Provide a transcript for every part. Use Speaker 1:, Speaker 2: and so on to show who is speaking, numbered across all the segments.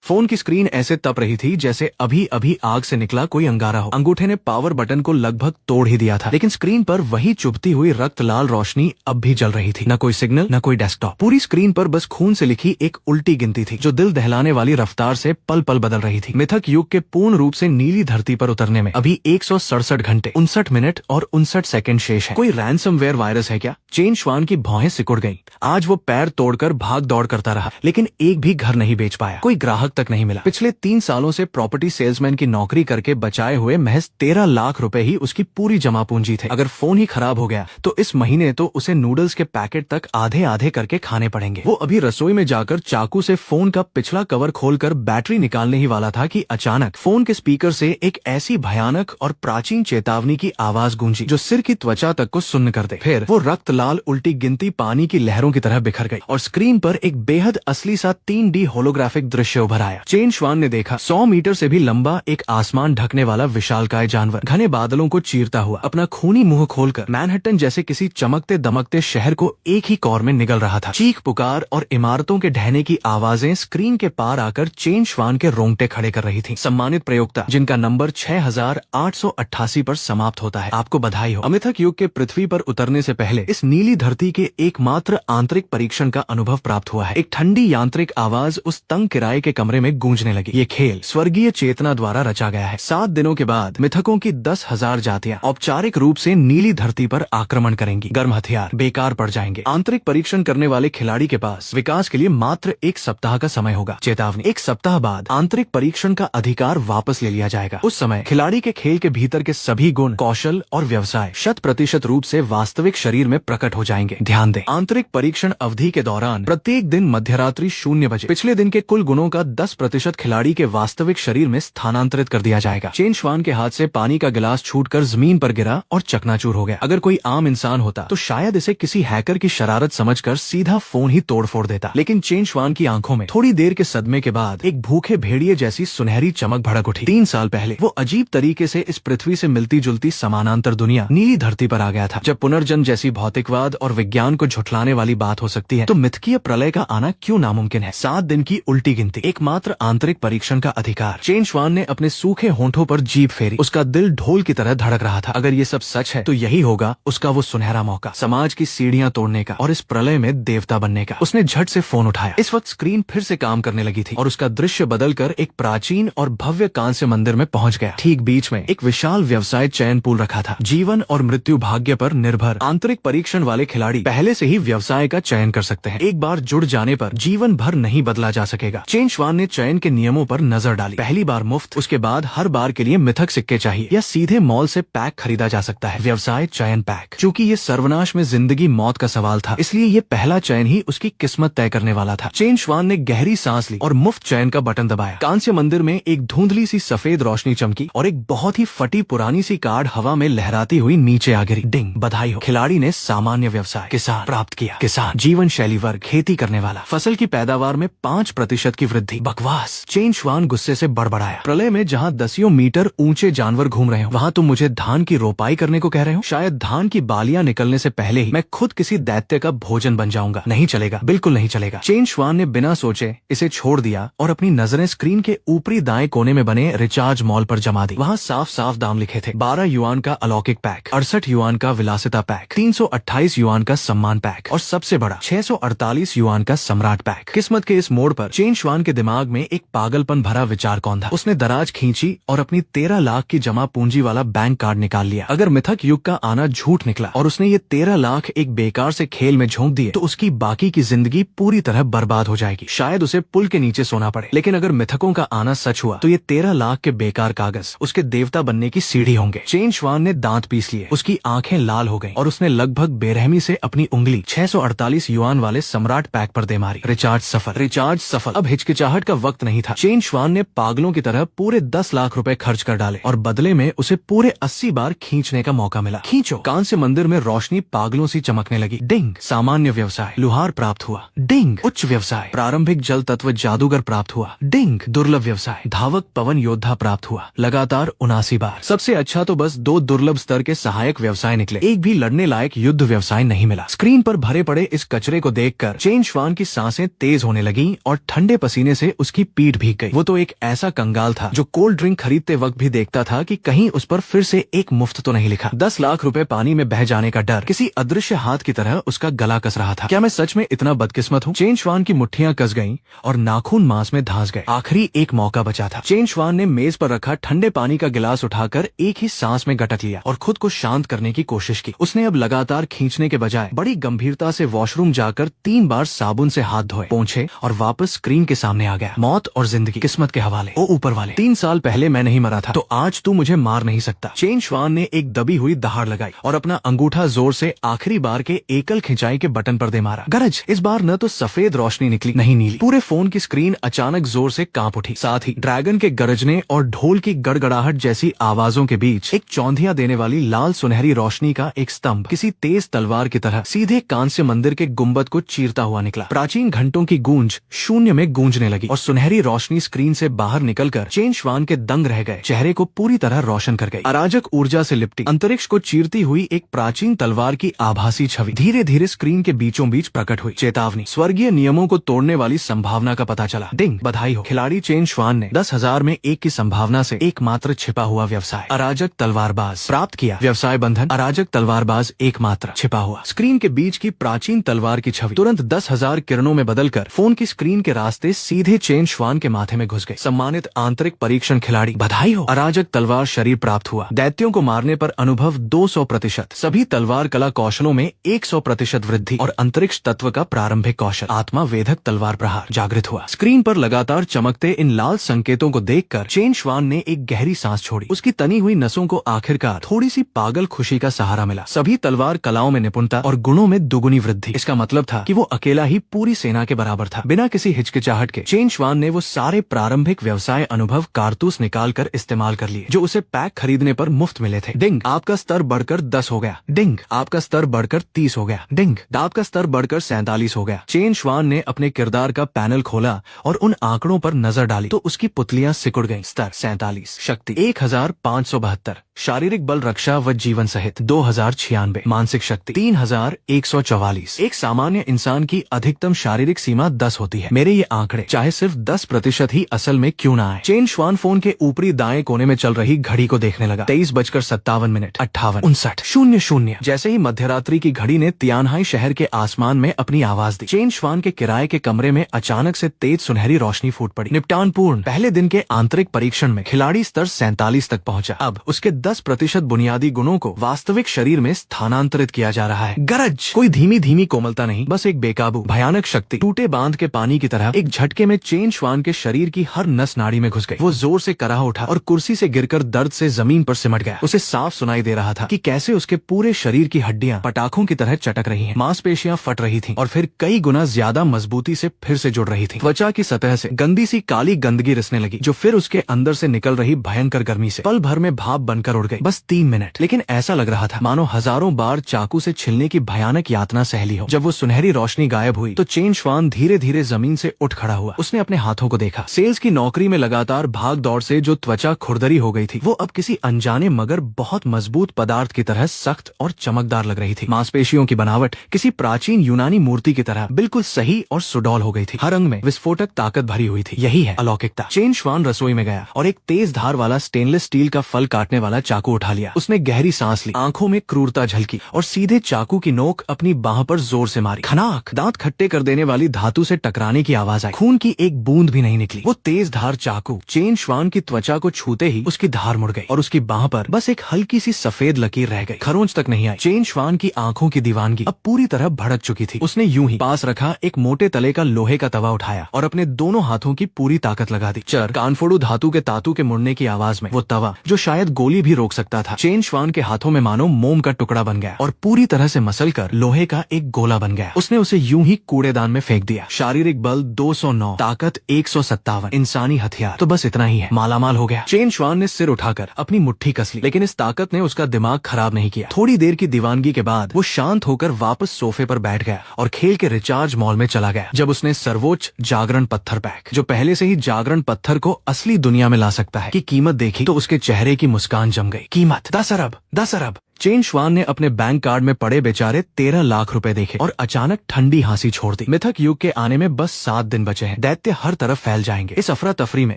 Speaker 1: Phone की screen ऐसे तप रही थी जैसे अभी अभी आग से निकला कोई अंगारा हो। अंगूठे ने पावर बटन को लगभग तोड़ ही दिया था, लेकिन स्क्रीन पर वही चुभती हुई रक्त लाल रोशनी अब भी जल रही थी। न कोई सिग्नल, न कोई डेस्कटॉप। पूरी स्क्रीन पर बस खून से लिखी एक उल्टी गिनती थी जो दिल दहलाने वाली रफ्तार से पल पल बदल रही थी। मिथक युग के पूर्ण रूप से नीली धरती पर उतरने में अभी 167 घंटे 59 मिनट और 59 सेकंड शेष है। कोई रैंसमवेयर वायरस है क्या? चेन श्वान की भौहें सिकुड़ गईं। आज वो पैर तोड़कर भाग दौड़ करता रहा, लेकिन एक भी घर नहीं बेच पाया, कोई ग्राहक तक नहीं मिला। पिछले 3 सालों से प्रॉपर्टी सेल्समैन की नौकरी करके बचाए हुए महज 13 लाख रुपए ही उसकी पूरी जमा पूंजी थे। अगर फोन ही खराब हो गया तो इस महीने तो उसे नूडल्स के पैकेट तक आधे आधे करके खाने पड़ेंगे। वो अभी रसोई में जाकर चाकू से फोन का पिछला कवर खोलकर बैटरी निकालने ही वाला था कि अचानक फोन के स्पीकर से एक ऐसी भयानक और प्राचीन चेतावनी की आवाज गूंजी जो सिर की त्वचा तक को सुन्न कर दे। फिर वो रक्त लाल उल्टी गिनती पानी की लहरों की तरह बिखर गई और स्क्रीन पर एक बेहद असली सा 3D होलोग्राफिक दृश्य उभर आया। चेन श्वान ने देखा 100 मीटर से भी लंबा एक आसमान ढकने वाला विशालकाय जानवर घने बादलों को चीरता हुआ अपना खूनी मुंह खोलकर मैनहट्टन जैसे किसी चमकते दमकते शहर को एक ही कौर में निगल रहा था। चीख पुकार और इमारतों के ढहने की आवाजें स्क्रीन के पार आकर चेन श्वान के रोंगटे खड़े कर रही थी। सम्मानित प्रयोक्ता जिनका नंबर 6888 पर समाप्त होता है, आपको बधाई हो। अमिथक युग के पृथ्वी पर उतरने से पहले इस नीली धरती के एकमात्र आंतरिक परीक्षण का अनुभव प्राप्त हुआ है। एक ठंडी यांत्रिक आवाज उस तंग किराए के कमरे में गूंजने लगी। ये खेल स्वर्गीय चेतना द्वारा रचा गया है। 7 दिनों के बाद मिथकों की 10,000 जातियां औपचारिक रूप से नीली धरती पर आक्रमण करेंगी। गर्म हथियार बेकार पड़ जाएंगे। आंतरिक परीक्षण करने वाले खिलाड़ी के पास विकास के लिए मात्र 1 सप्ताह का समय होगा। चेतावनी, 1 सप्ताह बाद आंतरिक परीक्षण का अधिकार वापस ले लिया जाएगा। उस समय खिलाड़ी के खेल के भीतर के सभी गुण, कौशल और व्यवसाय 100% रूप से वास्तविक शरीर में प्रकट हो जाएंगे। ध्यान दें, आंतरिक परीक्षण अवधि के दौरान प्रत्येक दिन मध्यरात्रि 0 बजे पिछले दिन के कुल गुणों का 10% खिलाड़ी के वास्तविक शरीर में स्थानांतरित कर दिया जाएगा। चेन श्वान के हाथ से पानी का गिलास छूटकर जमीन पर गिरा और चकनाचूर हो गया। अगर कोई आम इंसान होता तो शायद इसे किसी हैकर की शरारत समझकर सीधा फोन ही तोड़ फोड़ देता, लेकिन चेन श्वान की आंखों में थोड़ी देर के सदमे के बाद एक भूखे भेड़िए जैसी सुनहरी चमक भड़क उठी। 3 साल पहले वो अजीब तरीके से इस पृथ्वी से मिलती जुलती समानांतर दुनिया नीली धरती पर आ गया था। जब पुनर्जन्म जैसी भौतिकवाद और विज्ञान को झुठलाने वाली बात हो सकती है तो मिथकीय प्रलय का आना क्यों नामुमकिन है। 7 दिन की उल्टी गिनती, एकमात्र आंतरिक परीक्षण का अधिकार। चेन श्वान ने अपने सूखे होंठों पर जीभ फेरी। उसका दिल ढोल की तरह धड़क रहा था। अगर ये सब सच है तो यही होगा उसका वो सुनहरा मौका, समाज की सीढ़ियां तोड़ने का और इस प्रलय में देवता बनने का। उसने झट से फोन उठाया। इस वक्त स्क्रीन फिर से काम करने लगी थी और उसका दृश्य बदलकर एक प्राचीन और भव्य कांस्य मंदिर में पहुंच गया। ठीक बीच में एक विशाल व्यवसाय चयन पूल रखा था। जीवन और मृत्यु भाग्य पर निर्भर आंतरिक परीक्षण वाले खिलाड़ी पहले से ही व्यवसाय का चयन कर सकते हैं। एक बार जुड़ जाने पर जीवन भर नहीं बदला जा सकेगा। चेन श्वान ने चयन के नियमों पर नजर डाली। पहली बार मुफ्त, उसके बाद हर बार के लिए मिथक सिक्के चाहिए या सीधे मॉल से पैक खरीदा जा सकता है। व्यवसाय चयन पैक। चूंकि ये सर्वनाश में जिंदगी मौत का सवाल था, इसलिए ये पहला चयन ही उसकी किस्मत तय करने वाला था। चेन श्वान ने गहरी सांस ली और मुफ्त चयन का बटन दबाया। कांस्य मंदिर में एक धुंधली सी सफेद रोशनी चमकी और एक बहुत ही फटी पुरानी सी कार्ड हवा में लहराती हुई नीचे आ गिरी। डिंग, बधाई हो, खिलाड़ी ने सामान्य व्यवसाय किसान प्राप्त किया। किसान जीवन शैली वर्ग, खेती करने वाला, फसल की पैदावार में 5% की वृद्धि। बकवास। चेन श्वान गुस्से से बड़बड़ाया। प्रलय में जहाँ 10 मीटर ऊंचे जानवर घूम रहे हो, वहाँ तुम मुझे धान की रोपाई करने को कह रहे हो? शायद धान की बालियां निकलने से पहले ही मैं खुद किसी दैत्य का भोजन बन जाऊंगा। नहीं चलेगा, बिल्कुल नहीं चलेगा। चेन श्वान ने बिना सोचे इसे छोड़ दिया और अपनी नजरें स्क्रीन के ऊपरी दाएं कोने में बने रिचार्ज मॉल पर जमा दी। वहाँ साफ साफ दाम लिखे थे। 12 युआन का अलौकिक पैक, 68 युआन का विलासिता पैक, 328 युआन का सम्मान पैक और सबसे बड़ा 648 युआन का सम्राट पैक। किस्मत के इस मोड़ पर चेन श्वान के दिमाग में एक पागलपन भरा विचार कौंधा। उसने दराज खींची और अपनी 13 लाख की जमा पूंजी वाला बैंक कार्ड निकाल लिया। अगर मिथक युग का आना झूठ निकला और उसने ये 13 लाख एक बेकार से खेल में झोंक दिए तो उसकी बाकी की जिंदगी पूरी तरह बर्बाद हो जाएगी। शायद उसे पुल के नीचे सोना पड़े। लेकिन अगर मिथकों का आना सच हुआ तो ये 13 लाख के बेकार कागज उसके देवता बनने की सीढ़ी होंगे। चेन श्वान ने दांत पीस लिए। उसकी आंखें लाल हो गईं और उसने लगभग बेरहमी से अपनी उंगली 648 युआन वाले सम्राट पैक पर दे मारी। रिचार्ज सफल, रिचार्ज सफल। अब हिचकिचाहट का वक्त नहीं था। चेन श्वान ने पागलों की तरह पूरे 10 लाख रुपए खर्च कर डाले और बदले में उसे पूरे 80 बार खींचने का मौका मिला। खींचो। कांस्य मंदिर में रोशनी पागलों सी चमकने लगी। डिंग, सामान्य व्यवसाय, लुहार प्राप्त हुआ। डिंग, उच्च व्यवसाय, प्रारंभिक जल तत्व जादूगर प्राप्त हुआ। डिंग, दुर्लभ व्यवसाय, धावक पवन योद्धा प्राप्त हुआ। लगातार 79 बार। सबसे अच्छा तो बस 2 दुर्लभ स्तर के सहायक व्यवसाय निकले। एक भी लड़ने लायक युद्ध व्यवसाय नहीं मिला। स्क्रीन पर भरे पड़े इस कचरे को देखकर चेन श्वान की सांसें तेज होने लगीं और ठंडे पसीने से उसकी पीठ भीग गई। वो तो एक ऐसा कंगाल था जो कोल्ड ड्रिंक खरीदते वक्त भी देखता था कि कहीं उस पर फिर से एक मुफ्त तो नहीं लिखा। 10 लाख रुपए पानी में बह जाने का डर किसी अदृश्य हाथ की तरह उसका गला कस रहा था। क्या मैं सच में इतना बदकिस्मत हूँ? चेन श्वान की मुट्ठियां कस गईं और नाखून मांस में धंस गए। आखिरी एक मौका बचा था। चेन श्वान ने मेज पर रखा ठंडे पानी का गिलास उठाकर एक ही सांस में गटक लिया और खुद को शांत करने की कोशिश की। उसने अब लगातार खींचने के बजाय बड़ी गंभीरता से वॉशरूम जाकर 3 बार साबुन से हाथ धोए, पोंछे और वापस स्क्रीन के सामने आ गया। मौत और जिंदगी किस्मत के हवाले। ओ ऊपर वाले, 3 साल पहले मैं नहीं मरा था तो आज तू मुझे मार नहीं सकता। चेन श्वान ने एक दबी हुई दहाड़ लगाई और अपना अंगूठा जोर से आखिरी बार के एकल खिंचाई के बटन पर दे मारा। गरज। इस बार न तो सफेद रोशनी निकली, नहीं नीली। पूरे फोन की स्क्रीन अचानक जोर से कांप उठी। साथ ही ड्रैगन के गरजने और ढोल की गड़गड़ाहट जैसी आवाजों के बीच एक चौंधिया देने वाली लाल सुनहरी रोशनी का एक स्तंभ किसी तेज तलवार की तरह सीधे कांस्य मंदिर के गुंबद को चीरता हुआ निकला। प्राचीन घंटों की गूंज शून्य में गूंजने लगी और सुनहरी रोशनी स्क्रीन से बाहर निकलकर चेन श्वान के दंग रह गए चेहरे को पूरी तरह रोशन कर गई। अराजक ऊर्जा से लिपटी अंतरिक्ष को चीरती हुई एक प्राचीन तलवार की आभासी छवि धीरे धीरे स्क्रीन के बीचों बीच प्रकट हुई। चेतावनी, स्वर्गीय नियमों को तोड़ने वाली संभावना का पता चला। डिंग, बधाई हो खिलाड़ी चेन श्वान ने 10,000 में 1 की संभावना से एकमात्र छिपा हुआ व्यवसाय अराजक तलवारबाज प्राप्त किया। व्यवसाय बंधन अराजक तलवारबाज एकमात्र छिपा हुआ। स्क्रीन के बीच की प्राचीन तलवार की छवि तुरंत 10,000 किरणों में बदलकर फोन की स्क्रीन के रास्ते सीधे चेन श्वान के माथे में घुस गई। सम्मानित आंतरिक परीक्षण खिलाड़ी, बधाई हो। अराजक तलवार शरीर प्राप्त हुआ। दैत्यों को मारने पर अनुभव 200%, सभी तलवार कला कौशलों में 100% वृद्धि और अंतरिक्ष तत्व का प्रारंभिक कौशल। आत्मा वेधक तलवार प्रहार जागृत हुआ। स्क्रीन पर लगातार चमकते इन लाल संकेतों को देखकर चेन श्वान ने एक गहरी सांस छोड़ी। उसकी तनी हुई नसों को आखिरकार थोड़ी सी पागल खुशी का सहारा मिला। सभी तलवार कलाओं में निपुणता और गुणों में दुगुनी वृद्धि। इसका मतलब था कि वो अकेला ही पूरी सेना के बराबर था। बिना किसी हिचकिचाहट के चेन श्वान ने वो सारे प्रारंभिक व्यवसाय अनुभव कारतूस निकाल कर इस्तेमाल कर लिए जो उसे पैक खरीदने पर मुफ्त मिले थे। डिंग, आपका स्तर बढ़कर 10 हो गया। डिंग, आपका स्तर बढ़कर 30 हो गया। डिंग, आपका स्तर बढ़कर 47 हो गया। चेन श्वान ने अपने किरदार का पैनल खोला और उन आंकड़ों पर नजर डाली तो उसकी पुतलियां सिकुड़ गईं। स्तर 47, शक्ति 1572, शारीरिक बल, रक्षा व जीवन सहित 2096, मानसिक शक्ति 3144। एक सामान्य इंसान की अधिकतम शारीरिक सीमा 10 होती है। मेरे ये आंकड़े चाहे सिर्फ 10% ही असल में क्यों ना आए। चेन श्वान फोन के ऊपरी दाएं कोने में चल रही घड़ी को देखने लगा। 23:57, 58, 59, जैसे ही मध्यरात्रि की घड़ी ने तियानहाई शहर के आसमान में अपनी आवाज दी, चेन श्वान के किराए के कमरे में अचानक से तेज सुनहरी रोशनी फूट पड़ी। निपटान पूर्ण। पहले दिन के आंतरिक परीक्षण में खिलाड़ी स्तर 47 तक पहुंचा। अब उसके 10% बुनियादी गुणों को वास्तविक शरीर में स्थानांतरित किया जा रहा है। गरज। कोई धीमी धीमी कोमलता नहीं, बस एक बेकाबू भयानक शक्ति टूटे बांध के पानी की तरह एक झटके में चेन श्वान के शरीर की हर नस नाड़ी में घुस गई। वो जोर से कराह उठा और कुर्सी से गिरकर दर्द से जमीन पर सिमट गया। उसे साफ सुनाई दे रहा था कि कैसे उसके पूरे शरीर की हड्डियां पटाखों की तरह चटक रही हैं। मांसपेशियां फट रही थीं और फिर कई गुना ज्यादा मजबूती से फिर से जुड़ रही थीं। त्वचा की सतह से गंदी सी काली गंदगी रिसने लगी जो फिर उसके अंदर से निकल रही भयंकर गर्मी से पल भर में भाप बनकर उड़ गई। बस 3 मिनट, लेकिन ऐसा लग रहा था मानो हजारों बार चाकू से छिलने की भयानक यातना सहली हो। जब वो सुनहरी रोशनी गायब हुई तो चेन श्वान धीरे धीरे जमीन से उठ खड़ा हुआ। उसने अपने हाथों को देखा। सेल्स की नौकरी में लगातार भाग दौड़ से जो त्वचा खुरदरी हो गई थी वो अब किसी अनजाने मगर बहुत मजबूत पदार्थ की तरह सख्त और चमकदार लग रही थी। मांसपेशियों की बनावट किसी प्राचीन यूनानी मूर्ति की तरह बिल्कुल सही और सुडौल हो गई थी। हर अंग में विस्फोटक ताकत भरी हुई थी। यही है अलौकिकता। चेन श्वान रसोई में गया और एक तेज धार वाला स्टेनलेस स्टील का फल काटने वाला चाकू उठा लिया। उसने गहरी सांस ली, आंखों में क्रूरता झलकी और सीधे चाकू की नोक अपनी बाह पर जोर से मारी। खनाक, दांत खट्टे कर देने वाली धातु से टकराने की आवाज आई। खून की एक बूंद भी नहीं निकली। वो तेज धार चाकू चेन श्वान की त्वचा को छूते ही उसकी धार मुड़ गई और उसकी बाह पर बस एक हल्की सी सफेद लकीर रह गई। खरोंच तक नहीं आई। चेन श्वान की आंखों की दीवानगी अब पूरी तरह भड़क चुकी थी। उसने यूं ही पास रखा एक मोटे तले का लोहे का तवा उठाया और अपने दोनों हाथों की पूरी ताकत लगा दी। चर कानफोड़ू धातु के तातू के मुड़ने की आवाज में वो तवा जो शायद गोली भी रोक सकता था चेन श्वान के हाथों में मानो मोम का टुकड़ा बन गया और पूरी तरह से मसलकर लोहे का एक गोला बन गया। उसने उसे यूं ही कूड़ेदान में फेंक दिया। शारीरिक बल 209, ताकत 157, इंसानी हथियार तो बस इतना ही है। मालामाल हो गया। चेन श्वान ने सिर उठाकर अपनी मुट्ठी कस ली, लेकिन इस ताकत ने उसका दिमाग खराब नहीं किया। थोड़ी देर की दीवानगी के बाद वो शांत होकर वापस सोफे पर बैठ गया और खेल के रिचार्ज मॉल में चला गया। जब उसने सर्वोच्च जागरण पत्थर पैक जो पहले से ही जागरण पत्थर को असली दुनिया में ला सकता है की कीमत देखी तो उसके चेहरे की मुस्कान जम गई। कीमत 10 अरब। चेन श्वान ने अपने बैंक कार्ड में पड़े बेचारे 13 लाख रुपए देखे और अचानक ठंडी हांसी छोड़ दी। मिथक युग के आने में बस 7 दिन बचे हैं। दैत्य हर तरफ फैल जाएंगे। इस अफरा तफरी में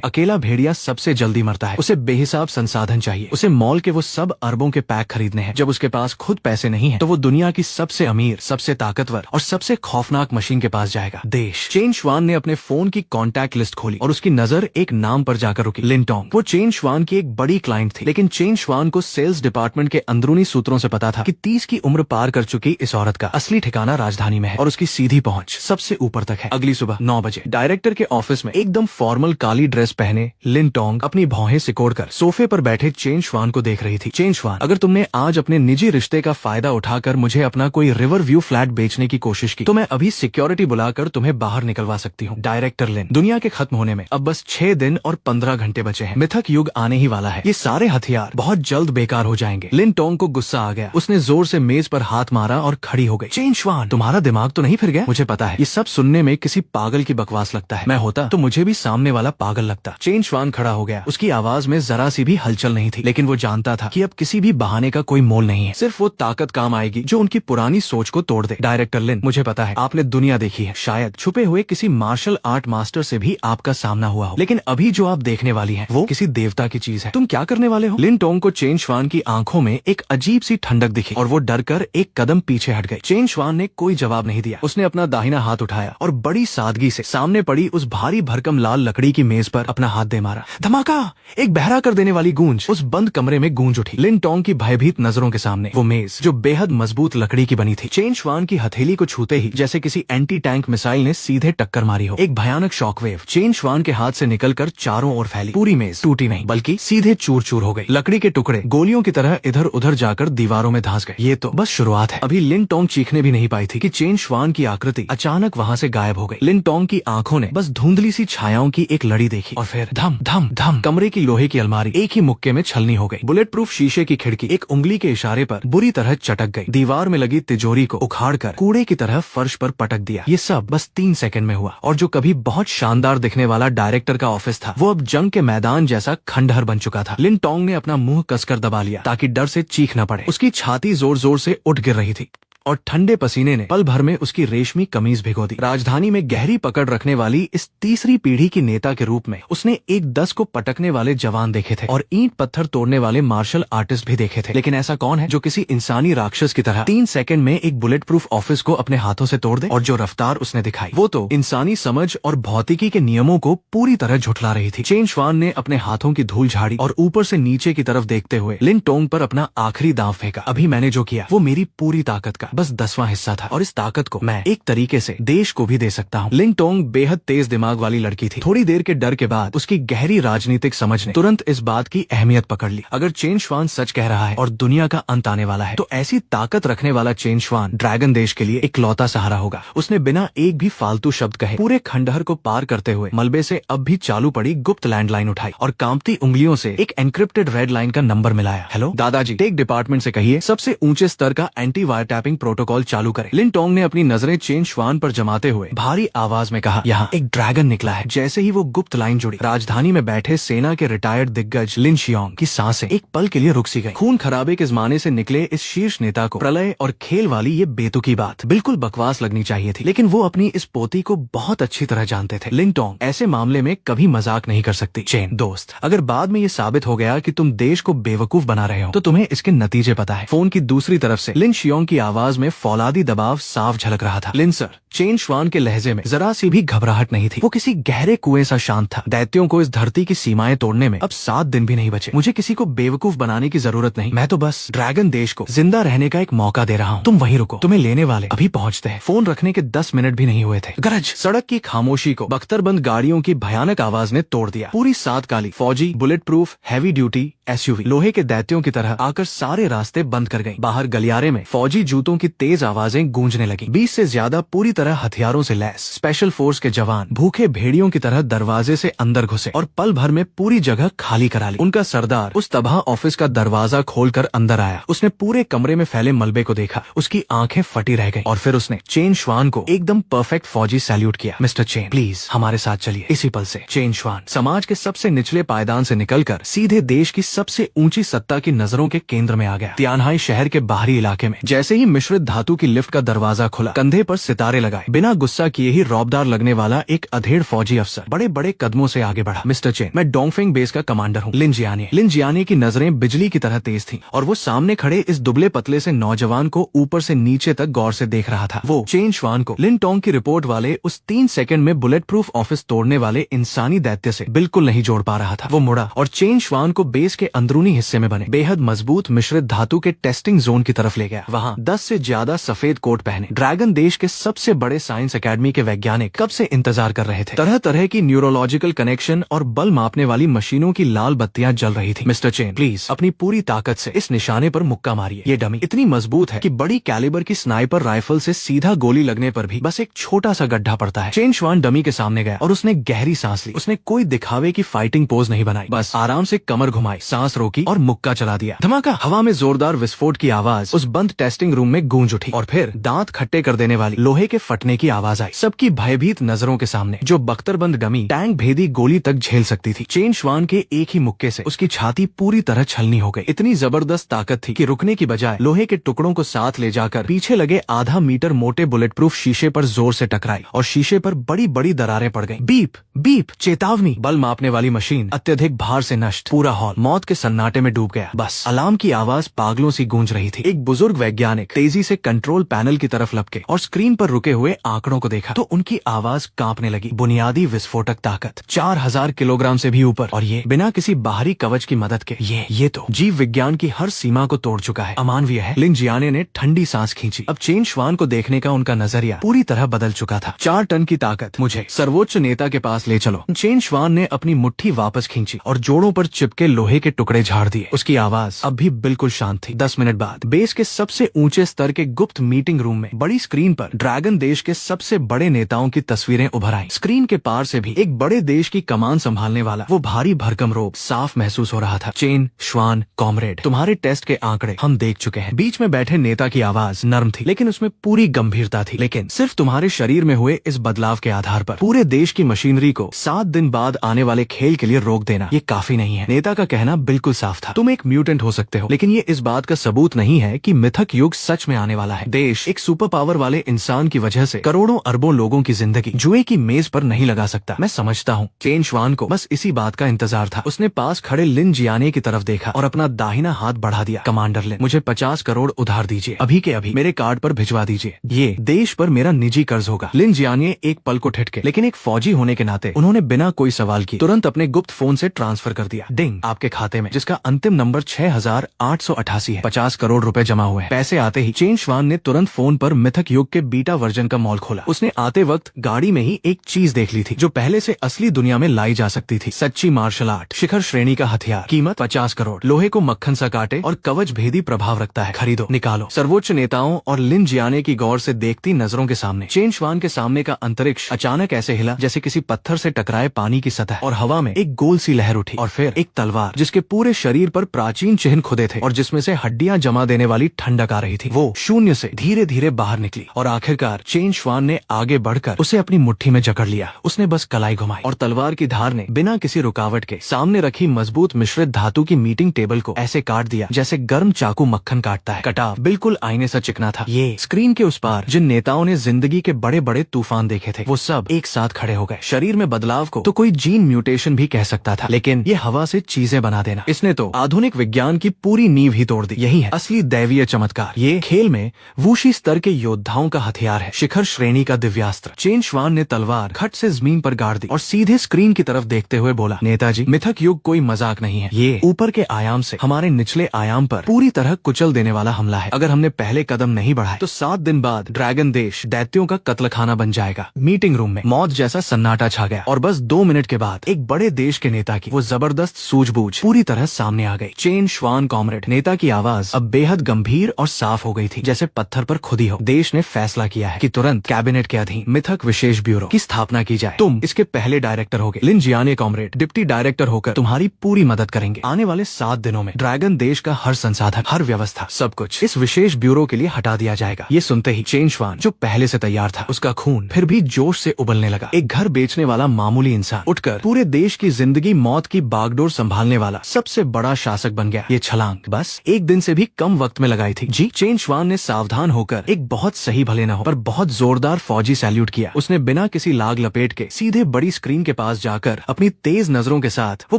Speaker 1: अकेला भेड़िया सबसे जल्दी मरता है। उसे बेहिसाब संसाधन चाहिए। उसे मॉल के वो सब अरबों के पैक खरीदने हैं। जब उसके पास खुद पैसे नहीं है तो वो दुनिया की सबसे अमीर, सबसे ताकतवर और सबसे खौफनाक मशीन के पास जाएगा, देश। चेन श्वान ने अपने फोन की कॉन्टैक्ट लिस्ट खोली और उसकी नजर एक नाम पर जाकर रुकी, लिन टोंग। वो चेन श्वान की एक बड़ी क्लाइंट थी, लेकिन चेन श्वान को सेल्स डिपार्टमेंट के अंदरूनी सूत्रों से पता था कि 30 की उम्र पार कर चुकी इस औरत का असली ठिकाना राजधानी में है और उसकी सीधी पहुंच सबसे ऊपर तक है। अगली सुबह 9 बजे डायरेक्टर के ऑफिस में एकदम फॉर्मल काली ड्रेस पहने लिन टोंग अपनी भौहें सिकोड़कर सोफे पर बैठे चेन श्वान को देख रही थी। चेन श्वान, अगर तुमने आज अपने निजी रिश्ते का फायदा उठाकर मुझे अपना कोई रिवर व्यू फ्लैट बेचने की कोशिश की तो मैं अभी सिक्योरिटी बुलाकर तुम्हें बाहर निकलवा सकती हूँ। डायरेक्टर लिन, दुनिया के खत्म होने में अब बस 6 दिन और 15 घंटे बचे हैं। मिथक युग आने ही वाला है। ये सारे हथियार बहुत जल्द बेकार हो जाएंगे। लिन टोंग को गुस्सा आ गया। उसने जोर से मेज पर हाथ मारा और खड़ी हो गई। चेन श्वान, तुम्हारा दिमाग तो नहीं फिर गया? मुझे पता है ये सब सुनने में किसी पागल की बकवास लगता है। मैं होता तो मुझे भी सामने वाला पागल लगता। चेन श्वान खड़ा हो गया। उसकी आवाज में जरा सी भी हलचल नहीं थी, लेकिन वो जानता था कि अब किसी भी बहाने का कोई मोल नहीं है। सिर्फ वो ताकत काम आएगी जो उनकी पुरानी सोच को तोड़ दे। डायरेक्टर लिन, मुझे पता है आपने दुनिया देखी है, शायद छुपे हुए किसी मार्शल आर्ट मास्टर से भी आपका सामना हुआ हो, लेकिन अभी जो आप देखने वाली हैं वो किसी देवता की चीज है। तुम क्या करने वाले हो? लिन टोंग को चेन श्वान की आंखों में एक अजीब सी ठंडक दिखी और वो डरकर एक कदम पीछे हट गई। चेन श्वान ने कोई जवाब नहीं दिया। उसने अपना दाहिना हाथ उठाया और बड़ी सादगी से सामने पड़ी उस भारी भरकम लाल लकड़ी की मेज पर अपना हाथ दे मारा। धमाका! एक बहरा कर देने वाली गूंज उस बंद कमरे में गूंज उठी। लिन टोंग की भयभीत नजरों के सामने वो मेज जो बेहद मजबूत लकड़ी की बनी थी, चेन श्वान की हथेली को छूते ही जैसे किसी एंटी टैंक मिसाइल ने सीधे टक्कर मारी हो। एक भयानक शॉकवेव चेन श्वान के हाथ से निकलकर चारों ओर फैली। पूरी मेज टूटी नहीं बल्कि सीधे चूर चूर हो गई। लकड़ी के टुकड़े गोलियों की तरह इधर उधर जाकर दीवारों में धंस गए। ये तो बस शुरुआत है। अभी लिन टोंग चीखने भी नहीं पाई थी कि चेन श्वान की आकृति अचानक वहाँ से गायब हो गई। लिन टोंग की आंखों ने बस धुंधली सी छायाओं की एक लड़ी देखी और फिर धम धम धम कमरे की लोहे की अलमारी एक ही मुक्के में छलनी हो गई। बुलेट प्रूफ शीशे की खिड़की एक उंगली के इशारे पर बुरी तरह चटक गई। दीवार में लगी तिजोरी को उखाड़कर कूड़े की तरह फर्श पर पटक दिया। ये सब बस 3 सेकंड में हुआ और जो कभी बहुत शानदार दिखने वाला डायरेक्टर का ऑफिस था वो अब जंग के मैदान जैसा खंडहर बन चुका था। लिन टोंग ने अपना मुंह कसकर दबा लिया ताकि डर से चीख न पड़े। उसकी छाती जोर जोर से उठ गिर रही थी और ठंडे पसीने ने पल भर में उसकी रेशमी कमीज भिगो दी। राजधानी में गहरी पकड़ रखने वाली इस तीसरी पीढ़ी की नेता के रूप में उसने एक 10 को पटकने वाले जवान देखे थे और ईंट पत्थर तोड़ने वाले मार्शल आर्टिस्ट भी देखे थे, लेकिन ऐसा कौन है जो किसी इंसानी राक्षस की तरह 3 सेकंड में एक बुलेट प्रूफ ऑफिस को अपने हाथों से तोड़ दे? और जो रफ्तार उसने दिखाई वो तो इंसानी समझ और भौतिकी के नियमों को पूरी तरह झुठला रही थी। चेन श्वान ने अपने हाथों की धूल झाड़ी और ऊपर से नीचे की तरफ देखते हुए लिन टोंग पर अपना आखिरी दांव फेंका। अभी मैंने जो किया वो मेरी पूरी ताकत का बस 10वां हिस्सा था और इस ताकत को मैं एक तरीके से देश को भी दे सकता हूँ। लिन टोंग बेहद तेज दिमाग वाली लड़की थी। थोड़ी देर के डर के बाद उसकी गहरी राजनीतिक समझ ने तुरंत इस बात की अहमियत पकड़ ली। अगर चेन श्वान सच कह रहा है और दुनिया का अंत आने वाला है तो ऐसी ताकत रखने वाला चेन श्वान ड्रैगन देश के लिए इकलौता सहारा होगा। उसने बिना एक भी फालतू शब्द कहे पूरे खंडहर को पार करते हुए मलबे से अब भी चालू पड़ी गुप्त लैंडलाइन उठाई और कांपती उंगलियों से एक एनक्रिप्टेड रेड लाइन का नंबर मिलाया। हेलो दादाजी, टेक डिपार्टमेंट से कहिए सबसे ऊंचे स्तर का एंटी वायर टैपिंग प्रोटोकॉल चालू करें। लिन टोंग ने अपनी नजरें चेन श्वान पर जमाते हुए भारी आवाज में कहा, यहाँ एक ड्रैगन निकला है। जैसे ही वो गुप्त लाइन जुड़ी, राजधानी में बैठे सेना के रिटायर्ड दिग्गज लिन शियोंग की सांसें एक पल के लिए रुक सी गईं। खून खराबे के जमाने से निकले इस शीर्ष नेता को प्रलय और खेल वाली ये बेतुकी बात बिल्कुल बकवास लगनी चाहिए थी, लेकिन वो अपनी इस पोती को बहुत अच्छी तरह जानते थे। लिन टोंग ऐसे मामले में कभी मजाक नहीं कर सकती। चेन दोस्त, अगर बाद में ये साबित हो गया कि तुम देश को बेवकूफ बना रहे हो तो तुम्हें इसके नतीजे पता है। फोन की दूसरी तरफ से लिन शियोंग की आवाज में फौलादी दबाव साफ झलक रहा था। लिन सर, चेन श्वान के लहजे में जरा सी भी घबराहट नहीं थी। वो किसी गहरे कुएं सा शांत था। दैत्यों को इस धरती की सीमाएं तोड़ने में अब 7 दिन भी नहीं बचे। मुझे किसी को बेवकूफ बनाने की जरूरत नहीं। मैं तो बस ड्रैगन देश को जिंदा रहने का एक मौका दे रहा हूँ। तुम वहीं रुको, तुम्हें लेने वाले अभी पहुँचते हैं। फोन रखने के 10 मिनट भी नहीं हुए थे। गरज! सड़क की खामोशी को बख्तरबंद गाड़ियों की भयानक आवाज ने तोड़ दिया। पूरी 7 काली फौजी bullet proof heavy duty SUV लोहे के दैत्यों की तरह आकर सारे रास्ते बंद कर गयी। बाहर गलियारे में फौजी जूतों की तेज आवाजें गूंजने लगी। 20 से ज्यादा पूरी तरह हथियारों से लैस स्पेशल फोर्स के जवान भूखे भेड़ियों की तरह दरवाजे से अंदर घुसे और पल भर में पूरी जगह खाली करा ली। उनका सरदार उस तबाह ऑफिस का दरवाजा खोलकर अंदर आया। उसने पूरे कमरे में फैले मलबे को देखा। उसकी आंखें फटी रह गईं और फिर उसने चेन श्वान को एकदम परफेक्ट फौजी सैल्यूट किया। मिस्टर चेन, प्लीज हमारे साथ चलिए। इसी पल से चेन श्वान समाज के सबसे निचले पायदान से निकलकर सीधे देश की सबसे ऊंची सत्ता की नजरों के केंद्र में आ गया। तियानहाई शहर के बाहरी इलाके में जैसे ही मिश्रित धातु की लिफ्ट का दरवाजा खुला, कंधे पर सितारे लगाए, बिना गुस्सा किए ही रौबदार लगने वाला एक अधेड़ फौजी अफसर बड़े बड़े कदमों से आगे बढ़ा। मिस्टर चेन, मैं डोंगफेंग बेस का कमांडर हूँ, लिन जियानी की नजरें बिजली की तरह तेज थीं और वो सामने खड़े इस दुबले पतले से नौजवान को ऊपर से नीचे तक गौर से देख रहा था। वो चेन श्वान को लिन टोंग की रिपोर्ट वाले उस 3 सेकंड में बुलेट प्रूफ ऑफिस तोड़ने वाले इंसानी दैत्य से बिल्कुल नहीं जोड़ पा रहा था। वो मुड़ा और चेन श्वान को बेस के अंदरूनी हिस्से में बने बेहद मजबूत मिश्रित धातु के टेस्टिंग जोन की तरफ ले गया। वहाँ 10 से ज्यादा सफेद कोट पहने ड्रैगन देश के सबसे बड़े साइंस अकेडमी के वैज्ञानिक कब से इंतजार कर रहे थे। तरह तरह की न्यूरोलॉजिकल कनेक्शन और बल मापने वाली मशीनों की लाल बत्तियां जल रही थी। मिस्टर चेन, प्लीज अपनी पूरी ताकत से इस निशाने पर मुक्का मारिए। ये डमी इतनी मजबूत है कि बड़ी कैलिबर की स्नाइपर राइफल से सीधा गोली लगने पर भी बस एक छोटा सा गड्ढा पड़ता है। चेन श्वान डमी के सामने गया और उसने गहरी सांस ली। उसने कोई दिखावे की फाइटिंग पोज नहीं बनाई, बस आराम से कमर घुमाई, सांस रोकी और मुक्का चला दिया। धमाका! हवा में जोरदार विस्फोट की आवाज उस बंद टेस्टिंग रूम में गूंज उठी और फिर दांत खट्टे कर देने वाली लोहे के फटने की आवाज आई। सबकी भयभीत नजरों के सामने जो बख्तरबंद डमी टैंक भेदी गोली तक झेल सकती थी, चेन श्वान के एक ही मुक्के से उसकी छाती पूरी तरह छलनी हो गई। इतनी जबरदस्त ताकत थी कि रुकने की बजाय लोहे के टुकड़ों को साथ ले जाकर पीछे लगे आधा मीटर मोटे बुलेट प्रूफ शीशे पर जोर से टकराई और शीशे पर बड़ी बड़ी दरारें पड़ गईं। बीप बीप, चेतावनी। बल मापने वाली मशीन अत्यधिक भार से नष्ट। पूरा हॉल मौत के सन्नाटे में डूब गया। बस अलार्म की आवाज पागलों सी गूंज रही थी। एक बुजुर्ग वैज्ञानिक तेजी से कंट्रोल पैनल की तरफ लपके और स्क्रीन पर रुके हुए आंकड़ों को देखा तो उनकी आवाज कांपने लगी। बुनियादी विस्फोटक ताकत 4000 किलोग्राम से भी ऊपर, और ये बिना किसी बाहरी कवच की मदद के। ये तो जीव विज्ञान की हर सीमा को तोड़ चुका है। अमानवीय है। लिन जियाने ने ठंडी सांस खींची। अब चेन श्वान को देखने का उनका नजरिया पूरी तरह बदल चुका था। 4 टन की ताकत, मुझे सर्वोच्च नेता के पास ले चलो। चेन श्वान ने अपनी मुट्ठी वापस खींची और जोड़ों पर चिपके लोहे के टुकड़े झाड़ दिए। उसकी आवाज अब भी बिल्कुल शांत थी। 10 मिनट बाद बेस के सबसे ऊंचे स्तर के गुप्त मीटिंग रूम में बड़ी स्क्रीन पर ड्रैगन देश के सबसे बड़े नेताओं की तस्वीरें उभर आईं। स्क्रीन के पार से भी एक बड़े देश की कमान संभालने वाला वो भारी भरकम रोब साफ महसूस हो रहा था। चेन श्वान कॉमरेड, तुम्हारे टेस्ट के आंकड़े हम देख चुके हैं। बीच में बैठे नेता की आवाज नर्म थी लेकिन उसमें पूरी गंभीरता थी। लेकिन सिर्फ तुम्हारे शरीर में हुए इस बदलाव के आधार पर पूरे देश की मशीनरी को 7 दिन बाद आने वाले खेल के लिए रोक देना ये काफी नहीं है। नेता का कहना बिल्कुल साफ था। तुम एक म्यूटेंट हो सकते हो लेकिन ये इस बात का सबूत नहीं है कि मिथक युग सच में आने वाला है। देश एक सुपर पावर वाले इंसान की वजह से करोड़ों अरबों लोगों की जिंदगी जुए की मेज पर नहीं लगा सकता। मैं समझता हूँ। चेन श्वान को बस इसी बात का इंतजार था। उसने पास खड़े लिन जियाने की तरफ देखा और अपना दाहिना हाथ बढ़ा दिया। कमांडर लिन, मुझे 50 करोड़ उधार दीजिए, अभी के अभी मेरे कार्ड पर भिजवा दीजिए। ये देश पर मेरा निजी कर्ज होगा। लिन जियाने एक पल को ठिठके, लेकिन एक फौजी होने के नाते उन्होंने बिना कोई सवाल किए तुरंत अपने गुप्त फोन से ट्रांसफर कर दिया। डिंग, आपके खाते में, जिसका अंतिम नंबर 6888 है, 50 करोड़ रुपए जमा हुए हैं। पैसे आते ही चेन श्वान ने तुरंत फोन पर मिथक युग के बीटा वर्जन का मॉल खोला। उसने आते वक्त गाड़ी में ही एक चीज देख ली थी जो पहले से असली दुनिया में लाई जा सकती थी। सच्ची मार्शल आर्ट, शिखर श्रेणी का हथियार, कीमत 50 करोड़, लोहे को मक्खन सा काटे और कवच भेदी प्रभाव रखता है, खरीदो, निकालो। सर्वोच्च नेताओं और लिन जियाने की गौर से देखती नजरों के सामने चेन श्वान के सामने का अंतरिक्ष अचानक ऐसे हिला जैसे किसी पत्थर से टकराए पानी की सतह, और हवा में एक गोल सी लहर उठी और फिर एक तलवार जिसके पूरे शरीर पर प्राचीन चिन्ह खुदे थे और जिसमें से हड्डियां जमा देने वाली ठंडक आ रही थी। वो शून्य से धीरे धीरे बाहर निकली और आखिरकार चेन श्वान ने आगे बढ़कर उसे अपनी मुट्ठी में जकड़ लिया। उसने बस कलाई घुमाई और तलवार की धार ने बिना किसी रुकावट के सामने रखी मजबूत मिश्रित धातु की मीटिंग टेबल को ऐसे काट दिया जैसे गर्म चाकू मक्खन काटता है। कटाव बिल्कुल आईने सा चिकना था। ये स्क्रीन के उस पार जिन नेताओं ने जिंदगी के बड़े बड़े तूफान देखे थे वो सब एक साथ खड़े हो गए। शरीर में बदलाव को तो कोई जीन म्यूटेशन भी कह सकता था, लेकिन ये हवा से चीजें बना देना, इसने तो आधुनिक विज्ञान की पूरी नींव ही तोड़ दी। यही है असली दैवीय चमत्कार। ये खेल में वूशी स्तर के योद्धाओं का हथियार है, शिखर श्रेणी का दिव्यास्त्र। चेन श्वान ने तलवार खट से जमीन पर गाड़ दी और सीधे स्क्रीन की तरफ देखते हुए बोला, नेताजी, मिथक युग कोई मजाक नहीं है। ये ऊपर के आयाम से हमारे निचले आयाम पर पूरी तरह कुचल देने वाला हमला है। अगर हमने पहले कदम नहीं बढ़ाए तो 7 दिन बाद ड्रैगन देश दैत्यों का कत्लखाना बन जाएगा। मीटिंग रूम में मौत जैसा सन्नाटा छा गया और बस 2 मिनट के बाद एक बड़े देश के नेता की वो जबरदस्त सूझबूझ पूरी तरह सामने आ गई। चेन श्वान कॉमरेड, नेता की आवाज अब बेहद गंभीर और साफ हो गई थी जैसे पत्थर पर खुदी हो। देश ने फैसला किया है कि तुरंत कैबिनेट के अधीन मिथक विशेष ब्यूरो की स्थापना की जाए। तुम इसके पहले डायरेक्टर होगे। लिन जियाने कॉमरेड डिप्टी डायरेक्टर होकर तुम्हारी पूरी मदद करेंगे। आने वाले 7 दिनों में ड्रैगन देश का हर संसाधन, हर व्यवस्था, सब कुछ इस विशेष ब्यूरो के लिए हटा दिया जाएगा। ये सुनते ही चेन श्वान, जो पहले से तैयार था, उसका खून फिर भी जोश से उबलने लगा। एक घर बेचने वाला मामूली इंसान उठकर पूरे देश की जिंदगी मौत की बागडोर संभालने वाला सबसे बड़ा शासक बन गया। ये छलांग बस एक दिन से भी कम वक्त में लगाई थी। जी चेन श्वान ने सावधान होकर एक बहुत सही भले न हो पर बहुत जोरदार फौजी सैल्यूट किया। उसने बिना किसी लाग लपेट के सीधे बड़ी स्क्रीन के पास जाकर अपनी तेज नजरों के साथ वो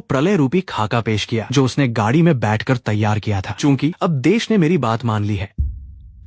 Speaker 1: प्रलय रूपी खाका पेश किया जो उसने गाड़ी में बैठकर तैयार किया था। चूंकि अब देश ने मेरी बात मान ली है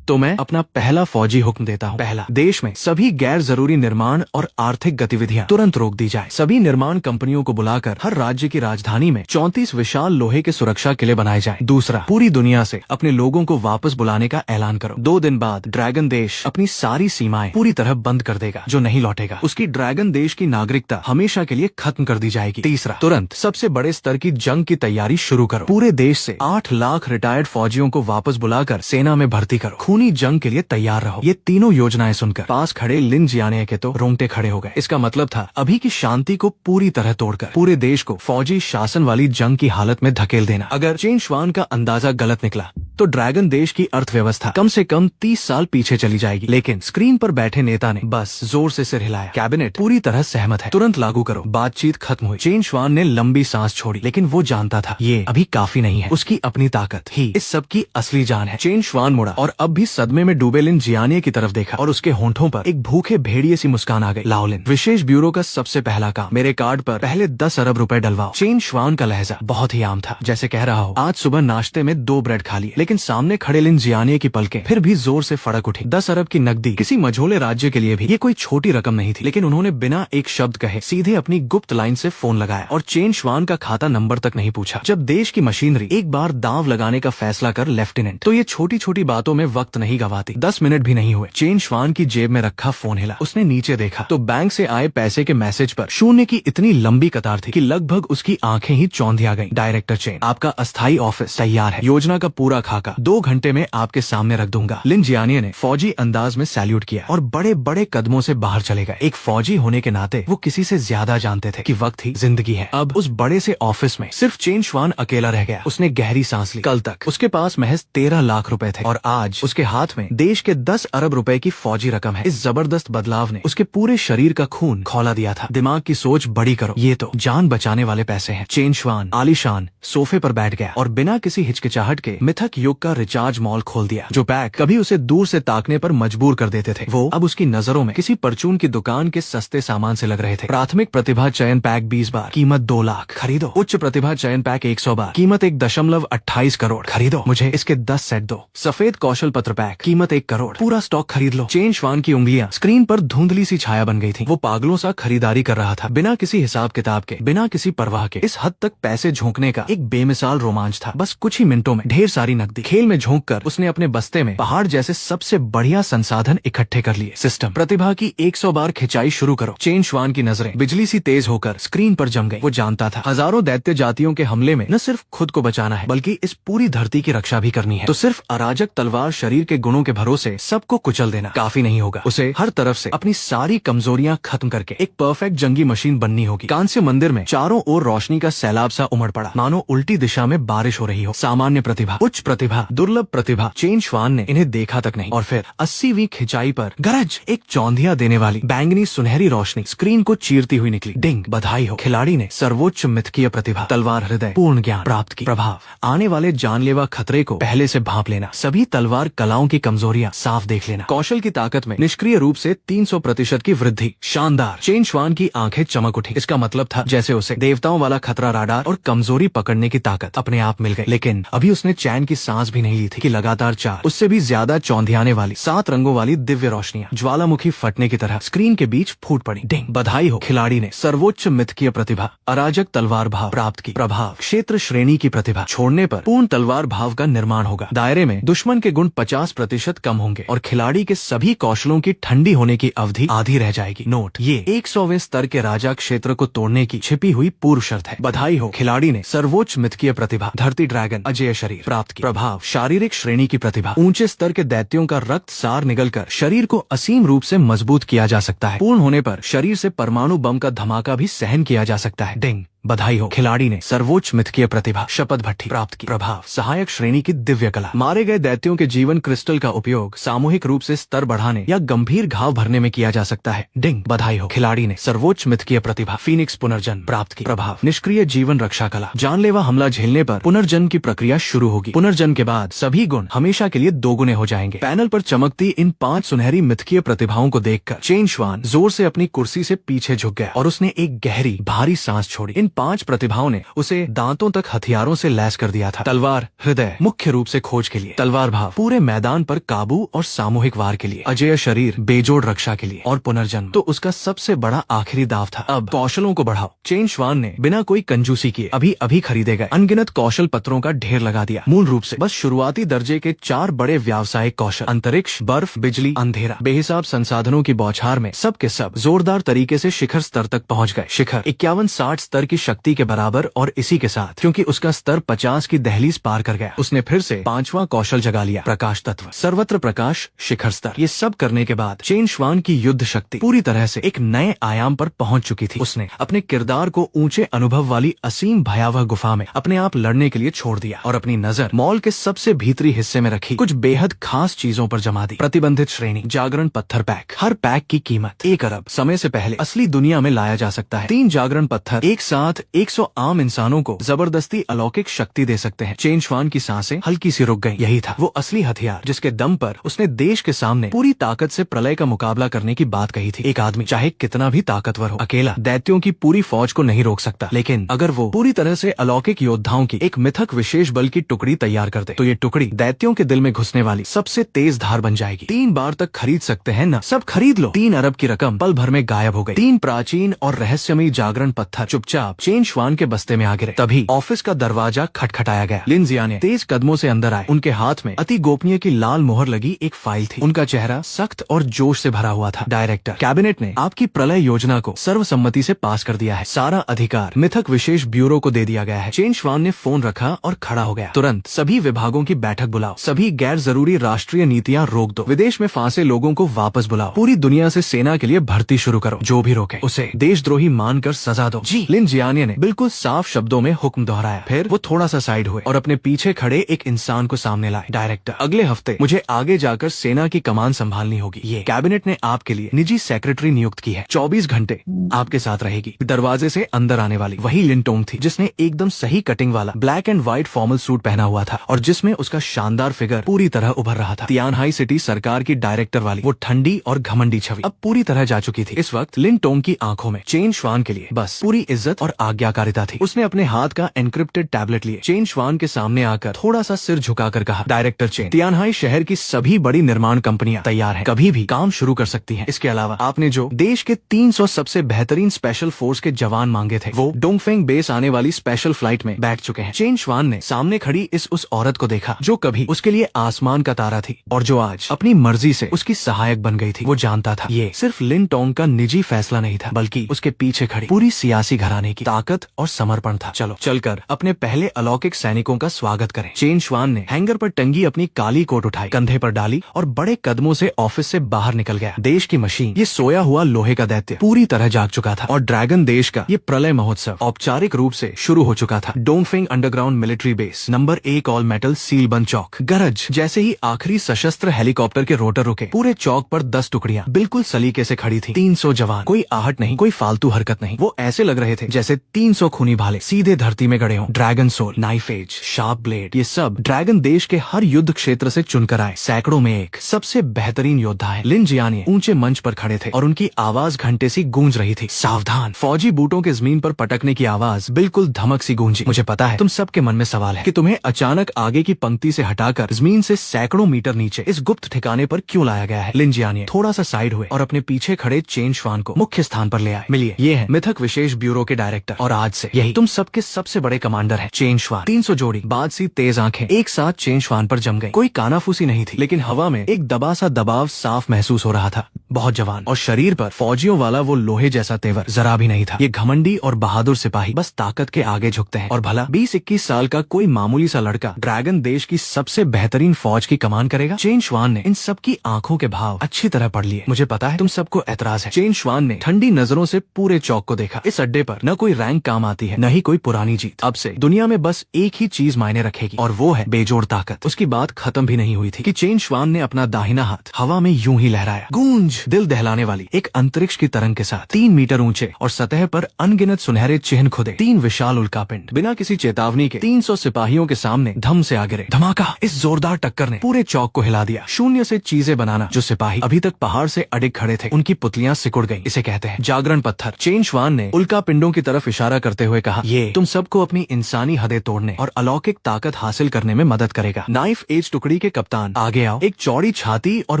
Speaker 1: तो मैं अपना पहला फौजी हुक्म देता हूँ। पहला, देश में सभी गैर जरूरी निर्माण और आर्थिक गतिविधियां तुरंत रोक दी जाए। सभी निर्माण कंपनियों को बुलाकर हर राज्य की राजधानी में 34 विशाल लोहे के सुरक्षा किले बनाए जाएं। दूसरा, पूरी दुनिया से अपने लोगों को वापस बुलाने का ऐलान करो। 2 दिन बाद ड्रैगन देश अपनी सारी सीमाएं पूरी तरह बंद कर देगा। जो नहीं लौटेगा उसकी ड्रैगन देश की नागरिकता हमेशा के लिए खत्म कर दी जाएगी। तीसरा, तुरंत सबसे बड़े स्तर की जंग की तैयारी शुरू करो। पूरे देश से 8 लाख रिटायर्ड फौजियों को वापस बुलाकर सेना में भर्ती करो। खूनी जंग के लिए तैयार रहो। ये तीनों योजनाएं सुनकर पास खड़े लिन जियाने के तो रोंगटे खड़े हो गए। इसका मतलब था अभी की शांति को पूरी तरह तोड़कर पूरे देश को फौजी शासन वाली जंग की हालत में धकेल देना। अगर चेन श्वान का अंदाजा गलत निकला तो ड्रैगन देश की अर्थव्यवस्था कम से कम 30 साल पीछे चली जाएगी। लेकिन स्क्रीन पर बैठे नेता ने बस जोर से सिर हिलाया। कैबिनेट पूरी तरह सहमत है, तुरंत लागू करो। बातचीत खत्म हुई। चेन श्वान ने लंबी सांस छोड़ी लेकिन वो जानता था ये अभी काफी नहीं है। उसकी अपनी ताकत ही इस सब की असली जान है। चेन श्वान मुड़ा और अब भी सदमे में डूबे लिन जियानिया की तरफ देखा और उसके होंठों पर एक भूखे भेड़िए सी मुस्कान आ गई। लाओलिन, विशेष ब्यूरो का सबसे पहला काम, मेरे कार्ड पर पहले 10 अरब रुपए डलवाओ। चेन श्वान का लहजा बहुत ही आम था, जैसे कह रहा हो आज सुबह नाश्ते में 2 ब्रेड खा लिए। लेकिन सामने खड़े लिन जियानिया की पलकें फिर भी जोर से फड़क उठी। 10 अरब की नकदी किसी मझोले राज्य के लिए भी ये कोई छोटी रकम नहीं थी। लेकिन उन्होंने बिना एक शब्द कहे सीधे अपनी गुप्त लाइन से फोन लगाया और चेन श्वान का खाता नंबर तक नहीं पूछा। जब देश की मशीनरी एक बार दांव लगाने का फैसला कर लेफ्टिनेंट, तो ये छोटी छोटी बातों में वक्त नहीं गवाती। 10 मिनट भी नहीं हुए, चेन श्वान की जेब में रखा फोन हिला। उसने नीचे देखा तो बैंक से आए पैसे के मैसेज पर शून्य की इतनी लंबी कतार थी कि लगभग उसकी आंखें ही चौंधिया गईं। डायरेक्टर चेन, आपका अस्थायी ऑफिस तैयार है। योजना का पूरा खाका 2 घंटे में आपके सामने रख दूंगा। लिन जियानिया ने फौजी अंदाज में सैल्यूट किया और बड़े बड़े कदमों से बाहर चले गए। एक फौजी होने के नाते वो किसी से ज्यादा जानते थे कि वक्त ही जिंदगी है। अब उस बड़े से ऑफिस में सिर्फ चेन श्वान अकेला रह गया। उसने गहरी सांस ली। कल तक उसके पास महज 13 लाख रुपए थे और आज उसके हाथ में देश के 10 अरब रुपए की फौजी रकम है। इस जबरदस्त बदलाव ने उसके पूरे शरीर का खून खौला दिया था। दिमाग की सोच बड़ी करो, ये तो जान बचाने वाले पैसे हैं। चेन श्वान आलीशान सोफे पर बैठ गया और बिना किसी हिचकिचाहट के मिथक युग का रिचार्ज मॉल खोल दिया। जो पैक कभी उसे दूर से ताकने पर मजबूर कर देते थे वो अब उसकी नजरों में किसी परचून की दुकान के सस्ते सामान से लग रहे थे। प्राथमिक प्रतिभा चयन पैक 20 बार, कीमत 2 लाख, खरीदो। उच्च प्रतिभा चयन पैक 100 बार, कीमत 1.28 करोड़, खरीदो। मुझे इसके 10 सेट दो। सफेद कौशल पत्र पैक, कीमत 1 करोड़, पूरा स्टॉक खरीद लो। चेन श्वान की उंगलियां स्क्रीन पर धुंधली सी छाया बन गई थी। वो पागलों सा खरीदारी कर रहा था, बिना किसी हिसाब किताब के, बिना किसी परवाह के। इस हद तक पैसे झोंकने का एक बेमिसाल रोमांच था। बस कुछ ही मिनटों में ढेर सारी नकदी। खेल में झोंककर उसने अपने बस्ते में पहाड़ जैसे सबसे बढ़िया संसाधन इकट्ठे कर लिए। सिस्टम प्रतिभा की 100 बार खिंचाई शुरू करो। चेन श्वान की नजरें बिजली सी तेज होकर स्क्रीन पर जम गई। वो जानता था हजारों दैत्य जातियों के हमले में न सिर्फ खुद को बचाना है बल्कि इस पूरी धरती की रक्षा भी करनी है। तो सिर्फ अराजक तलवार शरीर के गुणों के भरोसे सबको कुचल देना काफी नहीं होगा। उसे हर तरफ से अपनी सारी कमजोरियां खत्म करके एक परफेक्ट जंगी मशीन बननी होगी। कांस्य मंदिर में चारों ओर रोशनी का सैलाब सा उमड़ पड़ा, मानो उल्टी दिशा में बारिश हो रही हो। सामान्य प्रतिभा, उच्च प्रतिभा, दुर्लभ प्रतिभा, चेन श्वान ने इन्हें देखा तक नहीं। और फिर 80वीं खिंचाई पर गरज, एक चौंधिया देने वाली बैंगनी सुनहरी रोशनी स्क्रीन को चीरती हुई निकली। डिंग, बधाई हो, खिलाड़ी ने सर्वोच्च मिथकीय प्रतिभा, तलवार हृदय, पूर्ण ज्ञान प्राप्त की। प्रभाव, आने वाले जानलेवा खतरे को पहले से भांप लेना, सभी तलवार कलाओं की कमजोरियां साफ देख लेना। कौशल की ताकत में निष्क्रिय रूप से 300% की वृद्धि, शानदार। चेन श्वान की आंखें चमक उठी। इसका मतलब था जैसे उसे देवताओं वाला खतरा राडार और कमजोरी पकड़ने की ताकत अपने आप मिल गई। लेकिन अभी उसने चैन की सांस भी नहीं ली थी कि लगातार 4 उससे भी ज्यादा चौंधियाने वाली 7 रंगों वाली दिव्य रोशनियां ज्वालामुखी फटने की तरह स्क्रीन के बीच फूट पड़ी। डिंग, बधाई हो, खिलाड़ी ने सर्वोच्च मिथकीय प्रतिभा, अराजक तलवार भाव प्राप्त की। प्रभाव, क्षेत्र श्रेणी की प्रतिभा छोड़ने पर पूर्ण तलवार भाव का निर्माण होगा। दायरे में दुश्मन के गुण 50% कम होंगे और खिलाड़ी के सभी कौशलों की ठंडी होने की अवधि आधी रह जाएगी। नोट, ये 100वें स्तर के राजा क्षेत्र को तोड़ने की छिपी हुई पूर्व शर्त है। बधाई हो, खिलाड़ी ने सर्वोच्च मिथकीय प्रतिभा, धरती ड्रैगन, अजेय शरीर प्राप्त की। प्रभाव, शारीरिक श्रेणी की प्रतिभा, ऊंचे स्तर के दैत्यों का रक्त सार निगलकर शरीर को असीम रूप से मजबूत किया जा सकता है। पूर्ण होने पर शरीर से परमाणु बम का धमाका भी सहन किया जा सकता है। डिंग, बधाई हो। खिलाड़ी ने सर्वोच्च मिथकीय प्रतिभा शपथ भट्टी प्राप्त की। प्रभाव सहायक श्रेणी की दिव्य कला। मारे गए दैत्यों के जीवन क्रिस्टल का उपयोग सामूहिक रूप से स्तर बढ़ाने या गंभीर घाव भरने में किया जा सकता है। डिंग, बधाई हो। खिलाड़ी ने सर्वोच्च मिथकीय प्रतिभा फीनिक्स पुनर्जन्म प्राप्त की। प्रभाव निष्क्रिय जीवन रक्षा कला। जानलेवा हमला झेलने पर पुनर्जन्म की प्रक्रिया शुरू होगी। पुनर्जन्म के बाद सभी गुण हमेशा के लिए दोगुने हो जाएंगे। पैनल पर चमकती इन 5 सुनहरी मिथकीय प्रतिभाओं को देखकर चेन श्वान जोर से अपनी कुर्सी से पीछे झुक गया और उसने एक गहरी भारी सांस छोड़ी। इन 5 प्रतिभाओं ने उसे दांतों तक हथियारों से लैस कर दिया था। तलवार हृदय मुख्य रूप से खोज के लिए, तलवार भाव पूरे मैदान पर काबू और सामूहिक वार के लिए, अजेय शरीर बेजोड़ रक्षा के लिए, और पुनर्जन्म तो उसका सबसे बड़ा आखिरी दाव था। अब कौशलों को बढ़ाओ। चेन श्वान ने बिना कोई कंजूसी किए अभी अभी खरीदे गए अनगिनत कौशल पत्रों का ढेर लगा दिया। मूल रूप से बस शुरुआती दर्जे के 4 बड़े व्यावसायिक कौशल, अंतरिक्ष, बर्फ, बिजली, अंधेरा, बेहिसाब संसाधनों की बौछार में सब के सब जोरदार तरीके से शिखर स्तर तक पहुंच गए। शिखर 51-60 स्तर की शक्ति के बराबर, और इसी के साथ क्योंकि उसका स्तर 50 की दहलीज पार कर गया, उसने फिर से 5वां कौशल जगा लिया, प्रकाश तत्व, सर्वत्र प्रकाश, शिखर स्तर। ये सब करने के बाद चेन श्वान की युद्ध शक्ति पूरी तरह से एक नए आयाम पर पहुंच चुकी थी। उसने अपने किरदार को ऊंचे अनुभव वाली असीम भयावह गुफा में अपने आप लड़ने के लिए छोड़ दिया और अपनी नजर मॉल के सबसे भीतरी हिस्से में रखी कुछ बेहद खास चीजों पर जमा दी। प्रतिबंधित श्रेणी जागरण पत्थर पैक। हर पैक की कीमत 1 अरब समय से पहले असली दुनिया में लाया जा सकता है। 3 जागरण पत्थर एक साथ 100 आम इंसानों को जबरदस्ती अलौकिक शक्ति दे सकते हैं। चेन श्वान की सांसें हल्की सी रुक गईं। यही था वो असली हथियार जिसके दम पर उसने देश के सामने पूरी ताकत से प्रलय का मुकाबला करने की बात कही थी। एक आदमी चाहे कितना भी ताकतवर हो, अकेला दैत्यों की पूरी फौज को नहीं रोक सकता, लेकिन अगर वो पूरी तरह से अलौकिक योद्धाओं की एक मिथक विशेष बल की टुकड़ी तैयार कर दे तो ये टुकड़ी दैत्यों के दिल में घुसने वाली सबसे तेज धार बन जाएगी। 3 बार तक खरीद सकते हैं ना? सब खरीद लो। 3 अरब की रकम पल भर में गायब हो गई। 3 प्राचीन और रहस्यमयी जागरण पत्थर चुपचाप चेन श्वान के बस्ते में आ गिरे। तभी ऑफिस का दरवाजा खटखटाया गया। लिन जियाने तेज कदमों से अंदर आए। उनके हाथ में अति गोपनीय की लाल मोहर लगी एक फाइल थी। उनका चेहरा सख्त और जोश से भरा हुआ था। डायरेक्टर, कैबिनेट ने आपकी प्रलय योजना को सर्वसम्मति से पास कर दिया है। सारा अधिकार मिथक विशेष ब्यूरो को दे दिया गया है। चेन श्वान ने फोन रखा और खड़ा हो गया। तुरंत सभी विभागों की बैठक बुलाओ। सभी गैर जरूरी राष्ट्रीय नीतियाँ रोक दो। विदेश में फंसे लोगों को वापस बुलाओ। पूरी दुनिया से सेना के लिए भर्ती शुरू करो। जो भी रोके उसे देशद्रोही मानकर सजा दो। जी। लिन जियाने ने बिल्कुल साफ शब्दों में हुक्म दोहराया। फिर वो थोड़ा सा साइड हुए और अपने पीछे खड़े एक इंसान को सामने लाए। डायरेक्टर, अगले हफ्ते मुझे आगे जाकर सेना की कमान संभालनी होगी। ये कैबिनेट ने आपके लिए निजी सेक्रेटरी नियुक्त की है। 24 घंटे आपके साथ रहेगी। दरवाजे से अंदर आने वाली वही लिन टोंग थी जिसने एकदम सही कटिंग वाला black and white formal suit पहना हुआ था और जिसमें उसका शानदार फिगर पूरी तरह उभर रहा था। तियानहाई सिटी सरकार की डायरेक्टर वाली वो ठंडी और घमंडी छवि अब पूरी तरह जा चुकी थी। इस वक्त लिन टोंग की आंखों में चेन श्वान के लिए बस पूरी इज्जत और आज्ञाकारिता थी। उसने अपने हाथ का एनक्रिप्टेड टैबलेट लिए चेन श्वान के सामने आकर थोड़ा सा सिर झुकाकर कहा, डायरेक्टर चेन, तियानहाई शहर की सभी बड़ी निर्माण कंपनियां तैयार हैं, कभी भी काम शुरू कर सकती हैं। इसके अलावा आपने जो देश के 300 सबसे बेहतरीन स्पेशल फोर्स के जवान मांगे थे वो डोंगफेंग बेस आने वाली स्पेशल फ्लाइट में बैठ चुके हैं। चेन श्वान ने सामने खड़ी उस औरत को देखा जो कभी उसके लिए आसमान का तारा थी और जो आज अपनी मर्जी से उसकी सहायक बन गई थी। वो जानता था ये सिर्फ लिन टोंग का निजी फैसला नहीं था बल्कि उसके पीछे खड़ी पूरी सियासी घराने की ताकत और समर्पण था। चलो चलकर अपने पहले अलौकिक सैनिकों का स्वागत करें। चेन श्वान ने हैंगर पर टंगी अपनी काली कोट उठाई, कंधे पर डाली और बड़े कदमों से ऑफिस से बाहर निकल गया। देश की मशीन, ये सोया हुआ लोहे का दैत्य पूरी तरह जाग चुका था और ड्रैगन देश का ये प्रलय महोत्सव औपचारिक रूप से शुरू हो चुका था। Dongfeng underground military base, number 1 all metal seal बंद चौक। गरज जैसे ही आखिरी सशस्त्र हेलीकॉप्टर के रोटर रुके, पूरे चौक पर 10 टुकड़ियां बिल्कुल सलीके से खड़ी थी। 300 जवान, कोई आहट नहीं, कोई फालतू हरकत नहीं। वो ऐसे लग रहे थे जैसे 300 खूनी भाले सीधे धरती में गड़े हों। Dragon soul, knife edge, sharp blade, ये सब ड्रैगन देश के हर युद्ध क्षेत्र से चुनकर आए सैकड़ों में एक सबसे बेहतरीन योद्धा है। लिन जियाने ऊंचे मंच पर खड़े थे और उनकी आवाज घंटे सी गूंज रही थी। सावधान! फौजी बूटों के जमीन पर पटकने की आवाज बिल्कुल धमक सी गूंजी। मुझे पता है तुम सबके मन में सवाल है कि तुम्हें अचानक आगे की पंक्ति से हटाकर जमीन से सैकड़ों मीटर नीचे इस गुप्त ठिकाने पर क्यों लाया गया है। लिन जियाने थोड़ा सा साइड हुए और अपने पीछे खड़े चेन श्वान को मुख्य स्थान पर ले आए। मिलिए, ये है मिथक विशेष ब्यूरो के डायरेक्टर और आज से यही तुम सबके सबसे बड़े कमांडर हैं, चेन श्वान। 300 जोड़ी बाद सी तेज आंखें एक साथ चेन श्वान पर जम गई। कोई कानाफूसी नहीं थी लेकिन हवा में एक दबा सा दबाव साफ महसूस हो रहा था। बहुत जवान और शरीर पर फौजियों वाला वो लोहे जैसा तेवर जरा भी नहीं था। ये घमंडी और बहादुर सिपाही बस ताकत के आगे झुकते हैं और भला 20-21 साल का कोई मामूली सा लड़का ड्रैगन देश की सबसे बेहतरीन फौज की कमान करेगा। चेन श्वान ने इन सबकी आंखों के भाव अच्छी तरह पढ़ लिए। मुझे पता है तुम सबको एतराज है। चेन श्वान ने ठंडी नजरों से पूरे चौक को देखा। इस अड्डे पर न कोई कोई रैंक काम आती है, न ही कोई पुरानी जीत। अब से दुनिया में बस एक ही चीज मायने रखेगी और वो है बेजोड़ ताकत। उसकी बात खत्म भी नहीं हुई थी कि चेन श्वान ने अपना दाहिना हाथ हवा में यूं ही लहराया। गूंज दिल दहलाने वाली एक अंतरिक्ष की तरंग के साथ 3 मीटर ऊंचे और सतह पर अनगिनत सुनहरे चिन्ह खुदे 3 विशाल उल्कापिंड बिना किसी चेतावनी के 300 सिपाहियों के सामने धम से आ गिरे। धमाका। इस जोरदार टक्कर ने पूरे चौक को हिला दिया। शून्य से चीजें बनाना। जो सिपाही अभी तक पहाड़ से अडिग खड़े थे, उनकी पुतलियां सिकुड़ गईं। इसे कहते हैं जागरण पत्थर। चेन श्वान ने उल्कापिंडों की तरफ इशारा करते हुए कहा, ये तुम सबको अपनी इंसानी हदें तोड़ने और अलौकिक ताकत हासिल करने में मदद करेगा। नाइफ एज टुकड़ी के कप्तान, आगे आओ। एक चौड़ी छाती और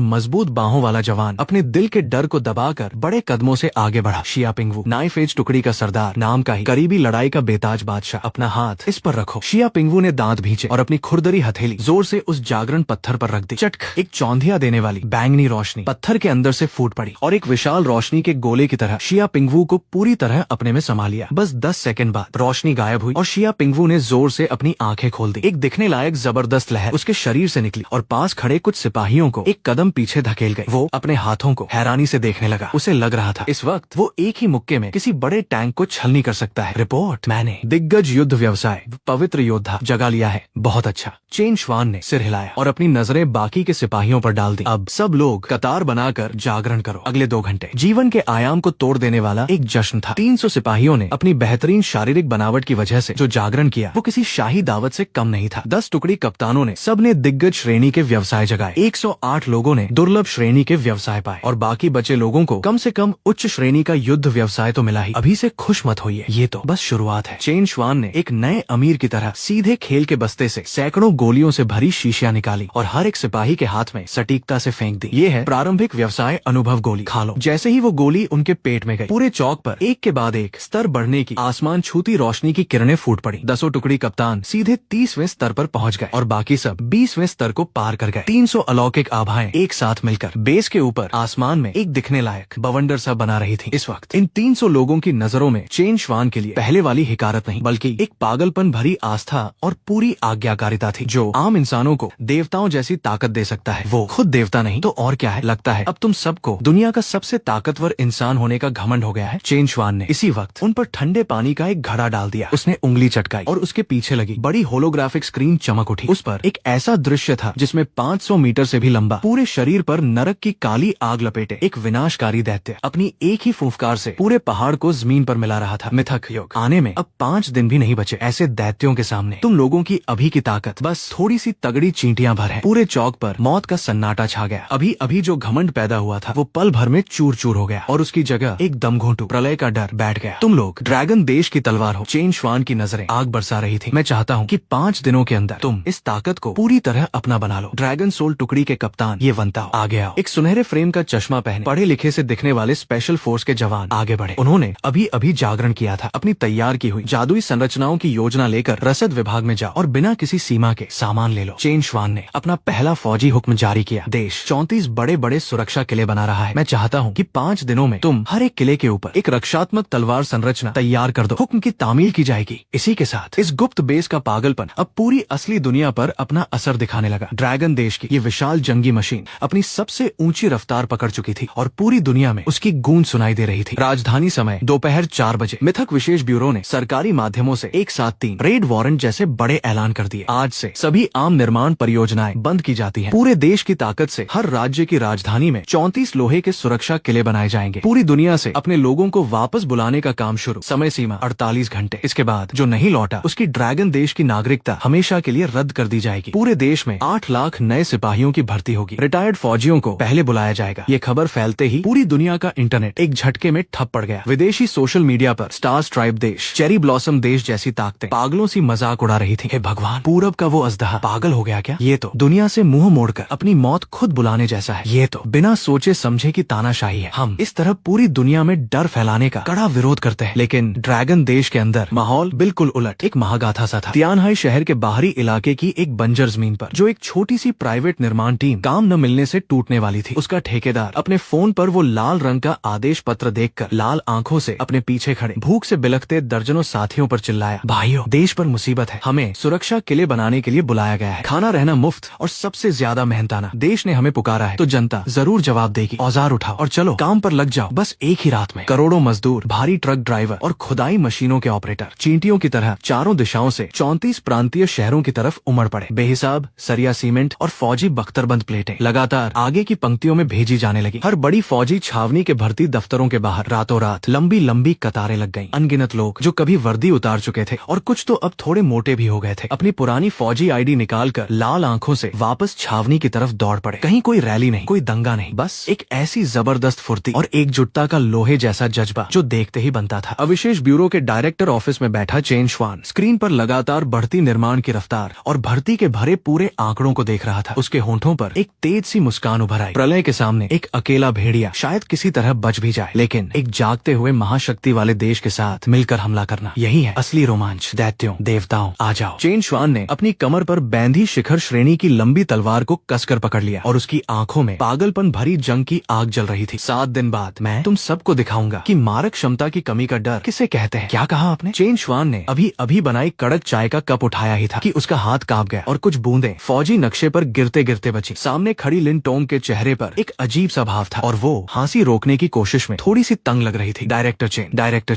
Speaker 1: मजबूत बाहों वाला जवान अपने दिल के डर को दबाकर बड़े कदमों से आगे बढ़ा। शिया पिंगवू, नाइफ एज टुकड़ी का सरदार, नाम का ही करीबी लड़ाई का बेताज बादशाह, अपना हाथ इस पर रखो। शिया पिंगवू ने दांत भींचे और अपनी खुरदरी हथेली जोर से उस जागरण पत्थर पर रख दी। चटक। एक चौंधिया देने वाली बैंगनी रोशनी पत्थर के अंदर से फूट पड़ी और एक विशाल रोशनी के गोले की तरह शिया पिंगवू को पूरी तरह अपने में समा लिया। बस 10 सेकंड बाद रोशनी गायब हुई और शिया पिंगवू ने जोर से अपनी आंखें खोल दी। एक दिखने लायक जबरदस्त लहर उसके शरीर से निकली और पास खड़े कुछ सिपाहियों को एक कदम पीछे धकेल गई। वो अपने हाथों को हैरानी से देखने लगा। उसे लग रहा था इस वक्त वो एक ही मुक्के में किसी बड़े टैंक को छलनी कर सकता है। रिपोर्ट, मैंने दिग्गज युद्ध व्यवसाय पवित्र योद्धा जगा लिया है। बहुत अच्छा। चेन श्वान ने सिर हिलाया और अपनी नजरें बाकी के सिपाहियों पर डाल दी। अब सब लोग कतार बनाकर जागरण करो। अगले 2 घंटे जीवन के आयाम को तोड़ देने वाला एक जश्न था। 300 सिपाहियों ने अपनी बेहतरीन शारीरिक बनावट की वजह से जो जागरण किया वो किसी शाही दावत से कम नहीं था। 10 टुकड़ी कप्तानों ने सबने दिग्गज श्रेणी के व्यवसाय जगाए। 108 लोगों ने दुर्लभ श्रेणी के व्यवसाय पाए और बाकी बचे लोगों को कम से कम उच्च श्रेणी का युद्ध व्यवसाय तो मिला ही। अभी से खुश मत होइए, ये तो बस शुरुआत है। चेन श्वान ने एक नए अमीर की तरह सीधे खेल के बस्ते से सैकड़ों गोलियों से भरी शीशियां निकाली और हर एक सिपाही के हाथ में सटीकता से फेंक दी। ये है प्रारंभिक व्यवसाय अनुभव गोली। खा लो। जैसे ही वो गोली उनके पेट में गई, पूरे चौक पर एक के बाद एक स्तर बढ़ने की आसमान छूती रोशनी की किरणें फूट पड़ी। 10 टुकड़ी कप्तान सीधे 30वें स्तर पर पहुंच गए और बाकी सब 20वें स्तर को पार कर गए। 300 अलौकिक आभाएं एक साथ मिलकर बेस के ऊपर आसमान में एक दिखने लायक बवंडर सा बना रही थी। इस वक्त इन 300 लोगों की नजरों में चेन श्वान के लिए पहले वाली हिकारत नहीं बल्कि एक पागलपन भरी आस्था और पूरी आज्ञाकारिता थी। जो आम इंसानों को देवताओं जैसी ताकत दे सकता है, वो खुद देवता नहीं तो और क्या है। लगता है अब तुम सबको दुनिया का सबसे ताकतवर इंसान होने का घमंड हो गया है। चेन श्वान ने इसी वक्त उन पर ठंडे पानी का एक घड़ा डाल दिया। उसने उंगली चटकाई और उसके पीछे लगी बड़ी होलोग्राफिक स्क्रीन चमक उठी। उस पर एक ऐसा दृश्य था जिसमें 500 मीटर से भी लंबा, पूरे शरीर पर नरक की काली आग लपेटे एक विनाशकारी दैत्य अपनी एक ही फूंफकार से पूरे पहाड़ को जमीन पर मिला रहा था। मिथक युग आने में अब 5 दिन भी नहीं बचे। ऐसे दैत्यों के सामने तुम लोगों की अभी की ताकत बस थोड़ी सी तगड़ी चींटियां भर है। पूरे चौक पर मौत का सन्नाटा छा गया। अभी अभी जो घमंड पैदा हुआ था वो पल भर में चूर चूर हो गया और उसकी जगह एक दमघोंटू प्रलय का डर बैठ गया। तुम लोग ड्रैगन देश की तलवार हो। चेन श्वान की नजरें आग बरसा रही थी। मैं चाहता हूँ कि 5 दिनों के अंदर तुम इस ताकत को पूरी तरह अपना बना लो। ड्रैगन सोल टुकड़ी के कप्तान ये वंता हो, आगे आओ। एक सुनहरे फ्रेम का चश्मा पहने पढ़े लिखे से दिखने वाले स्पेशल फोर्स के जवान आगे बढ़े। उन्होंने अभी अभी जागरण किया था। अपनी तैयार की हुई जादुई संरचनाओं की योजना लेकर रसद विभाग में जाओ और बिना किसी सीमा के सामान ले लो। चेन श्वान ने अपना पहला फौजी हुक्म जारी किया। देश 34 बड़े बड़े सुरक्षा किले बना रहा है। मैं चाहता हूँ कि 5 दिनों में तुम हर एक किले के ऊपर एक रक्षात्मक तलवार संरचना तैयार कर दो। हुक्म की तामील की जाएगी। इसी के साथ इस गुप्त बेस का पागलपन अब पूरी असली दुनिया पर अपना असर दिखाने लगा। ड्रैगन देश की ये विशाल जंगी मशीन अपनी सबसे ऊंची रफ्तार पकड़ चुकी थी और पूरी दुनिया में उसकी गूंज सुनाई दे रही थी। राजधानी समय दोपहर 4 बजे मिथक विशेष ब्यूरो ने सरकारी माध्यमों से एक साथ 3 रेड वारंट जैसे बड़े ऐलान कर दिए। आज से सभी आम निर्माण परियोजनाएं बंद की जाती हैं। पूरे देश की ताकत से हर राज्य की राजधानी में 34 लोहे के सुरक्षा किले बनाए जाएंगे। पूरी दुनिया से अपने लोगों को वापस बुलाने का काम शुरू। समय सीमा 48 घंटे। इसके बाद जो नहीं लौटा उसकी ड्रैगन देश की नागरिकता हमेशा के लिए रद्द कर दी जाएगी। पूरे देश में 8 लाख नए सिपाहियों की भर्ती होगी। रिटायर्ड फौजियों को पहले बुलाया जाएगा। ये खबर फैलते ही पूरी दुनिया का इंटरनेट एक झटके में ठप पड़ गया। विदेशी सोशल मीडिया पर स्टार स्ट्राइप देश, चेरी ब्लॉसम देश जैसी ताकतें पागलों सी मजाक उड़ा रही थी। हे भगवान, पूरब का वो अजदहा पागल हो गया क्या? ये तो दुनिया से मुंह मोड़कर अपनी मौत खुद बुलाने जैसा है। ये तो बिना सोचे समझे की तानाशाही है। हम इस तरह पूरी दुनिया में डर फैलाने का कड़ा विरोध करते हैं, लेकिन ड्रैगन देश के अंदर माहौल बिल्कुल उलट। एक महागाथा सा था। तियानहाई शहर के बाहरी इलाके की एक बंजर जमीन पर जो एक छोटी सी प्राइवेट निर्माण टीम काम न मिलने से टूटने वाली थी, उसका ठेकेदार अपने फोन पर वो लाल रंग का आदेश पत्र देखकर लाल आंखों से अपने पीछे खड़े भूख से बिलखते दर्जनों साथियों पर चिल्लाया, भाइयों, देश पर मुसीबत है। हमें सुरक्षा किले बनाने के लिए बुलाया गया है। खाना रहना मुफ्त और सबसे ज्यादा मेहनताना। देश ने हमें पुकारा है तो जनता जरूर जवाब देगी। औजार उठाओ और चलो काम पर लग जाओ। बस एक ही रात में करोड़ों मजदूर, भारी ट्रक ड्राइवर, और खुदाई मशीनों के ऑपरेटर चींटियों की तरह चारों दिशाओं से 34 प्रांतीय शहरों की तरफ उमड़ पड़े। बेहिसाब सरिया सीमेंट और फौजी बख्तरबंद प्लेटें लगातार आगे की पंक्तियों में भेजी जाने लगी। हर बड़ी फौजी छावनी के भर्ती दफ्तरों के बाहर रातों रात लंबी लंबी कतारें लग गईं। अनगिनत लोग जो कभी वर्दी उतार चुके थे और कुछ तो अब थोड़े मोटे भी हो गए थे, अपनी पुरानी फौजी आईडी निकालकर लाल आंखों से वापस छावनी की तरफ दौड़ पड़े। कहीं कोई रैली नहीं, कोई दंगा नहीं, बस एक ऐसी जबरदस्त फुर्ती और एकजुटता का लोहे जैसा जज्बा जो देखते ही बनता था। अविशेष ब्यूरो के डायरेक्टर ऑफिस में बैठा चेन श्वान स्क्रीन पर लगातार बढ़ती निर्माण की रफ्तार और भर्ती के भरे पूरे आंकड़ों को देख रहा था। उसके होंठों पर एक तेज सी मुस्कान उभर आई। प्रलय के सामने एक अकेला भेड़िया शायद किसी तरह बच भी जाए, लेकिन एक जागते हुए महाशक्ति वाले देश के साथ मिलकर हमला करना, यही है असली रोमांच। दैत्यों देवताओं आ जाओ। चेन श्वान ने अपनी कमर पर बैंधी शिखर श्रेणी की लंबी तलवार को कसकर पकड़ लिया और उसकी आंखों में पागलपन भरी जंग की आग जल रही थी। 7 दिन बाद मैं तुम सबको दिखाऊंगा कि मारक क्षमता की कमी का डर किसे कहते हैं। क्या कहा आपने? चेन श्वान ने अभी अभी बनाई कड़क चाय का कप उठाया ही था कि उसका हाथ कांप गया और कुछ बूंदें फौजी नक्शे पर गिरते गिरते बची। सामने खड़ी लिन टोंग के चेहरे पर एक अजीब सा भाव था और वो हंसी रोकने की कोशिश में थोड़ी सी तंग लग रही थी। डायरेक्टर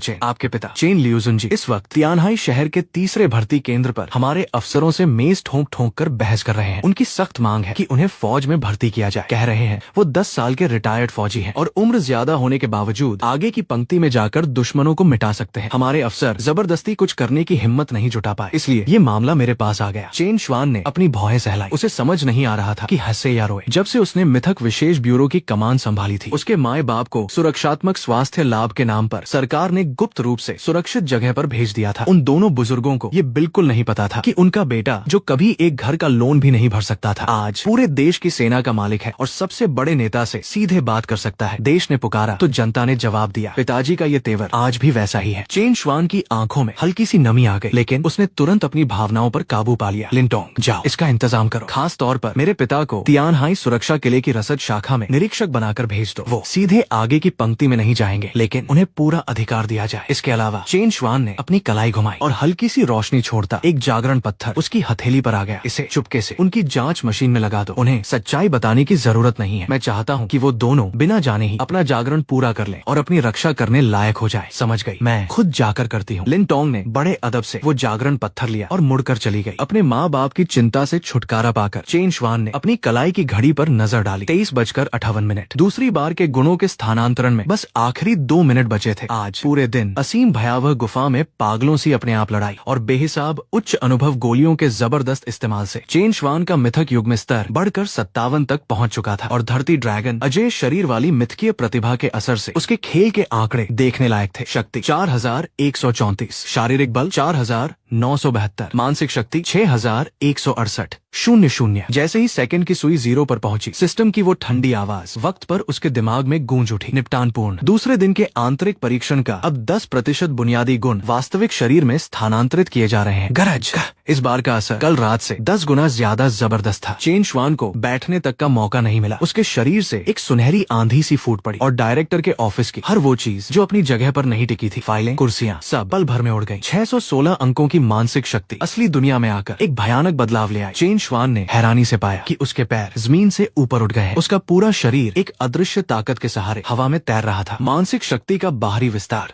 Speaker 1: चेन आपके पिता चेन लियूजुनजी इस वक्त तियानहाई शहर के तीसरे भर्ती केंद्र पर हमारे अफसरों से मेज ठोंक ठोंक कर बहस कर रहे हैं। उनकी सख्त मांग है कि उन्हें फौज में भर्ती किया जाए। कह रहे हैं वो 10 साल के रिटायर्ड फौजी हैं और उम्र ज्यादा होने के बावजूद आगे की पंक्ति में जाकर दुश्मनों को मिटा सकते हैं। हमारे अफसर जबरदस्ती कुछ करने की हिम्मत नहीं जुटा पाए, इसलिए ये मामला मेरे पास आ गया। चेन श्वान ने अपनी भौहें सहलाई। उसे समझ नहीं आ रहा था कि हंसे या रोए। जब से उसने मिथक विशेष ब्यूरो की कमान संभाली थी, उसके माए बाप को सुरक्षात्मक स्वास्थ्य लाभ के नाम पर सरकार ने गुप्त रूप से सुरक्षित जगह पर भेज दिया था। उन दोनों बुजुर्गों को ये बिल्कुल नहीं पता था कि उनका बेटा, जो कभी एक घर का लोन भी नहीं भर सकता था, आज पूरे देश की सेना का मालिक है और सबसे बड़े नेता से सीधे बात कर सकता है। देश ने पुकारा तो जनता ने जवाब दिया। पिताजी का ये तेवर आज भी वैसा ही है। चेन श्वान की आंखों में हल्की सी नमी आ गई, लेकिन उसने तुरंत अपनी भावनाओं पर काबू पा लिया। लिनटोंग जाओ, इसका इंतजाम करो। खास तौर पर मेरे पिता को तियानहाई सुरक्षा किले की रसद शाखा में निरीक्षक बनाकर भेज दो। वो सीधे आगे की पंक्ति में नहीं जाएंगे, लेकिन उन्हें पूरा अधिकार दिया जाए। इसके अलावा चेन श्वान ने अपनी कलाई घुमाई और हल्की सी रोशनी छोड़ता एक जागरण पत्थर उसकी हथेली पर आ गया। इसे चुपके से उनकी जांच मशीन में लगा दो। उन्हें सच्चाई बताने की जरूरत नहीं है। मैं चाहता हूँ कि वो दोनों बिना जाने ही अपना जागरण पूरा कर लें और अपनी रक्षा करने लायक हो जाए। समझ गई, मैं खुद जाकर करती हूँ। लिन टोंग ने बड़े अदब से वो जागरण पत्थर लिया और मुड़कर चली गई। अपने माँ बाप की चिंता से छुटकारा पाकर चेन श्वान ने अपनी कलाई की घड़ी पर नजर डाली। 23:58। दूसरी बार के गुणों के स्थानांतरण में बस आखिरी 2 मिनट बचे थे। आज पूरे दिन असीम भयावह गुफा में पागलों सी अपने आप लड़ाई और बेहिसाब उच्च अनुभव गोलियों के जबरदस्त इस्तेमाल से चेन श्वान का मिथक युग में स्तर बढ़कर 57 तक पहुंच चुका था और धरती ड्रैगन अजय शरीर वाली मिथकीय प्रतिभा के असर से उसके खेल के आंकड़े देखने लायक थे। शक्ति 4134, शारीरिक बल 4972, मानसिक शक्ति 6168, 00। जैसे ही सेकंड की सुई 0 पर पहुंची, सिस्टम की वो ठंडी आवाज वक्त पर उसके दिमाग में गूंज उठी। निपटान पूर्ण। दूसरे दिन के आंतरिक परीक्षण का अब 10% बुनियादी गुण वास्तविक शरीर में स्थानांतरित किए जा रहे हैं। गरज। इस बार का असर कल रात से 10 गुना ज्यादा जबरदस्त था। चेन श्वान को बैठने तक का मौका नहीं मिला। उसके शरीर से एक सुनहरी आंधी सी फूट पड़ी और डायरेक्टर के ऑफिस की हर वो चीज जो अपनी जगह पर नहीं टिकी थी, फाइलें, कुर्सियां, सब पल भर में उड़ गई। 616 अंकों की मानसिक शक्ति असली दुनिया में आकर एक भयानक बदलाव ले आई। चेन श्वान ने हैरानी से पाया कि उसके पैर जमीन से ऊपर उठ गए हैं। उसका पूरा शरीर एक अदृश्य ताकत के सहारे हवा में तैर रहा था। मानसिक शक्ति का बाहरी विस्तार,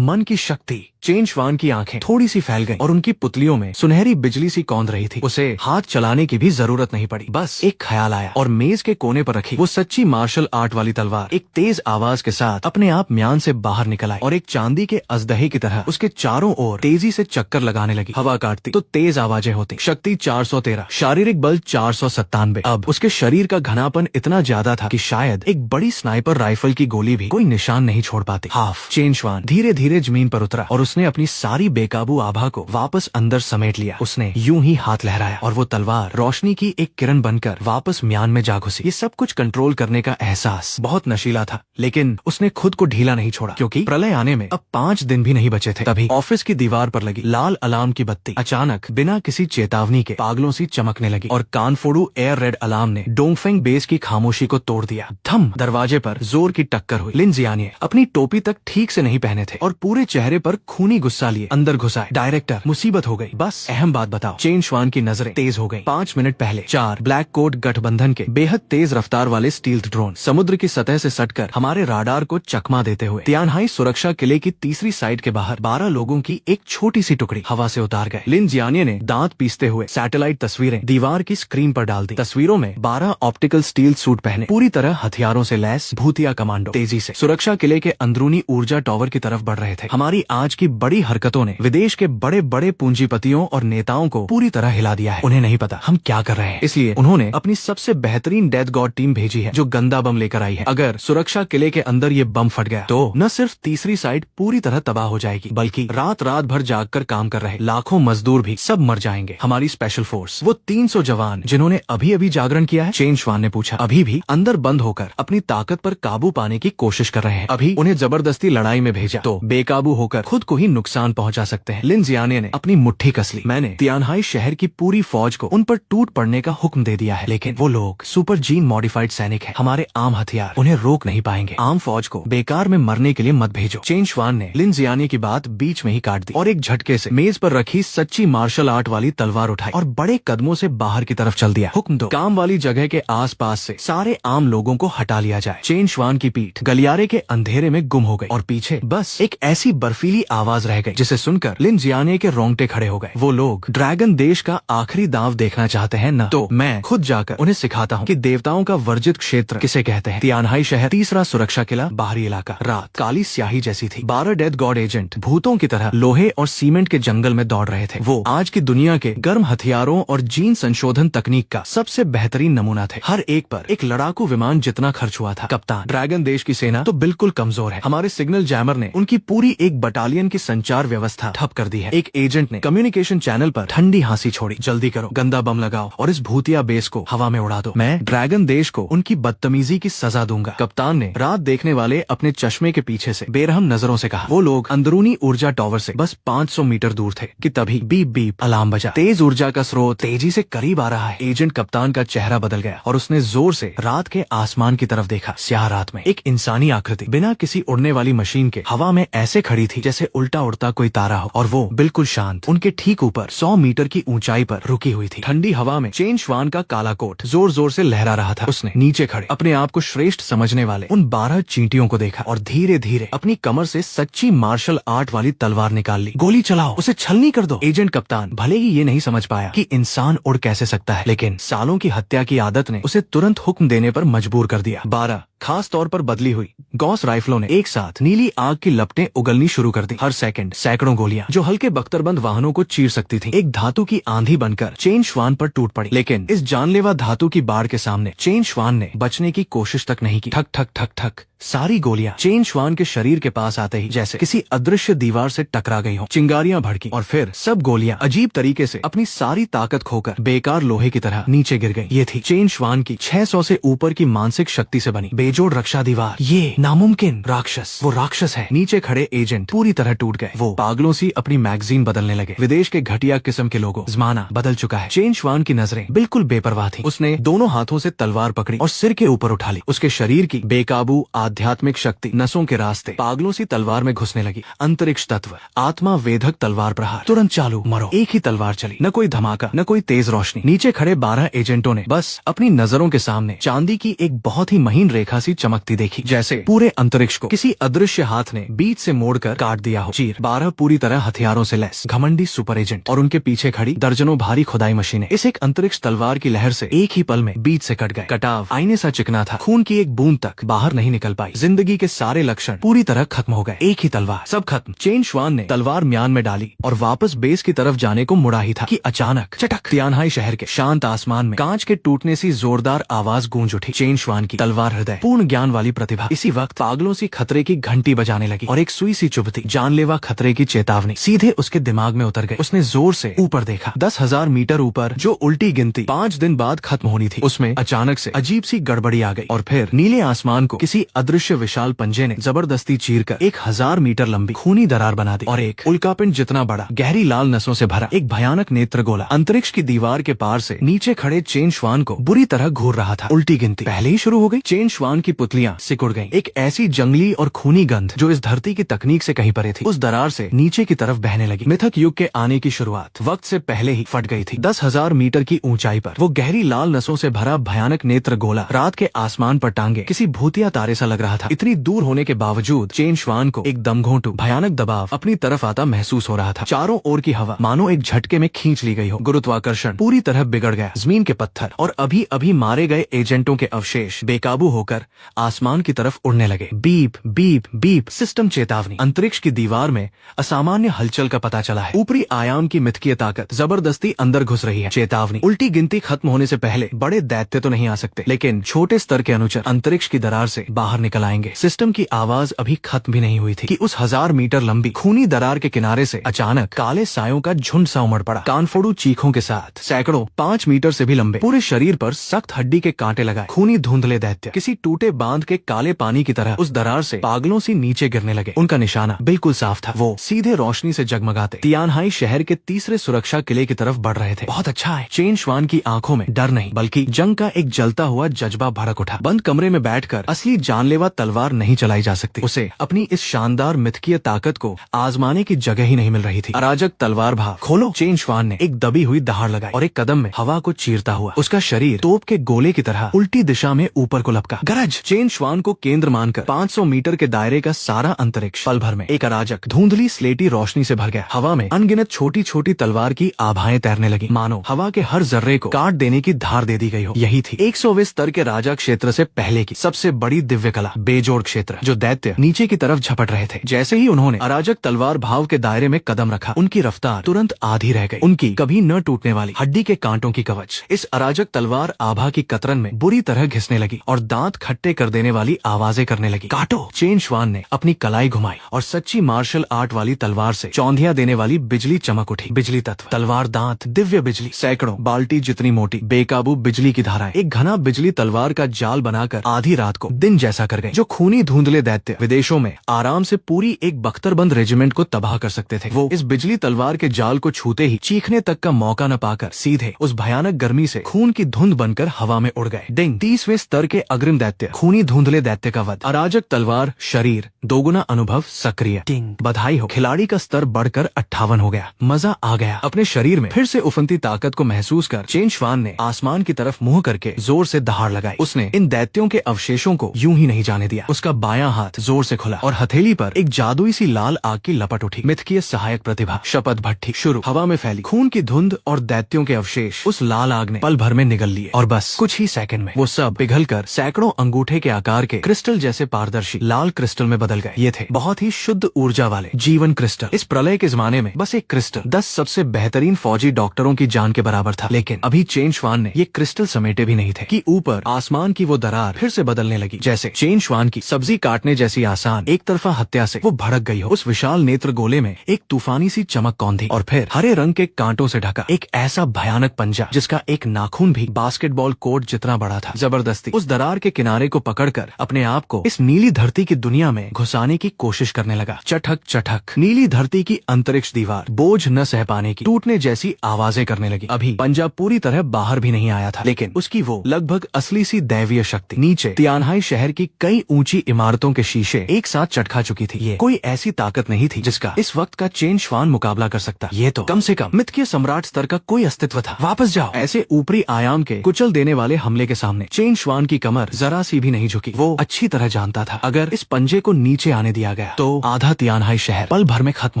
Speaker 1: मन की शक्ति। चेन श्वान की आंखें थोड़ी सी फैल गईं और उनकी पुतलियों में सुनहरी बिजली सी कौंध रही थी। उसे हाथ चलाने की भी जरूरत नहीं पड़ी। बस एक ख्याल आया और मेज के कोने पर रखी वो सच्ची मार्शल आर्ट वाली तलवार एक तेज आवाज के साथ अपने आप म्यान से बाहर निकल आई और एक चांदी के अजदहे की तरह उसके चारों ओर तेजी से चक्कर लगाने लगी। हवा काटती तो तेज आवाजें होती। शक्ति 413, शारीरिक बल 497। अब उसके शरीर का घनापन इतना ज्यादा था कि शायद एक बड़ी स्नाइपर राइफल की गोली भी कोई निशान नहीं छोड़ पाती। हाफ। चेन श्वान धीरे धीरे जमीन पर उतरा और उसने अपनी सारी बेकाबू आभा को वापस अंदर समेट लिया। उसने यूं ही हाथ लहराया और वो तलवार रोशनी की एक किरण बनकर वापस म्यान में जा घुसी। ये सब कुछ कंट्रोल करने का एहसास बहुत नशीला था, लेकिन उसने खुद को ढीला नहीं छोड़ा क्योंकि प्रलय आने में अब 5 दिन भी नहीं बचे थे। तभी ऑफिस की दीवार पर लगी लाल अलार्म की बत्ती अचानक बिना किसी चेतावनी के पागलों सी चमकने लगी और कानफोड़ू एयर रेड अलार्म ने डोंगफेंग बेस की खामोशी को तोड़ दिया। धम। दरवाजे पर जोर की टक्कर हुई। लिन जियानिए अपनी टोपी तक ठीक से नहीं पहने थे और पूरे चेहरे पर खून खूनी गुस्सा लिए अंदर घुसाए। डायरेक्टर, मुसीबत हो गई, बस अहम बात बताओ। चेन श्वान की नजरें तेज हो गई। 5 मिनट पहले 4 ब्लैक कोट गठबंधन के बेहद तेज रफ्तार वाले स्टील्थ ड्रोन समुद्र की सतह से सटकर हमारे राडार को चकमा देते हुए तियानहाई सुरक्षा किले की तीसरी साइड के बाहर 12 लोगों की एक छोटी सी टुकड़ी हवा से उतार गए। लिन जियानिये ने दांत पीसते हुए सैटेलाइट तस्वीरें दीवार की स्क्रीन पर डाल दी। तस्वीरों में 12 ऑप्टिकल स्टील सूट पहने पूरी तरह हथियारों से लैस भूतिया कमांडो तेजी से सुरक्षा किले के अंदरूनी ऊर्जा टावर की तरफ बढ़ रहे थे। हमारी आज की बड़ी हरकतों ने विदेश के बड़े बड़े पूंजीपतियों और नेताओं को पूरी तरह हिला दिया है। उन्हें नहीं पता हम क्या कर रहे हैं, इसलिए उन्होंने अपनी सबसे बेहतरीन डेथ गॉड टीम भेजी है जो गंदा बम लेकर आई है। अगर सुरक्षा किले के अंदर ये बम फट गया तो न सिर्फ तीसरी साइड पूरी तरह तबाह हो जाएगी, बल्कि रात रात भर जागकर काम कर रहे लाखों मजदूर भी सब मर जाएंगे। हमारी स्पेशल फोर्स, वो 300 जवान जिन्होंने अभी अभी जागरण किया है, चेन श्वान ने पूछा, अभी भी अंदर बंद होकर अपनी ताकत पर काबू पाने की कोशिश कर रहे हैं। अभी उन्हें जबरदस्ती लड़ाई में भेजा तो बेकाबू होकर खुद को ही नुकसान पहुंचा सकते हैं। लिन जियानिये ने अपनी मुट्ठी कस ली। मैंने तियानहाई शहर की पूरी फौज को उन पर टूट पड़ने का हुक्म दे दिया है, लेकिन वो लोग सुपर जीन मॉडिफाइड सैनिक हैं, हमारे आम हथियार उन्हें रोक नहीं पाएंगे। आम फौज को बेकार में मरने के लिए मत भेजो। चेन श्वान ने लिन जियानिये की बात बीच में ही काट दी और एक झटके से मेज पर रखी सच्ची मार्शल आर्ट वाली तलवार उठाई और बड़े कदमों से बाहर की तरफ चल दिया। हुक्म दो, काम वाली जगह के आसपास से सारे आम लोगों को हटा लिया जाए। चेन श्वान की पीठ गलियारे के अंधेरे में गुम हो गई और पीछे बस एक ऐसी बर्फीली आवाज रह गई जिसे सुनकर लिन जियानिये के रोंगटे खड़े हो गए। वो लोग ड्रैगन देश का आखिरी दांव देखना चाहते हैं न, तो मैं खुद जाकर उन्हें सिखाता हूँ कि देवताओं का वर्जित क्षेत्र किसे कहते हैं। तियानहाई शहर, तीसरा सुरक्षा किला, बाहरी इलाका। रात काली स्याही जैसी थी। 12 डेथ गॉड एजेंट भूतों की तरह लोहे और सीमेंट के जंगल में दौड़ रहे थे। वो आज की दुनिया के गर्म हथियारों और जीन संशोधन तकनीक का सबसे बेहतरीन नमूना थे। हर एक पर एक लड़ाकू विमान जितना खर्च हुआ था। कप्तान, ड्रैगन देश की सेना तो बिल्कुल कमजोर है। हमारे सिग्नल जैमर ने उनकी पूरी एक बटालियन की संचार व्यवस्था ठप कर दी है। एक एजेंट ने कम्युनिकेशन चैनल पर ठंडी हंसी छोड़ी, जल्दी करो, गंदा बम लगाओ और इस भूतिया बेस को हवा में उड़ा दो। मैं ड्रैगन देश को उनकी बदतमीजी की सजा दूंगा। कप्तान ने रात देखने वाले अपने चश्मे के पीछे से बेरहम नजरों से कहा। वो लोग अंदरूनी ऊर्जा टावर से बस 500 मीटर दूर थे कि तभी बीप बीप अलार्म बजा। तेज ऊर्जा का स्रोत तेजी से करीब आ रहा है। एजेंट कप्तान का चेहरा बदल गया और उसने जोर से रात के आसमान की तरफ देखा। स्याह रात में एक इंसानी आकृति बिना किसी उड़ने वाली मशीन के हवा में ऐसे खड़ी थी जैसे उल्टा उड़ता कोई तारा हो, और वो बिल्कुल शांत उनके ठीक ऊपर 100 मीटर की ऊंचाई पर रुकी हुई थी। ठंडी हवा में चेन श्वान का काला कोट जोर जोर से लहरा रहा था। उसने नीचे खड़े अपने आप को श्रेष्ठ समझने वाले उन 12 चींटियों को देखा और धीरे धीरे अपनी कमर से सच्ची मार्शल आर्ट वाली तलवार निकाल ली। गोली चलाओ, उसे छलनी कर दो। एजेंट कप्तान भले ही ये नहीं समझ पाया कि इंसान उड़ कैसे सकता है, लेकिन सालों की हत्या की आदत ने उसे तुरंत हुक्म देने पर मजबूर कर दिया। 12 खास तौर पर बदली हुई गॉस राइफलों ने एक साथ नीली आग की लपटें उगलनी शुरू कर दी। हर सेकंड सैकड़ों गोलियां जो हल्के बख्तरबंद वाहनों को चीर सकती थीं, एक धातु की आंधी बनकर चेन श्वान पर टूट पड़ी। लेकिन इस जानलेवा धातु की बाढ़ के सामने चेन श्वान ने बचने की कोशिश तक नहीं की। ठक ठक ठक ठक सारी गोलियां चेन श्वान के शरीर के पास आते ही जैसे किसी अदृश्य दीवार से टकरा गई हों। चिंगारियां भड़की और फिर सब गोलियां अजीब तरीके से अपनी सारी ताकत खोकर बेकार लोहे की तरह नीचे गिर गई। ये थी चेन श्वान की 600 से ऊपर की मानसिक शक्ति से बनी बेजोड़ रक्षा दीवार। ये नामुमकिन राक्षस, वो राक्षस है। नीचे खड़े एजेंट पूरी तरह टूट गए। वो पागलों सी अपनी मैगजीन बदलने लगे। विदेश के घटिया किस्म के लोगों, जमाना बदल चुका है। चेन श्वान की नजरें बिल्कुल बेपरवाह थी। उसने दोनों हाथों से तलवार पकड़ी और सिर के ऊपर उठा ली। उसके शरीर की बेकाबू आध्यात्मिक शक्ति नसों के रास्ते पागलों सी तलवार में घुसने लगी। अंतरिक्ष तत्व, आत्मा वेधक तलवार प्रहार, तुरंत चालू, मरो। एक ही तलवार चली, न कोई धमाका, न कोई तेज रोशनी। नीचे खड़े 12 एजेंटों ने बस अपनी नजरों के सामने चांदी की एक बहुत ही महीन रेखा सी चमकती देखी, जैसे पूरे अंतरिक्ष को किसी अदृश्य हाथ ने बीच से मोड़कर काट दिया हो। चीर 12 पूरी तरह हथियारों से लैस घमंडी सुपर एजेंट और उनके पीछे खड़ी दर्जनों भारी खुदाई मशीनें इस एक अंतरिक्ष तलवार की लहर से एक ही पल में बीच से कट गए। कटाव आईने सा चिकना था, खून की एक बूंद तक बाहर नहीं निकल पाई। जिंदगी के सारे लक्षण पूरी तरह खत्म हो गए। एक ही तलवार, सब खत्म। चेन श्वान ने तलवार म्यान में डाली और वापस बेस की तरफ जाने को मुड़ा ही था कि अचानक चटक, तियानहाई शहर के शांत आसमान में कांच के टूटने सी जोरदार आवाज गूंज उठी। चेन श्वान की तलवार हृदय, पूर्ण ज्ञान वाली प्रतिभा इसी वक्त पागलों सी खतरे की घंटी बजाने लगी और एक सुई सी चुभती जानलेवा खतरे की चेतावनी सीधे उसके दिमाग में उतर गई। उसने जोर से ऊपर देखा। 10,000 मीटर ऊपर जो उल्टी गिनती 5 दिन बाद खत्म होनी थी, उसमें अचानक से अजीब सी गड़बड़ी आ गई और फिर नीले आसमान को किसी अदृश्य विशाल पंजे ने जबरदस्ती चीरकर 1000 मीटर लंबी खूनी दरार बना दी और एक उल्कापिंड जितना बड़ा, गहरी लाल नसों से भरा एक भयानक नेत्र गोला अंतरिक्ष की दीवार के पार से नीचे खड़े चेन श्वान को बुरी तरह घूर रहा था। उल्टी गिनती पहले ही शुरू हो गई। चेन श्वान आसमान की पुतलियां सिकुड़ गईं। एक ऐसी जंगली और खूनी गंध जो इस धरती की तकनीक से कहीं परे थी, उस दरार से नीचे की तरफ बहने लगी। मिथक युग के आने की शुरुआत वक्त से पहले ही फट गई थी। 10,000 मीटर की ऊंचाई पर वो गहरी लाल नसों से भरा भयानक नेत्र गोला रात के आसमान पर टांगे किसी भूतिया तारे सा लग रहा था। इतनी दूर होने के बावजूद चेन श्वान को एक दमघोंटू भयानक दबाव अपनी तरफ आता महसूस हो रहा था। चारों ओर की हवा मानो एक झटके में खींच ली गई हो। गुरुत्वाकर्षण पूरी तरह बिगड़ गया। जमीन के पत्थर और अभी अभी मारे गए एजेंटों के अवशेष बेकाबू होकर आसमान की तरफ उड़ने लगे। बीप बीप बीप सिस्टम चेतावनी। अंतरिक्ष की दीवार में असामान्य हलचल का पता चला है। ऊपरी आयाम की मिथकीय ताकत जबरदस्ती अंदर घुस रही है। चेतावनी। उल्टी गिनती खत्म होने से पहले बड़े दैत्य तो नहीं आ सकते, लेकिन छोटे स्तर के अनुचर अंतरिक्ष की दरार से बाहर निकल आएंगे। सिस्टम की आवाज अभी खत्म भी नहीं हुई थी कि उस 1000 मीटर लंबी खूनी दरार के किनारे से अचानक काले सायों का झुंड सा उमड़ पड़ा। कानफोड़ू चीखों के साथ सैकड़ों 5 मीटर से भी लंबे, पूरे शरीर पर सख्त हड्डी के कांटे लगाए खूनी धुंधले दैत्य किसी टूटे बांध के काले पानी की तरह उस दरार से पागलों सी नीचे गिरने लगे। उनका निशाना बिल्कुल साफ था। वो सीधे रोशनी से जगमगाते तियानहाई शहर के तीसरे सुरक्षा किले की तरफ बढ़ रहे थे। बहुत अच्छा है। चेन श्वान की आंखों में डर नहीं बल्कि जंग का एक जलता हुआ जज्बा भड़क उठा। बंद कमरे में बैठकर असली जानलेवा तलवार नहीं चलाई जा सकती। उसे अपनी इस शानदार मिथकीय ताकत को आजमाने की जगह ही नहीं मिल रही थी। अराजक तलवार भाग खोलो। चेन श्वान ने एक दबी हुई दहाड़ लगाई और एक कदम में हवा को चीरता हुआ उसका शरीर तोप के गोले की तरह उल्टी दिशा में ऊपर को लपका। गरज। चेन श्वान को केंद्र मानकर 500 मीटर के दायरे का सारा अंतरिक्ष पल भर में एक अराजक धुंधली स्लेटी रोशनी से भर गया। हवा में अनगिनत छोटी छोटी तलवार की आभाएं तैरने लगी, मानो हवा के हर जर्रे को काट देने की धार दे दी गई हो। यही थी 100वें स्तर के राजा क्षेत्र से पहले की सबसे बड़ी दिव्य कला, बेजोड़ क्षेत्र, जो दैत्य नीचे की तरफ झपट रहे थे। जैसे ही उन्होंने अराजक तलवार भाव के दायरे में कदम रखा, उनकी रफ्तार तुरंत आधी रह गई। उनकी कभी न टूटने वाली हड्डी के कांटों की कवच इस अराजक तलवार आभा की कतरन में बुरी तरह घिसने लगी और दांत खट्टे कर देने वाली आवाजें करने लगी। काटो। चेन श्वान ने अपनी कलाई घुमाई और सच्ची मार्शल आर्ट वाली तलवार से चौंधिया देने वाली बिजली चमक उठी। बिजली तत्व, तलवार दांत, दिव्य बिजली, सैकड़ों बाल्टी जितनी मोटी बेकाबू बिजली की धाराएं एक घना बिजली तलवार का जाल बनाकर आधी रात को दिन जैसा कर गए। जो खूनी धुंधले दैत्य विदेशों में आराम से पूरी एक बख्तरबंद रेजिमेंट को तबाह कर सकते थे, वो इस बिजली तलवार के जाल को छूते ही चीखने तक का मौका न पाकर सीधे उस भयानक गर्मी से खून की धुंध बनकर हवा में उड़ गए। डिंग। 30वें स्तर के अग्रिम दैत्य, खूनी धुंधले दैत्य का वध, अराजक तलवार, शरीर, दोगुना अनुभव, सक्रिय। डिंग। बधाई हो, खिलाड़ी का स्तर बढ़कर 58 हो गया। मजा आ गया। अपने शरीर में फिर से उफनती ताकत को महसूस कर चेन श्वान ने आसमान की तरफ मुंह करके जोर से दहाड़ लगाई। उसने इन दैत्यों के अवशेषों को यूं ही नहीं जाने दिया। उसका बायां हाथ जोर से खुला और हथेली पर एक जादुई सी लाल आग की लपट उठी। मिथकीय सहायक प्रतिभा, शपथ भट्टी शुरू। हवा में फैली खून की धुंध और दैत्यों के अवशेष उस लाल आग ने पल भर में निगल लिए और बस कुछ ही सेकंड में वो सब पिघलकर सैकड़ों अंगूठे के आकार के क्रिस्टल जैसे पारदर्शी लाल क्रिस्टल में बदल गए। ये थे बहुत ही शुद्ध ऊर्जा वाले जीवन क्रिस्टल। इस प्रलय के जमाने में बस एक क्रिस्टल 10 सबसे बेहतरीन फौजी डॉक्टरों की जान के बराबर था। लेकिन अभी चेन श्वान ने ये क्रिस्टल समेटे भी नहीं थे कि ऊपर आसमान की वो दरार फिर से बदलने लगी। जैसे चेन श्वान की सब्जी काटने जैसी आसान एक तरफा हत्या से वो भड़क गई हो। उस विशाल नेत्र गोले में एक तूफानी सी चमक कौंधी और फिर हरे रंग के कांटों से ढका एक ऐसा भयानक पंजा जिसका एक नाखून भी बास्केटबॉल कोर्ट जितना बड़ा था। जबरदस्ती उस दरार के किनारे को पकड़कर अपने आप को इस नीली धरती की दुनिया में घुसाने की कोशिश करने लगा। चटक चटक नीली धरती की अंतरिक्ष दीवार बोझ न सह पाने की टूटने जैसी आवाजें करने लगी। अभी पंजा पूरी तरह बाहर भी नहीं आया था, लेकिन उसकी वो लगभग असली सी दैवीय शक्ति नीचे तियानहाई शहर की कई ऊंची इमारतों के शीशे एक साथ चटका चुकी थी। ये कोई ऐसी ताकत नहीं थी जिसका इस वक्त का चेन श्वान मुकाबला कर सकता। ये तो कम से कम मिथकीय सम्राट स्तर का कोई अस्तित्व था। वापस जाओ। ऐसे ऊपरी आयाम के कुचल देने वाले हमले के सामने चेन श्वान की कमर जरा सी भी नहीं झुकी। वो अच्छी तरह जानता था अगर इस पंजे को नीचे आने दिया गया तो आधा तियानहाई शहर पल भर में खत्म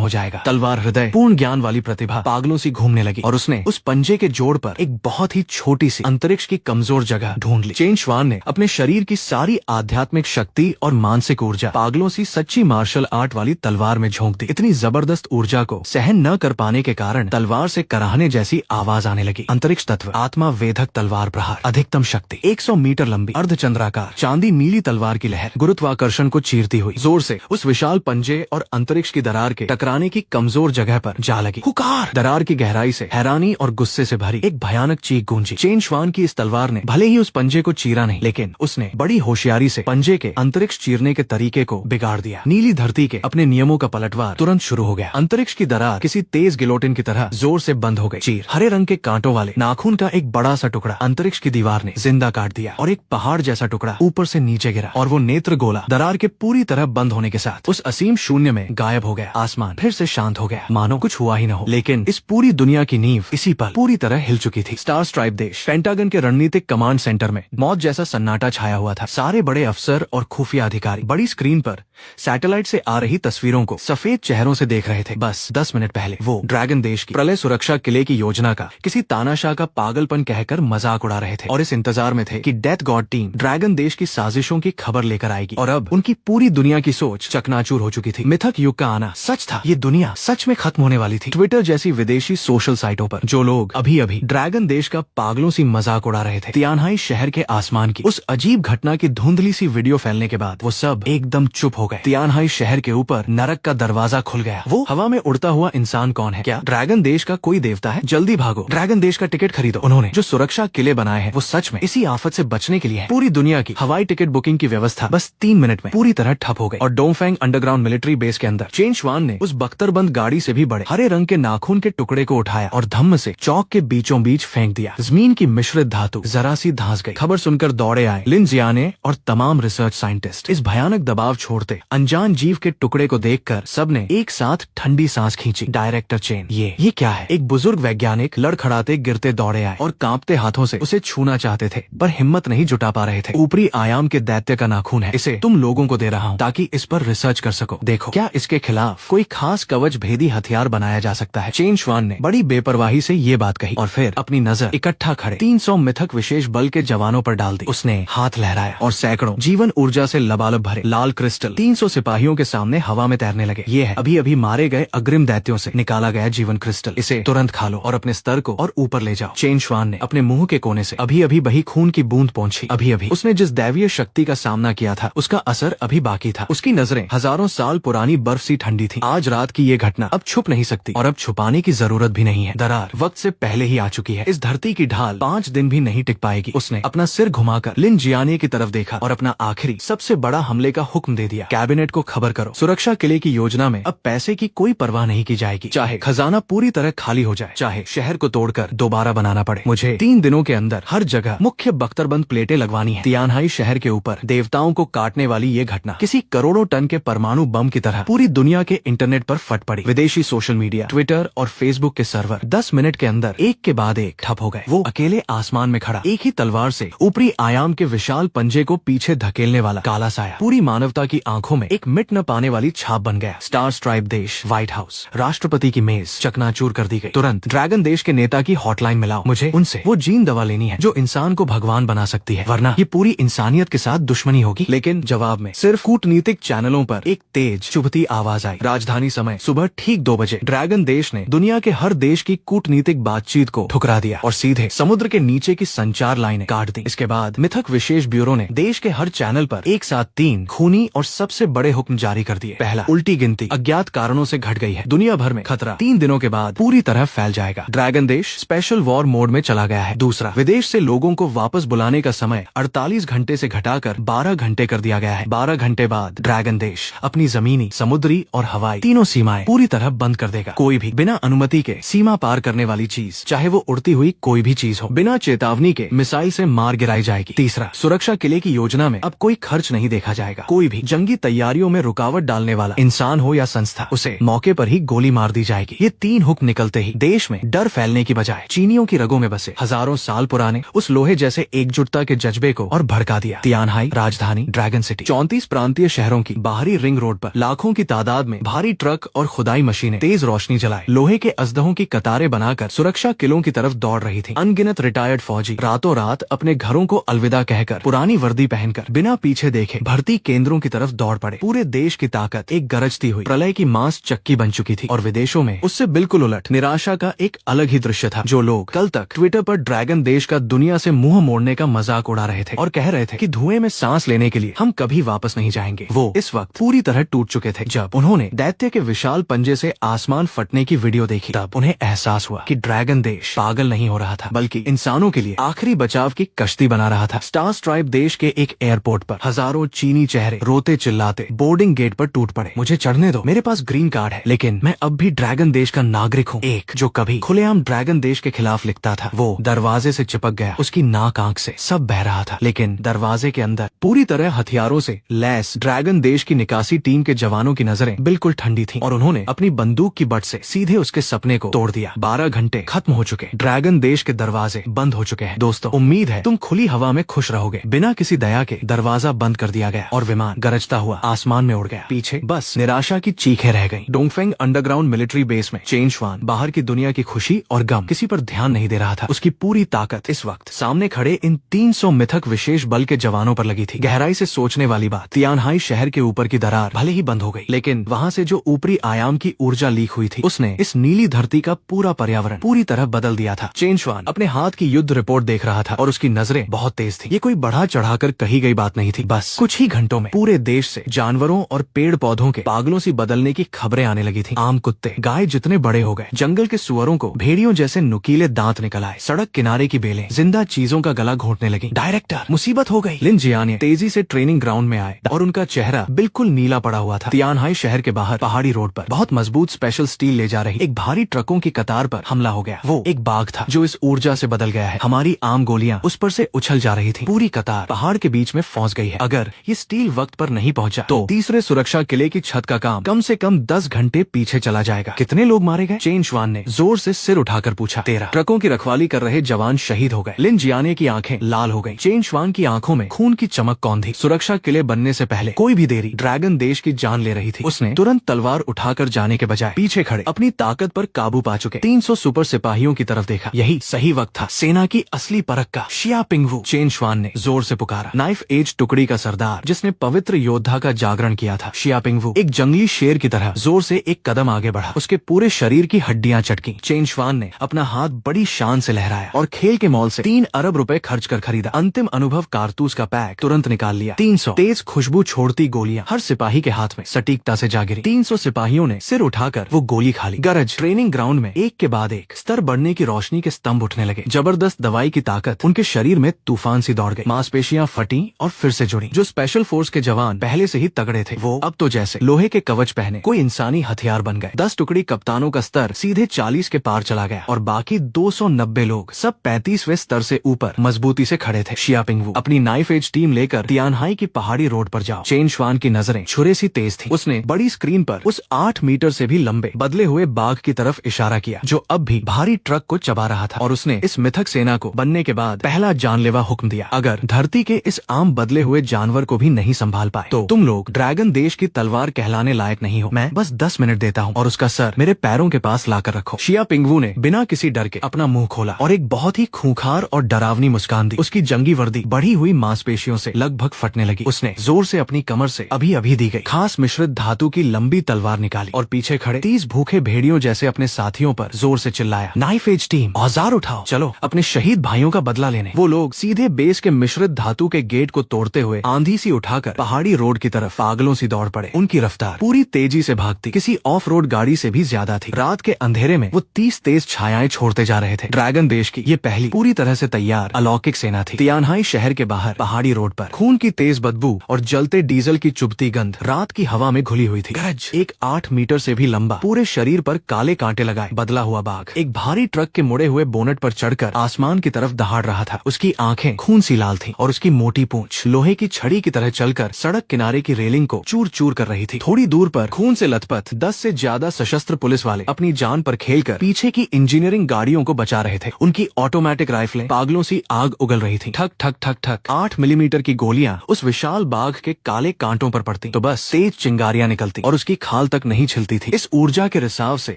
Speaker 1: हो जाएगा। तलवार हृदय पूर्ण ज्ञान वाली प्रतिभा पागलों सी घूमने लगी और उसने उस पंजे के जोड़ पर एक बहुत ही छोटी सी अंतरिक्ष की कमजोर जगह ढूंढ ली। चेन श्वान ने अपने शरीर की सारी आध्यात्मिक शक्ति और मानसिक ऊर्जा पागलों सी सच्ची मार्शल आर्ट वाली तलवार में झोंक दी। इतनी जबरदस्त ऊर्जा को सहन न कर पाने के कारण तलवार से कराहने जैसी आवाज आने लगी। अंतरिक्ष तत्व, आत्मा वेधक तलवार प्रहार, अधिकतम शक्ति, 100 मीटर लंबी अर्धचंद्राकार चांदी नीली तलवार की लहर गुरुत्वाकर्षण को चीरती हुई जोर से उस विशाल पंजे और अंतरिक्ष की दरार के टकराने की कमजोर जगह पर जा लगी। हुकार! दरार की गहराई से हैरानी और गुस्से से भरी एक भयानक चीख गूंजी। चेन श्वान की इस तलवार ने भले ही उस पंजे को चीरा नहीं, लेकिन उसने बड़ी होशियारी से पंजे के अंतरिक्ष चीरने के तरीके को बिगाड़ दिया। नीली धरती के अपने नियमों का पलटवार तुरंत शुरू हो गया। अंतरिक्ष की दरार किसी तेज गिलोटिन की तरह जोर से बंद हो गई। चीर हरे रंग के कांटों वाले नाखून का एक बड़ा सा टुकड़ा अंतरिक्ष की दीवार ने जिंदा काट दिया और एक पहाड़ जैसा टुकड़ा टुकड़ा ऊपर से नीचे गिरा और वो नेत्र गोला दरार के पूरी तरह बंद होने के साथ उस असीम शून्य में गायब हो गया। आसमान फिर से शांत हो गया, मानो कुछ हुआ ही न हो। लेकिन इस पूरी दुनिया की नींव इसी पल पूरी तरह हिल चुकी थी। स्टार स्ट्राइप देश पेंटागन के रणनीतिक कमांड सेंटर में मौत जैसा सन्नाटा छाया हुआ था। सारे बड़े अफसर और खुफिया अधिकारी बड़ी स्क्रीन पर सैटेलाइट से आ रही तस्वीरों को सफेद चेहरों से देख रहे थे। बस 10 मिनट पहले वो ड्रैगन देश की प्रलय सुरक्षा किले की योजना का किसी तानाशाह का पागलपन कहकर मजाक उड़ा रहे थे और इस इंतजार में थे कि डेथ गॉड टीम ड्रैगन देश की साजिशों की खबर लेकर आएगी। और अब उनकी पूरी दुनिया की सोच चकनाचूर हो चुकी थी। मिथक युग का आना सच था, ये दुनिया सच में खत्म होने वाली थी। ट्विटर जैसी विदेशी सोशल साइटों पर जो लोग अभी अभी ड्रैगन देश का पागलों सी मजाक उड़ा रहे थे, तियानहाई शहर के आसमान की उस अजीब घटना की धुंधली सी वीडियो फैलने के बाद वो सब एकदम चुप हो गए। तियानहाई शहर के ऊपर नरक का दरवाजा खुल गया। वो हवा में उड़ता हुआ इंसान कौन है? क्या ड्रैगन देश का कोई देवता है? जल्दी भागो, ड्रैगन देश का टिकट खरीदो। उन्होंने जो सुरक्षा किले बनाए हैं वो सच में इसी आफत से बचने के लिए है। पूरी दुनिया की हवाई टिकट बुकिंग की व्यवस्था बस 3 मिनट में पूरी तरह ठप हो गई और डोंगफेंग अंडरग्राउंड मिलिट्री बेस के अंदर चेन श्वान ने उस बख्तरबंद गाड़ी से भी बड़े हरे रंग के नाखून के टुकड़े को उठाया और धम्म से चौक के बीचों बीच फेंक दिया। जमीन की मिश्रित धातु जरा सी धंस गई। खबर सुनकर दौड़े आए लिन जियाने और तमाम रिसर्च साइंटिस्ट। इस भयानक दबाव छोड़ते अनजान जीव के टुकड़े को देखकर सबने एक साथ ठंडी सांस खींची। डायरेक्टर चेन, ये क्या है? एक बुजुर्ग वैज्ञानिक लड़खड़ाते गिरते दौड़े आए और कांपते हाथों से उसे छूना चाहते थे पर हिम्मत नहीं जुटा पा रहे थे। ऊपरी आयाम के दैत्य का नाखून है, इसे तुम लोगों को दे रहा हूँ ताकि इस पर रिसर्च कर सको। देखो क्या इसके खिलाफ कोई खास कवच भेदी हथियार बनाया जा सकता है। चेन श्वान ने बड़ी बेपरवाही से ये बात कही और फिर अपनी नजर इकट्ठा खड़े 300 मिथक विशेष बल के जवानों पर डाल दी। उसने हाथ लहराया और सैकड़ों जीवन ऊर्जा से लबालब भरे लाल क्रिस्टल 300 सिपाहियों के सामने हवा में तैरने लगे। ये है अभी अभी मारे गए अग्रिम दैत्यों से निकाला गया जीवन क्रिस्टल। इसे तुरंत खा लो और अपने स्तर को और ऊपर ले जाओ। चेन श्वान ने अपने मुंह के कोने से अभी अभी बही खून की बूंद पहुंची। अभी अभी उसने जिस दैवीय शक्ति का सामना किया था उसका असर अभी बाकी था। उसकी नजरें हजारों साल पुरानी बर्फ सी ठंडी थी। आज रात की ये घटना अब छुप नहीं सकती और अब छुपाने की जरूरत भी नहीं है। दरार वक्त से पहले ही आ चुकी है। इस धरती की ढाल 5 दिन भी नहीं टिक पाएगी। उसने अपना सिर घुमाकर लिन जियाने की तरफ देखा और अपना आखिरी सबसे बड़ा हमले का हुक्म दे दिया। कैबिनेट को खबर करो, सुरक्षा किले की योजना में अब पैसे की कोई परवाह नहीं की जाएगी। चाहे खजाना पूरी तरह खाली हो जाए, चाहे शहर को तोड़कर दोबारा बनाना पड़े। मुझे 3 दिनों के अंदर हर जगह मुख्य बख्तरबंद प्लेटें लगवानी है। तियानहाई शहर के ऊपर देवताओं को काटने वाली ये घटना किसी करोड़ों टन के परमाणु बम की तरह पूरी दुनिया के इंटरनेट पर फट पड़ी। विदेशी सोशल मीडिया, ट्विटर और फेसबुक के सर्वर 10 मिनट के अंदर एक के बाद एक ठप हो गए। वो अकेले आसमान में खड़ा एक ही तलवार से ऊपरी आयाम के विशाल पंजे को पीछे धकेलने वाला काला साया पूरी मानवता की आंखों में एक मिट न पाने वाली छाप बन गया। स्टार स्ट्राइप देश, व्हाइट हाउस, राष्ट्रपति की मेज चकनाचूर कर दी गई। तुरंत ड्रैगन देश के नेता की हॉटलाइन मिलाओ। मुझे उनसे वो जीन दवा लेनी है जो इंसान को भगवान बना सकती है, वरना ये पूरी इंसानियत के साथ दुश्मनी होगी। लेकिन जवाब में सिर्फ कूटनीतिक चैनलों पर एक तेज चुभती आवाज आई। राजधानी समय सुबह ठीक 2 बजे ड्रैगन देश ने दुनिया के हर देश की कूटनीतिक बातचीत को ठुकरा दिया और सीधे समुद्र के नीचे की संचार लाइनें काट दी। इसके बाद मिथक विशेष ब्यूरो ने देश के हर चैनल पर एक साथ 3 खूनी और सबसे बड़े हुक्म जारी कर दिए। पहला, उल्टी गिनती अज्ञात कारणों से घट गई है। दुनिया भर में खतरा 3 दिनों के बाद पूरी तरह फैल जाएगा। ड्रैगन देश स्पेशल वॉर मोड में चला गया है। दूसरा, विदेश से लोगों को वापस बुलाने का समय 48 घंटे से घटाकर 12 घंटे कर दिया गया है। 12 घंटे बाद ड्रैगन देश अपनी जमीनी, समुद्री और हवाई तीनों सीमाएं पूरी तरह बंद कर देगा। कोई भी बिना अनुमति के सीमा पार करने वाली चीज, चाहे वो उड़ती हुई कोई भी चीज हो, बिना चेतावनी के मिसाइल से मार गिराई जाएगी। तीसरा, सुरक्षा किले की योजना में अब कोई खर्च नहीं देखा जाएगा। कोई भी जंगी तैयारियों में रुकावट डालने वाला इंसान हो या संस्था, उसे मौके पर ही गोली मार दी जाएगी। ये 3 हुक्म निकलते ही देश में डर फैलने की बजाय चीनियों की रगों में बसे हजारों साल पुराने उस लोहे जैसे एकजुटता के जज्बे को और भड़का दिया। तियानहाई राजधानी ड्रैगन सिटी 34 प्रांतीय शहरों की बाहरी रिंग रोड पर लाखों की तादाद में भारी ट्रक और खुदाई मशीनें तेज रोशनी जलाए लोहे के अजदहों की कतारें बनाकर सुरक्षा किलों की तरफ दौड़ रही थी। अनगिनत रिटायर्ड फौजी रातों रात अपने घरों को अलविदा कहकर पुरानी वर्दी पहनकर बिना पीछे देखे भर्ती केंद्रों की तरफ दौड़ पड़े। पूरे देश की ताकत एक गरजती हुई प्रलय की मांस चक्की बन चुकी थी और विदेशों में उससे बिल्कुल उलट निराशा का एक अलग ही दृश्य था। जो लोग कल तक ट्विटर पर ड्रैगन देश का दुनिया से मुंह मोड़ने का मजाक उड़ा रहे थे और कह रहे थे कि धुएं में सांस लेने के लिए हम कभी वापस नहीं जाएंगे, वो इस वक्त पूरी तरह टूट चुके थे। जब उन्होंने दैत्य के विशाल पंजे से आसमान फटने की वीडियो देखी तब उन्हें एहसास हुआ कि ड्रैगन देश पागल नहीं हो रहा था, बल्कि इंसानों के लिए आखिरी बचाव की कश्ती बना रहा था। स्टार स्ट्राइप देश के एक एयरपोर्ट पर हजारों चीनी चेहरे रोते चिल्लाते बोर्डिंग गेट पर टूट पड़े। मुझे चढ़ने दो, मेरे पास ग्रीन कार्ड है, लेकिन मैं अब भी ड्रैगन देश का नागरिक हूँ। एक जो कभी खुलेआम ड्रैगन देश के खिलाफ लिखता था वो दरवाजे से चिपक गया। उसकी नाक आंख से सब बह रहा था, लेकिन लेकिन दरवाजे के अंदर पूरी तरह हथियारों से लैस ड्रैगन देश की निकासी टीम के जवानों की नजरें बिल्कुल ठंडी थीं और उन्होंने अपनी बंदूक की बट से सीधे उसके सपने को तोड़ दिया। 12 घंटे खत्म हो चुके, ड्रैगन देश के दरवाजे बंद हो चुके हैं। दोस्तों, उम्मीद है तुम खुली हवा में खुश रहोगे। बिना किसी दया के दरवाजा बंद कर दिया गया और विमान गरजता हुआ आसमान में उड़ गया। पीछे बस निराशा की चीखें रह गईं। डोंगफेंग अंडरग्राउंड मिलिट्री बेस में चेन शुआन बाहर की दुनिया की खुशी और गम किसी पर ध्यान नहीं दे रहा था। उसकी पूरी ताकत इस वक्त सामने खड़े इन 300 मिथक विशेष बल के जवानों पर लगी थी। गहराई से सोचने वाली बात, तियानहाई शहर के ऊपर की दरार भले ही बंद हो गई, लेकिन वहाँ से जो ऊपरी आयाम की ऊर्जा लीक हुई थी उसने इस नीली धरती का पूरा पर्यावरण पूरी तरह बदल दिया था। चेन शुआन अपने हाथ की युद्ध रिपोर्ट देख रहा था और उसकी नजरें बहुत तेज थी। ये कोई बढ़ा चढ़ाकर कही गई बात नहीं थी। बस कुछ ही घंटों में पूरे देश से जानवरों और पेड़ पौधों के पागलों से बदलने की खबरें आने लगी थी। आम कुत्ते गाय जितने बड़े हो गए, जंगल के सुअरों को भेड़ियों जैसे नुकीले दांत निकल आए, सड़क किनारे की बेलें जिंदा चीजों का गला घोंटने लगी। डायरेक्टर, मुसीबत हो गई। लिन जियानिए तेजी से ट्रेनिंग ग्राउंड में आए और उनका चेहरा बिल्कुल नीला पड़ा हुआ था। तियानहाई शहर के बाहर पहाड़ी रोड पर बहुत मजबूत स्पेशल स्टील ले जा रही एक भारी ट्रकों की कतार पर हमला हो गया। वो एक बाघ था जो इस ऊर्जा से बदल गया है। हमारी आम गोलियां उस पर से उछल जा रही थी। पूरी कतार पहाड़ के बीच में फंस गई है। अगर ये स्टील वक्त पर नहीं पहुंचा तो तीसरे सुरक्षा किले की छत का काम कम से कम 10 घंटे पीछे चला जाएगा। कितने लोग मारे गए? चेन शुआन ने जोर से सिर उठाकर पूछा। 13 ट्रकों की रखवाली कर रहे जवान शहीद हो गए। लिन जियाने की आंखें लाल हो गईं। चेन शुआन की आंखों में खून की चमक कौन थी? सुरक्षा किले बनने से पहले कोई भी देरी ड्रैगन देश की जान ले रही थी। उसने तुरंत तलवार उठाकर जाने के बजाय पीछे खड़े अपनी ताकत पर काबू पा चुके 300 सुपर सिपाहियों की तरफ देखा। यही सही वक्त था सेना की असली परख का। शिया पिंगवू, चेन शुआन ने जोर से पुकारा। नाइफ एज टुकड़ी का सरदार जिसने पवित्र योद्धा का जागरण किया था। शिया पिंगवू एक जंगली शेर की तरह जोर से एक कदम आगे बढ़ा। उसके पूरे शरीर की हड्डियां चटकी। चेन शुआन ने अपना हाथ बड़ी शान से लहराया और खेल के मॉल से 3 अरब रुपए खर्च कर खरीदा अंतिम अनुभव कारतूस का पैक तुरंत निकाल लिया। 300 तेज खुशबू छोड़ती गोलियां हर सिपाही के हाथ में सटीकता से जा गिरी। 300 सिपाहियों ने सिर उठाकर वो गोली खा ली। गरज ट्रेनिंग ग्राउंड में एक के बाद एक स्तर बढ़ने की रोशनी के स्तंभ उठने लगे। जबरदस्त दवाई की ताकत उनके शरीर में तूफान सी दौड़ गई। मांसपेशियां फटी और फिर से जुड़ी। जो स्पेशल फोर्स के जवान पहले से ही तगड़े थे वो अब तो जैसे लोहे के कवच पहने कोई इंसानी हथियार बन गए। 10 टुकड़ी कप्तानों का स्तर सीधे 40 के पार चला गया और बाकी 290 लोग सब 35वें स्तर से ऊपर मजबूती से खड़े थे। शिया पिंगवू, अपनी नाइफ एज टीम लेकर तियानहाई की पहाड़ी रोड पर जाओ। चेन शुआन की नजरें छुरे सी तेज थी। उसने बड़ी स्क्रीन पर उस 8 मीटर से भी लंबे बदले हुए बाघ की तरफ इशारा किया जो अब भी भारी ट्रक को चबा रहा था और उसने इस मिथक सेना को बनने के बाद पहला जानलेवा हुक्म दिया। अगर धरती के इस आम बदले हुए जानवर को भी नहीं संभाल पाए तो तुम लोग ड्रैगन देश की तलवार कहलाने लायक नहीं हो। मैं बस 10 मिनट देता हूँ और उसका सर मेरे पैरों के पास लाकर रखो। शिया पिंगवू ने बिना किसी डर के अपना मुंह खोला और एक बहुत ही खूंखार और डरावनी मुस्कान दी। उसकी जंगी वर्दी बढ़ी हुई मांसपेशियों से लगभग फटने लगी। उसने जोर से अपनी कमर से अभी अभी दी गई खास मिश्रित धातु की लंबी तलवार निकाली और पीछे खड़े 30 भूखे भेड़ियों जैसे अपने साथियों पर जोर से चिल्लाया, नाइफ एज टीम, औजार उठाओ, चलो अपने शहीद भाइयों का बदला लेने। वो लोग सीधे बेस के मिश्रित धातु के गेट को तोड़ते हुए आंधी सी उठाकर पहाड़ी रोड की तरफ पागलों सी दौड़ पड़े। उनकी रफ्तार पूरी तेजी से भागती किसी ऑफ रोड गाड़ी से भी ज्यादा थी। रात के अंधेरे में वो 30 तेज छायाएं छोड़ते जा रहे थे। ड्रैगन देश की ये पहली पूरी तरह से तैयार अलौकिक सेना थी। तियानहाई शहर के बाहर पहाड़ी रोड पर खून की तेज बदबू और जलते डीजल की चुभती गंध रात की हवा में घुली हुई थी। गरज, एक 8 मीटर से भी लंबा पूरे शरीर पर काले कांटे लगाए बदला हुआ बाघ एक भारी ट्रक के मुड़े हुए बोनट पर चढ़कर आसमान की तरफ दहाड़ रहा था। उसकी आंखें खून सी लाल थीं और उसकी मोटी पूंछ लोहे की छड़ी की तरह चलकर सड़क किनारे की रेलिंग को चूर चूर कर रही थी। थोड़ी दूर पर खून से लथपथ 10 से ज्यादा सशस्त्र पुलिस वाले अपनी जान पर खेलकर पीछे की इंजीनियरिंग गाड़ियों को बचा रहे थे। उनकी ऑटोमेटिक राइफलें पागलों सी आग उगल रही थी। ठक ठक ठक ठक 8 मिलीमीटर की गोलियां उस विशाल बाघ के काले कांटों पर पड़ती तो बस तेज चिंगारियां निकलती और उसकी खाल तक नहीं छिलती थी। इस ऊर्जा के रिसाव से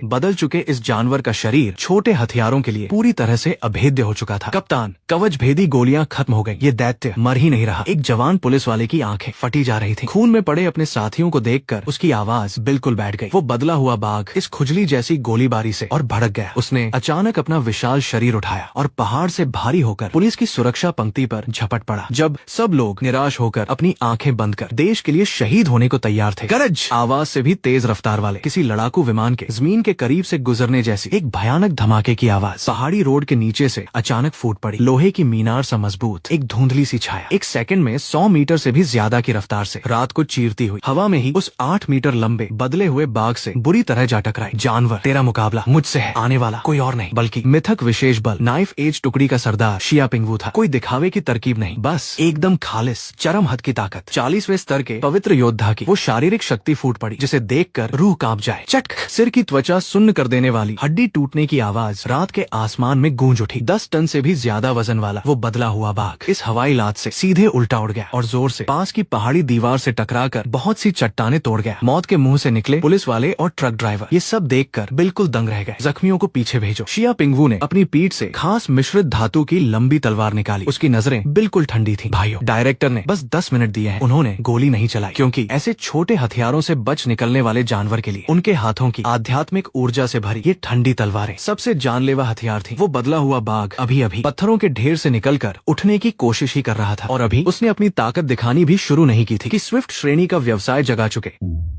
Speaker 1: बदल चुके इस जानवर का शरीर छोटे हथियारों के लिए पूरी तरह से अभेद्य हो चुका था। कप्तान, कवच भेदी गोलियां खत्म हो गई। ये दैत्य मर ही नहीं रहा। एक जवान पुलिस वाले की आंखें फटी जा रही थी। खून में पड़े अपने साथियों को देखकर उसकी आवाज बिल्कुल बैठ गई। वो बदला हुआ बाघ इस खुजली जैसी गोलीबारी से और भड़क गया। उसने अचानक अपना विशाल शरीर उठाया और पहाड़ से भारी होकर पुलिस की सुरक्षा पंक्ति पर झपट पड़ा। जब सब लोग निराश होकर अपनी आंखें बंद कर देश के लिए शहीद होने को तैयार थे, गरज आवाज से भी तेज रफ्तार वाले किसी लड़ाकू विमान के जमीन के करीब से गुजरने जैसी एक भयानक धमाके की आवाज पहाड़ी रोड के नीचे से अचानक फूट पड़ी। लोहे की मीनार सा मजबूत एक धुंधली सी छाया एक सेकंड में 100 मीटर से भी ज्यादा की रफ्तार से रात को चीरती हुई हवा में ही उस 8 मीटर लंबे बदले हुए बाघ से बुरी तरह जा टकराई। जानवर, तेरा मुकाबला मुझसे है। आने वाला कोई और नहीं बल्कि मिथक विशेष बल नाइफ एज टुकड़ी का सरदार शिया पिंगवू था। कोई दिखावे की तरकीब नहीं, बस एकदम खालिस चरम हद की ताकत। 40वें स्तर के पवित्र योद्धा की वो शारीरिक शक्ति फूट पड़ी जिसे देखकर रूह कांप जाए। चटक, सिर की त्वचा सुन्न कर देने वाली हड्डी टूटने की आवाज रात के आसमान में गूंज उठी। 10 टन से भी ज्यादा वजन वाला वो बदला हुआ बाघ इस हवाई लात से सीधे उल्टा उड़ गया और जोर से पास की पहाड़ी दीवार से टकराकर बहुत सी चट्टानें तोड़ गया। मौत के मुंह से निकले पुलिस वाले और ट्रक ड्राइवर ये सब देखकर बिल्कुल दंग रह गए। जख्मियों को पीछे भेजो। शिया पिंगवू ने अपनी पीठ से खास मिश्रित धातु की लंबी तलवार निकाली। उसकी नजरें बिल्कुल ठंडी थी। भाइयों, डायरेक्टर ने बस 10 मिनट दिए हैं, उन्होंने गोली नहीं चलाई, क्योंकि ऐसे छोटे हथियारों से बच निकलने वाले जानवर के लिए उनके हाथों की आध्यात्मिक ऊर्जा से भरी ये ठंडी तलवारें सबसे जानलेवा हथियार थी। वो बदला हुआ बाघ अभी अभी पत्थरों के ढेर से निकलकर उठने की कोशिश ही कर रहा था और अभी उसने अपनी ताकत दिखानी भी शुरू नहीं की थी कि स्विफ्ट श्रेणी का व्यवसाय जगा चुके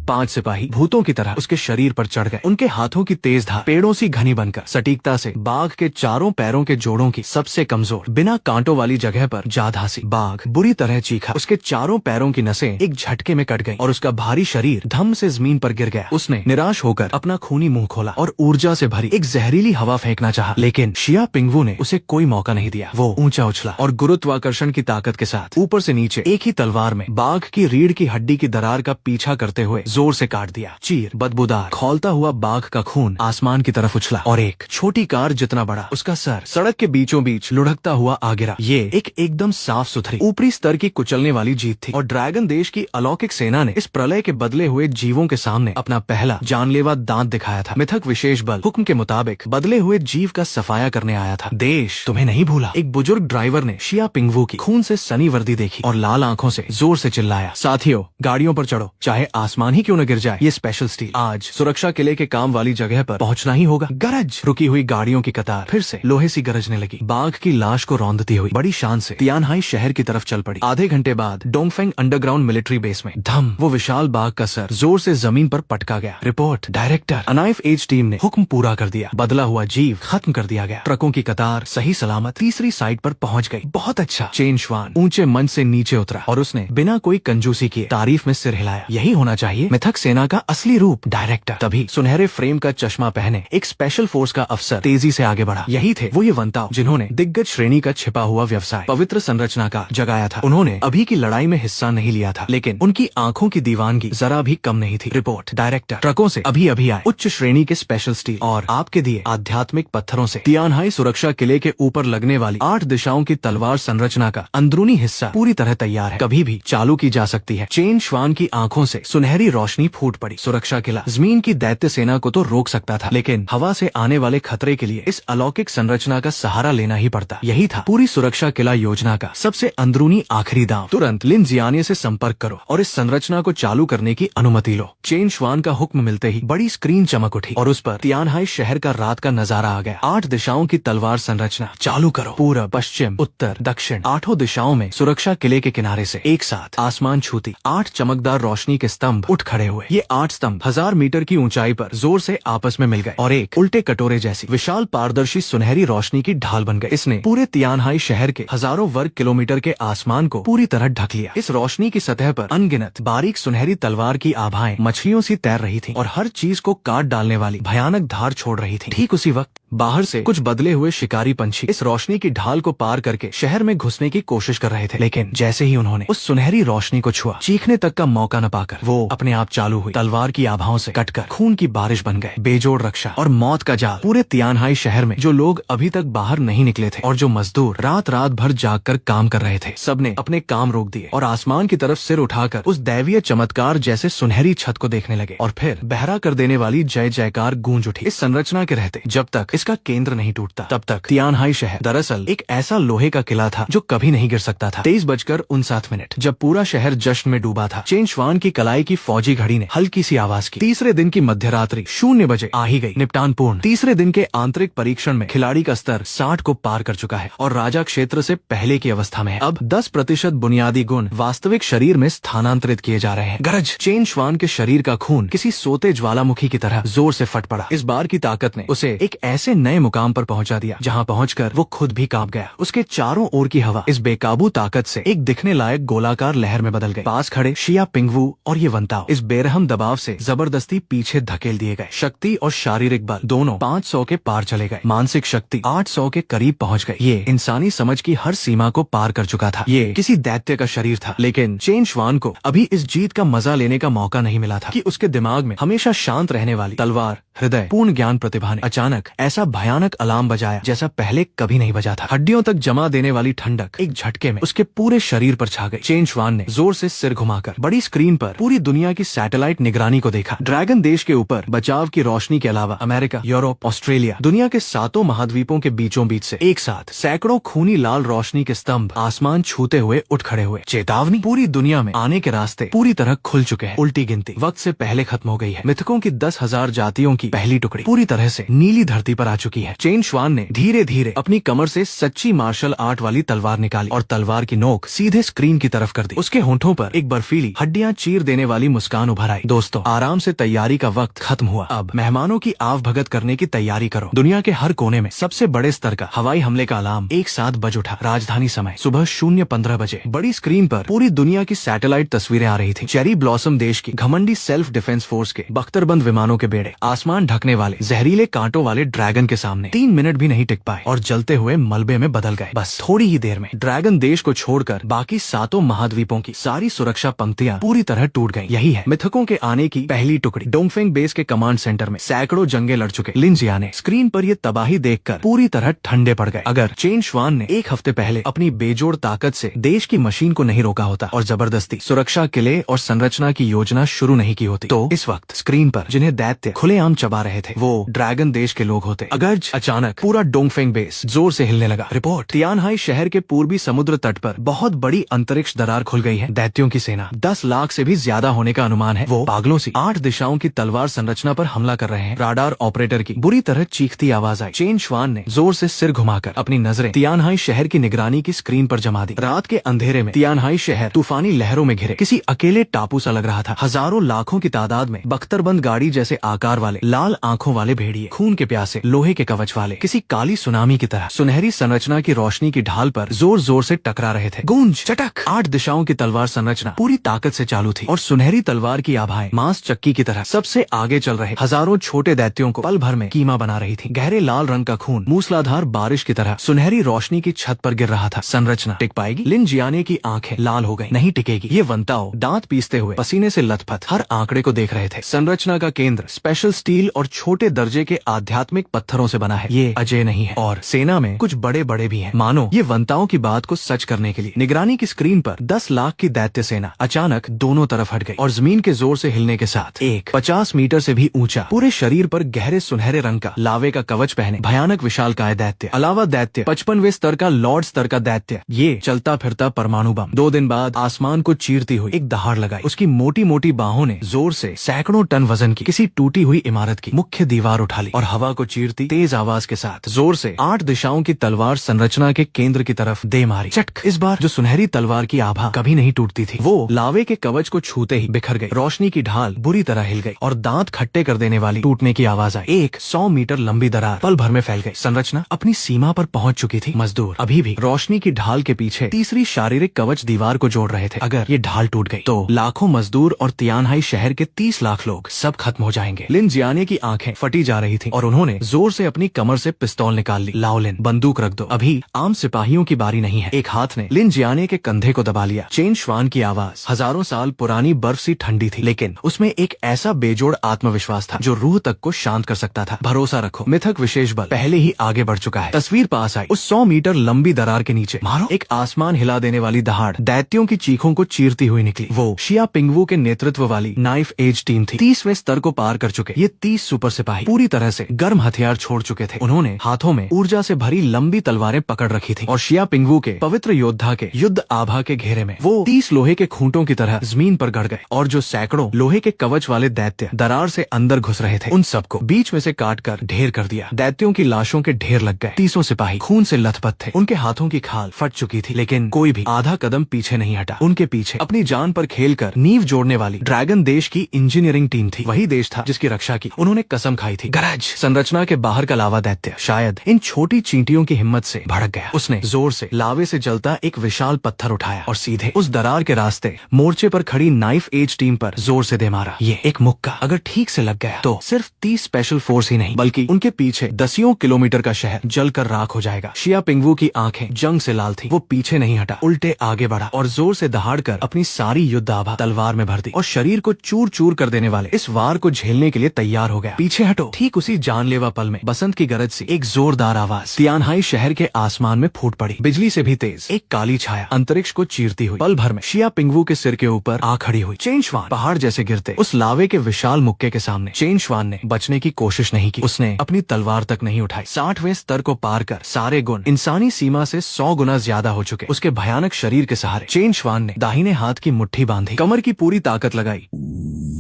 Speaker 1: 5 सिपाही भूतों की तरह उसके शरीर पर चढ़ गए। उनके हाथों की तेज धार पेड़ों सी घनी बनकर सटीकता से बाघ के चारों पैरों के जोड़ों की सबसे कमजोर बिना कांटों वाली जगह पर जा धांसी। बाघ बुरी तरह चीखा। उसके चारों पैरों की नसें एक झटके में कट गईं और उसका भारी शरीर धम से जमीन पर गिर गया। उसने निराश होकर अपना खूनी मुंह खोला और ऊर्जा से भरी एक जहरीली हवा फेंकना चाहा, लेकिन शिया पिंगवू ने उसे कोई मौका नहीं दिया। वो ऊंचा उछला और गुरुत्वाकर्षण की ताकत के साथ ऊपर से नीचे एक ही तलवार में बाघ की रीढ़ की हड्डी की दरार का पीछा करते हुए जोर से काट दिया। चीर, बदबूदार खौलता हुआ बाघ का खून आसमान की तरफ उछला और एक छोटी कार जितना बड़ा उसका सर सड़क के बीचों बीच लुढ़कता हुआ आ गिरा। ये एक एकदम साफ सुथरी ऊपरी स्तर की कुचलने वाली जीत थी और ड्रैगन देश की अलौकिक सेना ने इस प्रलय के बदले हुए जीवों के सामने अपना पहला जानलेवा दांत दिखाया था। मिथक विशेष बल हुक्म के मुताबिक बदले हुए जीव का सफाया करने आया था। देश तुम्हें नहीं भूला। एक बुजुर्ग ड्राइवर ने शिया पिंगवू की खून से सनी वर्दी देखी और लाल आंखों से जोर से चिल्लाया, साथियों, गाड़ियों पर चढ़ो, चाहे आसमान ही क्यों न गिर जाए। ये स्पेशल स्टील आज सुरक्षा किले के काम वाली जगह पर पहुंचना ही होगा। गरज। रुकी हुई गाड़ियों की कतार फिर से लोहे सी गरजने लगी। बाघ की लाश को रौंदती हुई बड़ी शान से तियानहाई शहर की तरफ चल पड़ी। आधे घंटे बाद डोंगफेंग अंडरग्राउंड मिलिट्री बेस में धम, वो विशाल बाघ का सर जोर से जमीन पर पटका गया। Report director. अनाइफ एज टीम ने हुक्म पूरा कर दिया। बदला हुआ जीव खत्म कर दिया गया। ट्रकों की कतार सही सलामत तीसरी साइड पर पहुंच गई। बहुत अच्छा। चेन श्वान ऊंचे मंच से नीचे उतरा और उसने बिना कोई कंजूसी किए तारीफ में सिर हिलाया। यही होना चाहिए मिथक सेना का असली रूप। डायरेक्टर। तभी सुनहरे फ्रेम का चश्मा पहने एक स्पेशल फोर्स का अफसर तेजी से आगे बढ़ा। यही थे वो ये वंताओ जिन्होंने दिग्गज श्रेणी का छिपा हुआ व्यवसाय पवित्र संरचना का जगाया था। उन्होंने अभी की लड़ाई में हिस्सा नहीं लिया था, लेकिन उनकी आंखों की दीवानगी जरा भी कम नहीं थी। Report director. ट्रकों से अभी अभी आए उच्च श्रेणी के स्पेशल स्टील और आपके दिए आध्यात्मिक पत्थरों से तियानहाई सुरक्षा किले के ऊपर लगने वाली 8 दिशाओं की तलवार संरचना का अंदरूनी हिस्सा पूरी तरह तैयार है, कभी भी चालू की जा सकती है। चेन श्वान की आंखों से सुनहरी रोशनी फूट पड़ी। सुरक्षा किला जमीन की दैत्य सेना को तो रोक सकता था, लेकिन हवा से आने वाले खतरे के लिए इस अलौकिक संरचना का सहारा लेना ही पड़ता। यही था पूरी सुरक्षा किला योजना का सबसे अंदरूनी आखिरी दांव। तुरंत लिन जियाने से संपर्क करो और इस संरचना को चालू करने की अनुमति लो। चेन श्वान का हुक्म मिलते ही बड़ी स्क्रीन चमक उठी और उस पर तियानहाई शहर का रात का नजारा आ गया। 8 दिशाओं की तलवार संरचना चालू करो। पूर्व, पश्चिम, उत्तर, दक्षिण 8 दिशाओं में सुरक्षा किले के किनारे से एक साथ आसमान छूती 8 चमकदार रोशनी के स्तंभ उठ खड़े हुए। ये 8 स्तंभ 1000 मीटर की ऊंचाई पर जोर से आपस में मिल गए और एक उल्टे कटोरे जैसी विशाल पारदर्शी सुनहरी रोशनी की ढाल बन गए। इसने पूरे तियानहाई शहर के हजारों वर्ग किलोमीटर के आसमान को पूरी तरह ढक लिया। इस रोशनी की सतह पर अनगिनत बारीक सुनहरी तलवार की आभाएं मछलियों सी तैर रही थी और हर चीज को काट डालने वाली भयानक धार छोड़ रही थी। ठीक उसी वक्त बाहर से कुछ बदले हुए शिकारी पंछी इस रोशनी की ढाल को पार करके शहर में घुसने की कोशिश कर रहे थे, लेकिन जैसे ही उन्होंने उस सुनहरी रोशनी को छुआ, चीखने तक का मौका न पाकर वो अपने आप चालू हुई तलवार की आभाओं से कटकर खून की बारिश बन गए। बेजोड़ रक्षा और मौत का जाल पूरे तियानहाई शहर में जो लोग अभी तक बाहर नहीं निकले थे और जो मजदूर रात रात भर जागकर काम कर रहे थे, सबने अपने काम रोक दिए और आसमान की तरफ सिर उठाकर उस दैवीय चमत्कार जैसे सुनहरी छत को देखने लगे। और फिर बहरा कर देने वाली जय जयकार गूंज उठी। इस संरचना के रहते जब तक इसका केंद्र नहीं टूटता, तब तक तियानहाई शहर दरअसल एक ऐसा लोहे का किला था जो कभी नहीं गिर सकता था। 23:59 जब पूरा शहर जश्न में डूबा था, चेन श्वान की कलाई की फौजी घड़ी ने हल्की सी आवाज की। तीसरे दिन की मध्यरात्रि 0 बजे आ ही गई। निपटान पूर्ण। तीसरे दिन के आंतरिक परीक्षण में खिलाड़ी का स्तर 60 को पार कर चुका है और राजा क्षेत्र से पहले की अवस्था में है। अब 10% बुनियादी गुण वास्तविक शरीर में स्थानांतरित किए जा रहे हैं। गरज। चेन श्वान के शरीर का खून किसी सोते ज्वालामुखी की तरह जोर से फट पड़ा। इस बार की ताकत ने उसे एक ऐसे नए मुकाम पर पहुंचा दिया जहां पहुंचकर वो खुद भी कांप गया। उसके चारों ओर की हवा इस बेकाबू ताकत से एक दिखने लायक गोलाकार लहर में बदल गई। पास खड़े शिया पिंगवू और ये वंताओ इस इस बेरहम दबाव से जबरदस्ती पीछे धकेल दिए गए। शक्ति और शारीरिक बल दोनों 500 के पार चले गए। मानसिक शक्ति 800 के करीब पहुंच गई। ये इंसानी समझ की हर सीमा को पार कर चुका था। ये किसी दैत्य का शरीर था, लेकिन चेन श्वान को अभी इस जीत का मजा लेने का मौका नहीं मिला था कि उसके दिमाग में हमेशा शांत रहने वाली तलवार, हृदय, पूर्ण ज्ञान प्रतिभा ने अचानक ऐसा भयानक अलार्म बजाया जैसा पहले कभी नहीं बजा था। हड्डियों तक जमा देने वाली ठंडक एक झटके में उसके पूरे शरीर पर छा गई। चेन श्वान ने जोर से सिर घुमाकर बड़ी स्क्रीन पर पूरी दुनिया की सैटेलाइट निगरानी को देखा। ड्रैगन देश के ऊपर बचाव की रोशनी के अलावा अमेरिका, यूरोप, ऑस्ट्रेलिया, दुनिया के 7 महाद्वीपों के बीचों बीच से एक साथ सैकड़ों खूनी लाल रोशनी के स्तंभ आसमान छूते हुए उठ खड़े हुए। चेतावनी, पूरी दुनिया में आने के रास्ते पूरी तरह खुल चुके हैं। उल्टी गिनती वक्त से पहले खत्म हो गई है। मिथकों की 10,000 जातियों की पहली टुकड़ी पूरी तरह से नीली धरती पर आ चुकी है। चेन श्वान ने धीरे धीरे अपनी कमर से सच्ची मार्शल आर्ट वाली तलवार निकाली और तलवार की नोक सीधे स्क्रीन की तरफ कर दी। उसके होंठों पर एक बर्फीली, हड्डियां चीर देने वाली मुस्कान उभर आई। दोस्तों, आराम से तैयारी का वक्त खत्म हुआ। अब मेहमानों की आवभगत करने की तैयारी करो। दुनिया के हर कोने में सबसे बड़े स्तर का हवाई हमले का अलार्म एक साथ बज उठा। राजधानी समय सुबह 0:15 बजे बड़ी स्क्रीन पर पूरी दुनिया की सैटेलाइट तस्वीरें आ रही थी। चेरी ब्लॉसम देश की घमंडी सेल्फ डिफेंस फोर्स के बख्तरबंद विमानों के बेड़े आसमान ढकने वाले जहरीले कांटों वाले ड्रैगन के सामने 3 मिनट भी नहीं टिक पाए और जलते हुए मलबे में बदल गए। बस थोड़ी ही देर में ड्रैगन देश को छोड़कर बाकी 7 महाद्वीपों की सारी सुरक्षा पंक्तियां पूरी तरह टूट गईं। यही है मिथकों के आने की पहली टुकड़ी। डोंगफेंग बेस के कमांड सेंटर में सैकड़ों जंगे लड़ चुके लिन जियाने स्क्रीन पर ये तबाही देखकर पूरी तरह ठंडे पड़ गए। अगर चेन श्वान ने एक हफ्ते पहले अपनी बेजोड़ ताकत से देश की मशीन को नहीं रोका होता और जबरदस्ती सुरक्षा किले और संरचना की योजना शुरू नहीं की होती, तो इस वक्त स्क्रीन पर जिन्हें दैत्य खुलेआम चबा रहे थे वो ड्रैगन देश के लोग होते। अगर अचानक पूरा डोंगफेंग बेस जोर से हिलने लगा। रिपोर्ट, तियानहाई शहर के पूर्वी समुद्र तट पर बहुत बड़ी अंतरिक्ष दरार खुल गई है। दैत्यों की सेना 10 लाख से भी ज्यादा होने का अनुमान है। वो पागलों सी 8 दिशाओं की तलवार संरचना पर हमला कर रहे हैं। राडार ऑपरेटर की बुरी तरह चीखती आवाज आई। चेन श्वान ने जोर से सिर घुमाकर अपनी नजरें तियानहाई शहर की निगरानी की स्क्रीन पर जमा दी। रात के अंधेरे में तियानहाई शहर तूफानी लहरों में घिरे किसी अकेले टापू सा लग रहा था। हजारों लाखों की तादाद में बख्तरबंद गाड़ी जैसे आकार वाले, लाल आंखों वाले भेड़िए, खून के प्यासे, लोहे के कवच वाले, किसी काली सुनामी की तरह सुनहरी संरचना की रोशनी की ढाल पर जोर जोर से टकरा रहे थे। गूंज, चटक, 8 दिशाओं की तलवार संरचना पूरी ताकत से चालू थी और सुनहरी तलवार की आभाएं मांस चक्की की तरह सबसे आगे चल रहे हजारों छोटे दैत्यों को पल भर में कीमा बना रही थी। गहरे लाल रंग का खून मूसलाधार बारिश की तरह सुनहरी रोशनी की छत पर गिर रहा था। संरचना टिक पाएगी? लिन जियाने की आंखें लाल हो गईं। नहीं टिकेगी। ये वंताओ दांत पीसते हुए पसीने से लथपथ हर आंकड़े को देख रहे थे। संरचना का केंद्र स्पेशल स्टील और छोटे दर्जे के आध्यात्मिक पत्थरों से बना है। ये अजय नहीं है और सेना में कुछ बड़े बड़े भी हैं। मानो ये वंताओं की बात को सच करने के लिए निगरानी की स्क्रीन पर 10 लाख की दैत्य सेना अचानक दोनों तरफ हट गई और जमीन के जोर से हिलने के साथ एक 50 मीटर से भी ऊंचा, पूरे शरीर पर गहरे सुनहरे रंग का लावे का कवच पहने भयानक विशालकाय दैत्य, अलावा दैत्य 55वें स्तर का लॉर्ड स्तर का दैत्य, ये चलता फिरता परमाणु बम। 2 दिन बाद आसमान को चीरती हुई एक दहाड़ लगाई। उसकी मोटी मोटी बाहों ने जोर से सैकड़ों टन वजन की किसी टूटी हुई इमारत की मुख्य दीवार उठा ली और हवा को चीरती तेज आवाज के साथ जोर से 8 दिशाओं की तलवार संरचना के केंद्र की तरफ दे मारी। चटक! इस बार जो सुनहरी तलवार की आभा कभी नहीं टूटती थी वो लावे के कवच को छूते ही बिखर गई। रोशनी की ढाल बुरी तरह हिल गई और दांत खट्टे कर देने वाली टूटने की आवाज आई। एक 100 मीटर लंबी दरार पल भर में फैल गई। संरचना अपनी सीमा पर पहुंच चुकी थी। मजदूर अभी भी रोशनी की ढाल के पीछे तीसरी शारीरिक कवच दीवार को जोड़ रहे थे। अगर ये ढाल टूट गई तो लाखों मजदूर और तियानहाई शहर के 30 लाख लोग सब खत्म हो जाएंगे। लिन जियाने की आंखें फटी जा रही थी और उन्होंने जोर से अपनी कमर से पिस्तौल निकाल ली। लाओ लिन, बंदूक रख दो, अभी आम सिपाहियों की बारी नहीं है। एक हाथ ने लिन जियाने के कंधे को दबा लिया। चेन श्वान की आवाज हजारों साल पुरानी बर्फ सी ठंडी थी, लेकिन उसमें एक ऐसा बेजोड़ आत्मविश्वास था जो रूह तक को शांत कर सकता था। भरोसा रखो, मिथक विशेष बल पहले ही आगे बढ़ चुका है। तस्वीर पास आई। उस 100 मीटर लंबी दरार के नीचे मारो एक आसमान हिला देने वाली दहाड़ दैत्यों की चीखों को चीरती हुई निकली। वो शिया पिंगवू के नेतृत्व वाली नाइफ एज टीम थी। 30वें स्तर को पार कर चुके ये 30 सुपर सिपाही पूरी तरह से गर्म हथियार छोड़ चुके थे। उन्होंने हाथों में ऊर्जा से भरी लंबी तलवारें पकड़ रखी थी और शिया पिंगवू के पवित्र योद्धा के युद्ध आभा के घेरे में वो 30 लोहे के खूंटों की तरह जमीन पर गड़ गए और जो सैकड़ों लोहे के कवच वाले दैत्य दरार से अंदर घुस रहे थे उन सबको बीच में से काट कर ढेर कर दिया। दैत्यों की लाशों के ढेर लग गए। 30 सिपाही खून से लथपथ थे। उनके हाथों की खाल फट चुकी थी, लेकिन कोई भी आधा कदम पीछे नहीं हटा। उनके पीछे अपनी जान पर खेलकर नींव जोड़ने वाली ड्रैगन देश की इंजीनियरिंग टीम थी। वही देश था जिसकी रक्षा की उन्होंने कसम खाई थी। गरज! संरचना के बाहर का लावा दैत्य शायद इन छोटी चींटियों की हिम्मत से भड़क गया। उसने जोर से लावे से जलता एक विशाल पत्थर उठाया और सीधे उस दरार के रास्ते मोर्चे पर खड़ी नाइफ एज टीम बीम पर जोर से दे मारा। ये एक मुक्का अगर ठीक से लग गया तो सिर्फ 30 स्पेशल फोर्स ही नहीं बल्कि उनके पीछे दसियों किलोमीटर का शहर जलकर राख हो जाएगा। शिया पिंगवू की आंखें जंग से लाल थी। वो पीछे नहीं हटा, उल्टे आगे बढ़ा और जोर से दहाड़कर अपनी सारी युद्ध आभा तलवार में भर दी और शरीर को चूर चूर कर देने वाले इस वार को झेलने के लिए तैयार हो गया। पीछे हटो। ठीक उसी जानलेवा पल में बसंत की गरज सी एक जोरदार आवाज तियानहाई शहर के आसमान में फूट पड़ी। बिजली से भी तेज एक काली छाया अंतरिक्ष को चीरती हुई पल भर में शिया पिंगवू के सिर के ऊपर आ खड़ी हुई। चेन श्वान पहाड़ जैसे गिरते उस लावे के विशाल मुक्के के सामने चेन श्वान ने बचने की कोशिश नहीं की। उसने अपनी तलवार तक नहीं उठाई। 60वें स्तर को पार कर सारे गुण इंसानी सीमा से 100 गुना ज्यादा हो चुके उसके भयानक शरीर के सहारे चेन श्वान ने दाहिने हाथ की मुट्ठी बांधी, कमर की पूरी ताकत लगाई